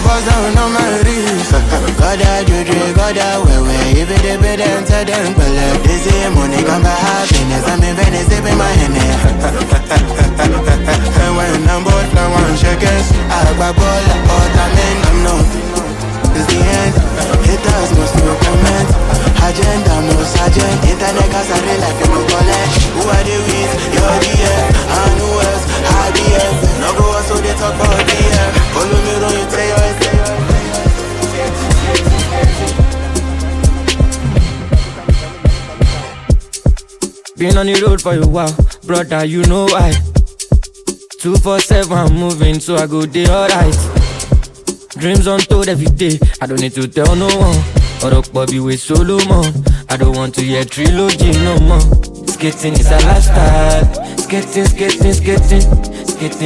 S23: Buzz down on my wrist. Goda juju, goda wewe. If it is better than tell them, they say money come by happiness. I'm in Venice, sipping my Henny. And when I'm bored, I want shakers. I grab all the ottoman, I'm nothing. It's the end, haters must no comment. Agenda, no sergeant. Internet gas are real life, you go collect. Who are the weeds? You're the F. And who else? IDF. No go so they talk about the F. Follow me, don't you tell yours.
S5: Been on the road for a while, brother, you know why. 247, I'm moving, so I go day alright. Dreams untold every day, I don't need to tell no one. Or Bobby with Solomon, I don't want to hear trilogy no more. Skating is a lifestyle, skating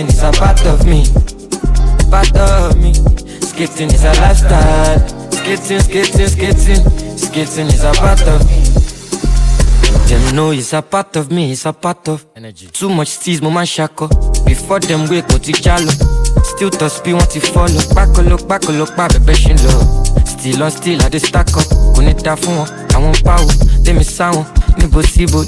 S5: is a part of me. Skating is a lifestyle, skating is a part of me. Them know it's a part of me, it's a part of energy. Too much steez, mama shako. Before them wake, go to jalo. Still to speed, want to follow. Back a look, baby, she low. Still on still, I just stack up. Connect phone, I want power. Let me sound, impossible.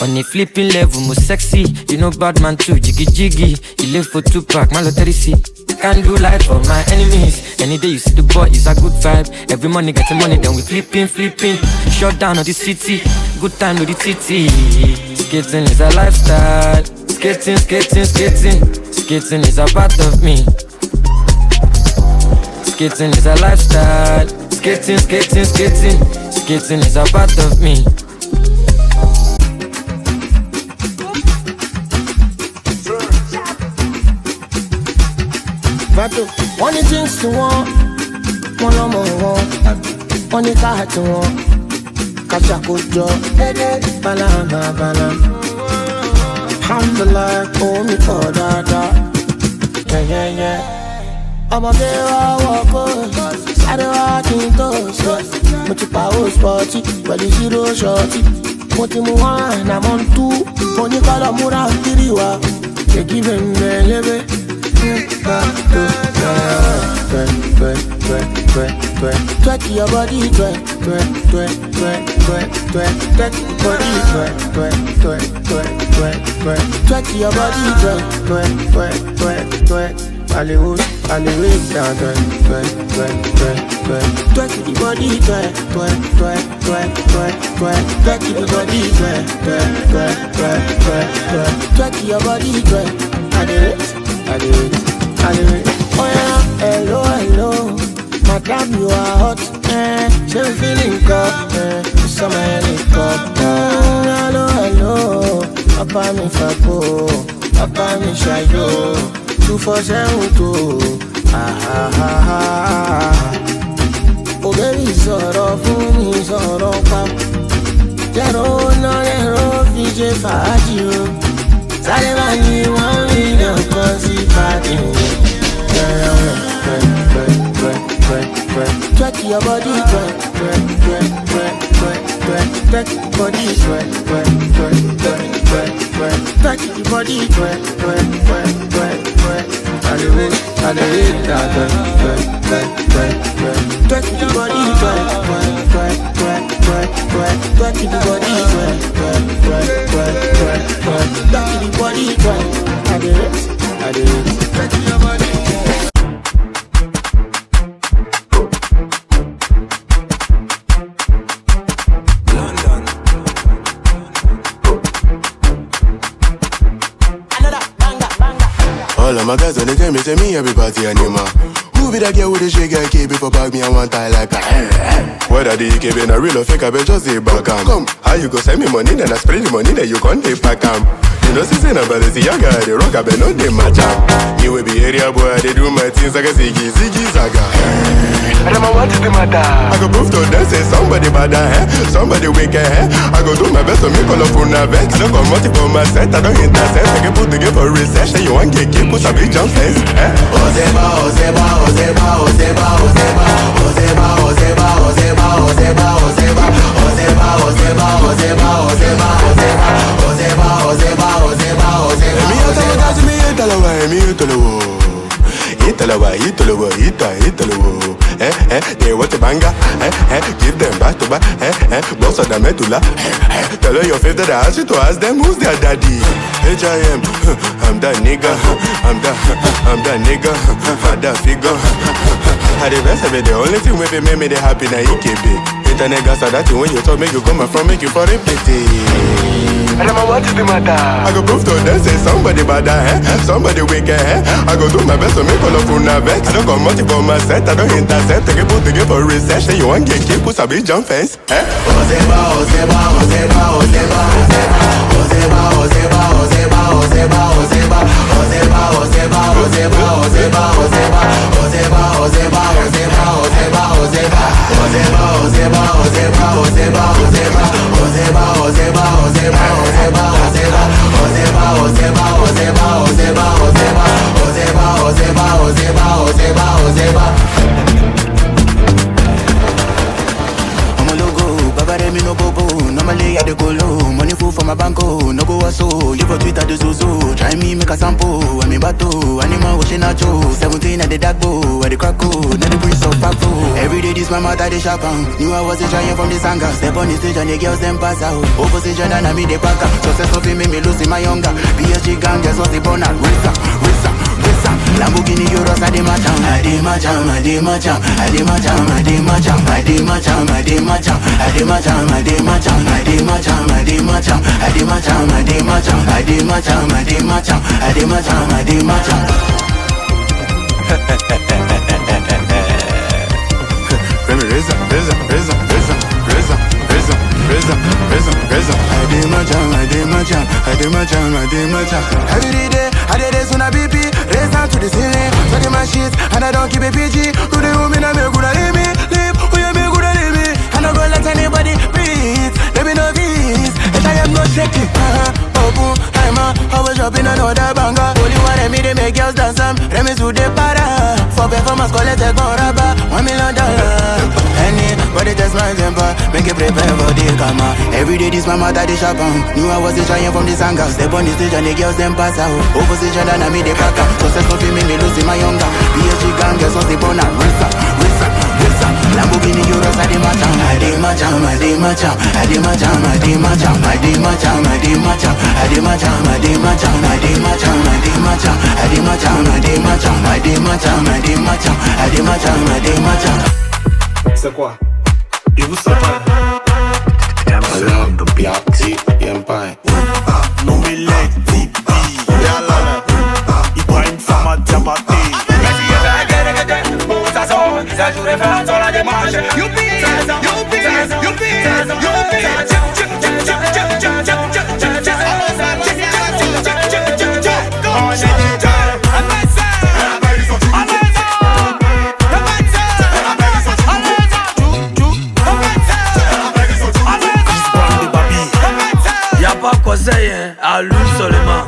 S5: On a flipping level, more sexy. You know bad man too, jiggy. You live for 2 pack, my lottery see. Can't do life for my enemies. Any day you see the boy, it's a good vibe. Every money getting money, then we flipping. Shut down on the city. Good time with the TT. Skating is a lifestyle. Skating, skating, skating. Skating is a part of me. Skating is a lifestyle. Skating, skating, skating. Skating is a part of me.
S3: One things to want, one more, one car to want. Catch a good job, banana. Alhamdulillah, oh me for that. Yeah. I'm a girl, walk on. Saturday walking toes, Motipa sporty, but the zero shorty. Motimuan, I'm on 2. Money color mura kiriwa. They give him the leve. Twerk your body, twerk your body, twerk. Hollywood, down, twerk the body, twerk the body, twerk your body, twerk. I do it. Oh yeah, hello, madam, you are hot, she feeling cold, summer helicopter. Hello, papa me fapo, papa me shayo, 247 oh baby, sorrow for me, sorrow pap. Jero no lero, VJ Fajio. Salivani 1 million cause party. Twerk your body, twerk body, twerk your body, twerk. I do it, twerk your body, twerk your body, I do it, twerk your body.
S21: All of my guys when they tell me, everybody animal. Who be that girl with the shake and keep it for bag me and one tie like a whether the EK been a real or fake, I bet just say back come. How you go send me money, then I spray the money, then you can't take back You know, see, say, but it's young guy, the rock, I bet no they match up. You will be area boy, they do my things like a ziggy zaga. I don't know what is the matter. I go prove to them, say somebody bad, somebody wicked, I go do my best to make all of una vex. I don't come out for my set, I don't intercept. I can put together for research, you want get keep, put a big jump fence. Ozeba. They want to banga, give them back to back, boss of the medulla. Tell her your favorite, I ask you to ask them who's their daddy. H.I.M. I'm that nigga, I'm that nigga, father figure. I the best of it, the only thing with me make me the happy na EKB. Internet gas are that thing when you talk, make you come from, make you for a pity. I don't know what is the matter. I go prove to them, say somebody bad, somebody wicked, I go do my best to make all of una vex. I don't come out for my set, I don't intercept. I can put together for research, then you want get keep, put a big jump fence.
S10: Normally I dey go low, money full for my banko. No go so, live for Twitter the Zozo. Try me make a sample, I'm in battle. Animal watching nacho, 17 at the dark bow, at the crack code, now the breeze of Paco. Every day this my mother they sharp on. Knew I was a giant from the sanga. Step on the stage and the girls them pass out. Opposition and I me they pack up. Success of me me losing my younger. PSG gang, guess what they born at Risa. Lamborghini Euros at the matan. my jam, I did my jam, I did my jam, I did my jam, I did my jam, I did my jam, I did my jam, I did my jam, I did my jam, I did my jam, I did my jam, I did my jam, I did my jam, I did my jam, I did my jam, I did my jam. I did my jam, I did my jam, I did my jam, I did my jam. Every day, I did this on a BP, raise down to the ceiling, sucking my shit, and I don't keep it PG. To the woman, I make good at me, live, who you make good at me. I don't go let anybody breathe, let me know this, and I am not shaking. Oh boom, I'm always dropping another banger. Only one of me, they make girls dance, Rema to the para. For performance, collect a gun rubber, $1 million. Anybody test my temper, make it prepare for the karma. Every day this my mother they sharp on. Knew I was trying from this angle. Step on the stage and the girls them pass out. Opposition and I made the back up. Success for me losing my younger. PhD gang girls on the bonnet. Rinsa, Lamborghini Euros I did my jam, I did my jam, I did my jam, I did my jam, I did my jam, I did my jam, I did my jam, I did my jam, I did my jam, I did my jam, I did my jam, I did my jam, I did my jam, I did my jam, I did my jam, I did my jam, I did my jam.
S6: C'est quoi? Il vous sent pas?
S10: Alarm the piatti, Empire.
S6: Non mais les tipi, yalla. Ibrahim Sama Diabaté. Ça jouerait faire sur la démarche. Youpi. Y'a pas conseil, hein, à lui seulement.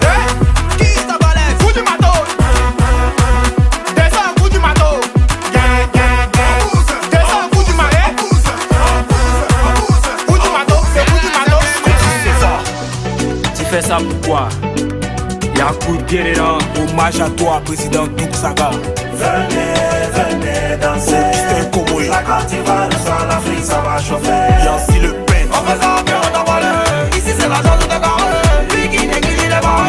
S15: Kizz ta balèze, coup du matos. Descends, coup du matos. Descends, coup du marais. Coup du matos, c'est coup du matos.
S6: C'est ça. Tu fais ça pourquoi? Y'a coup de pied là. Hommage à toi, président Douk Saga.
S8: Venez danser. La carnival sur l'Afrique, ça va chauffer.
S6: Y'a aussi le Brent.
S8: On fait ça, bien on envoie le. Ici c'est la zone de carré. Lui qui néglige les barres.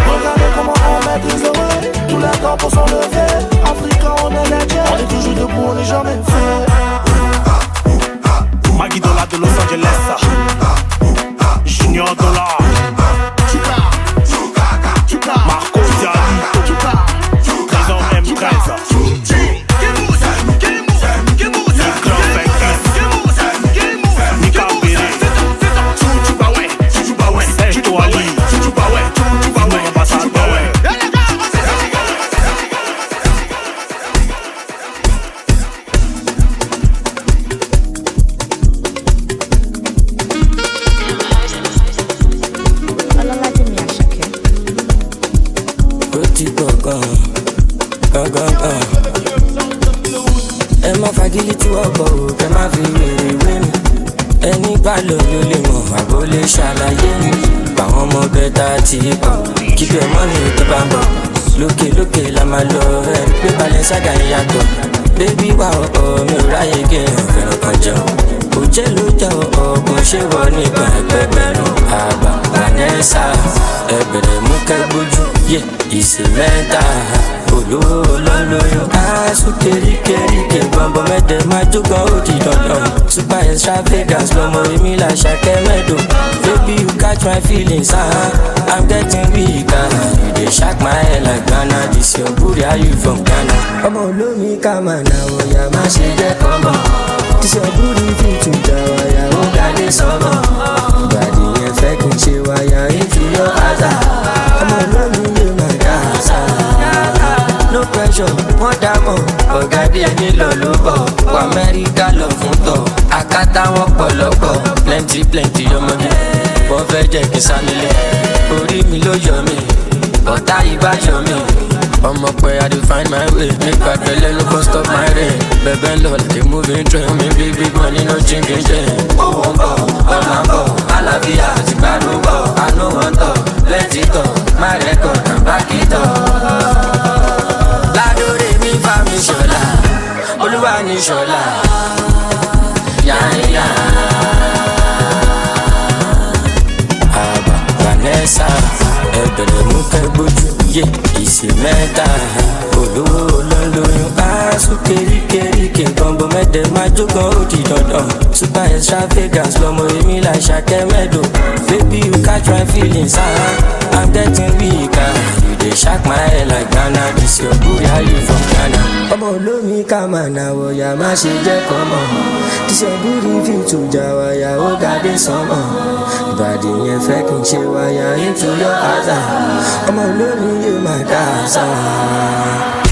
S3: Regardez comment on maîtrise le vrai. Tous les drapeaux sont levés. Africains, on est les tiens. On est toujours debout, on n'est jamais fait.
S6: Maggie Dollar de Los Angeles. Junior Dollar. Marco Diallo. Prison M13.
S5: Ẹ má fagilé tí wọ́n bọ̀ ò kẹ́ má fi wèrè wé mi. Ẹni bá lò ló lè mọ̀ àbó lè ṣàlàyé mi. Báwọn ọmọ bẹ́tà ti pọ̀ kíbi ẹ̀ mọ́ni tó bá ń bọ̀. Lókè la máa lọ ẹni pé balẹ̀ ságà ń yàtọ̀. Bébí wà ọ̀ọ́ mi ò ráyè kí n fẹ́ràn kan jẹun. Òjẹ́ ló jẹ́ ọ̀gbọ̀n ṣé wọ nígbà ẹgbẹ̀rún. Àbá Vanessa ẹ̀bẹ̀rẹ̀ mú kẹ́gbójú yé ìsè mẹ́ta. Olówó olólóyún aṣọ kéríkéríké bọ̀m̀bọ̀ mẹ́tẹ̀ máa jókòó ó di dandan. Super extravagance lọmọ èmi là ṣàkẹ́ mẹ́dọ̀. Baby you catch my feelings, I'm getting weak. You dey shock my head like Ghana. This your booty, how you from Ghana? Ọmọ olómi ká máa nà wọ̀nyà má ṣe jẹ́ kọ́mọ̀. This your booty fit to jà wáyà ó gàdé sọ́mọ̀. Ìbàdí yẹn fẹ́ kí n ṣe wáyà into your house. Ọmọ olómi lè máa dá àṣà. No pressure, wọ́n dá mọ̀. Ọ̀gá bí ẹni lọ ló bọ̀. Wọ Amẹ́ríkà lọ fún tọ̀. Àkátá wọn pọ̀lọ́pọ̀. Plenty ọmọdé. Wọ́n fẹ́ jẹ́ kí n sá nílé. Orí mi ló yọ mí. Ọ̀tá ìbájọ́ mi. Ọmọ pé I dey find my way. Nípa pẹ̀lẹ́ ló kọ́ stop my rain. Bẹ̀bẹ̀ ń lọ like a moving train. Mi big money no chinking chain. Owó ń bọ̀, ọ̀nà ń bọ̀. Àlàáfíà ti gbádùn bọ̀. Àánú wọn tọ̀, plenty tọ̀. My record and back it up. Ládòrè mi fa mi ṣọlá, Olúwa ní ṣọlá, yáyá. Àbá Vanessa, ẹ̀bẹ̀rẹ̀ mú kẹ́gbójú, yé ìsè mẹ́ta. Olówó olólóyún, Sukerike, combo mede majugo odi dodo. Super extravagance, lomo emi like Shake Medo. Baby, you catch my feelings, I'm getting weaker. You dey shock my head like Ghana. This your booty, how you from Ghana? Omo lomi kama na wo ya ma se je komo. This your booty fit to jawa ya o dade somo. Body yen fe kin se wire into your eyes. Omo lomi you my dancer.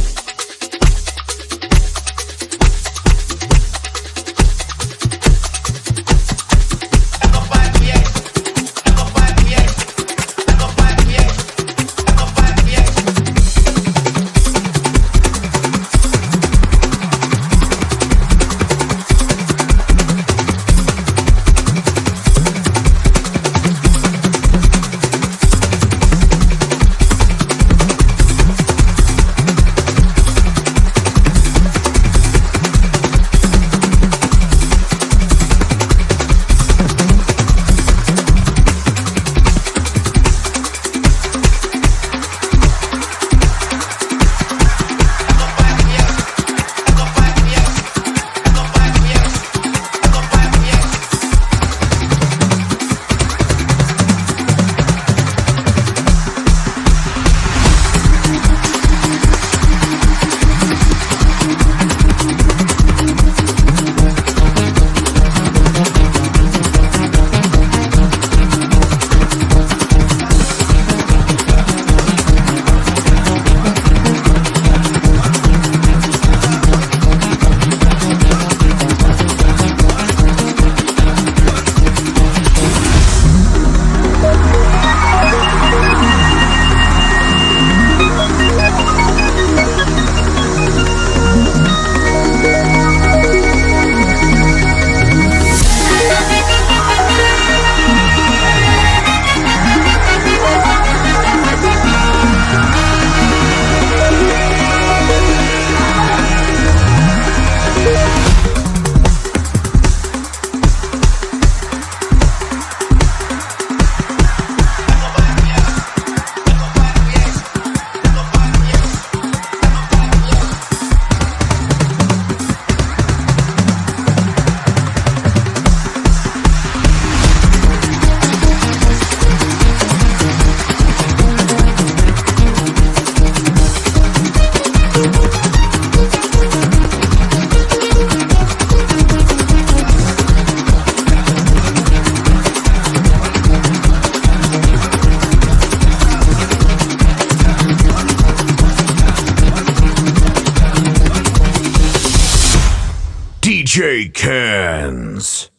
S12: DJkenz.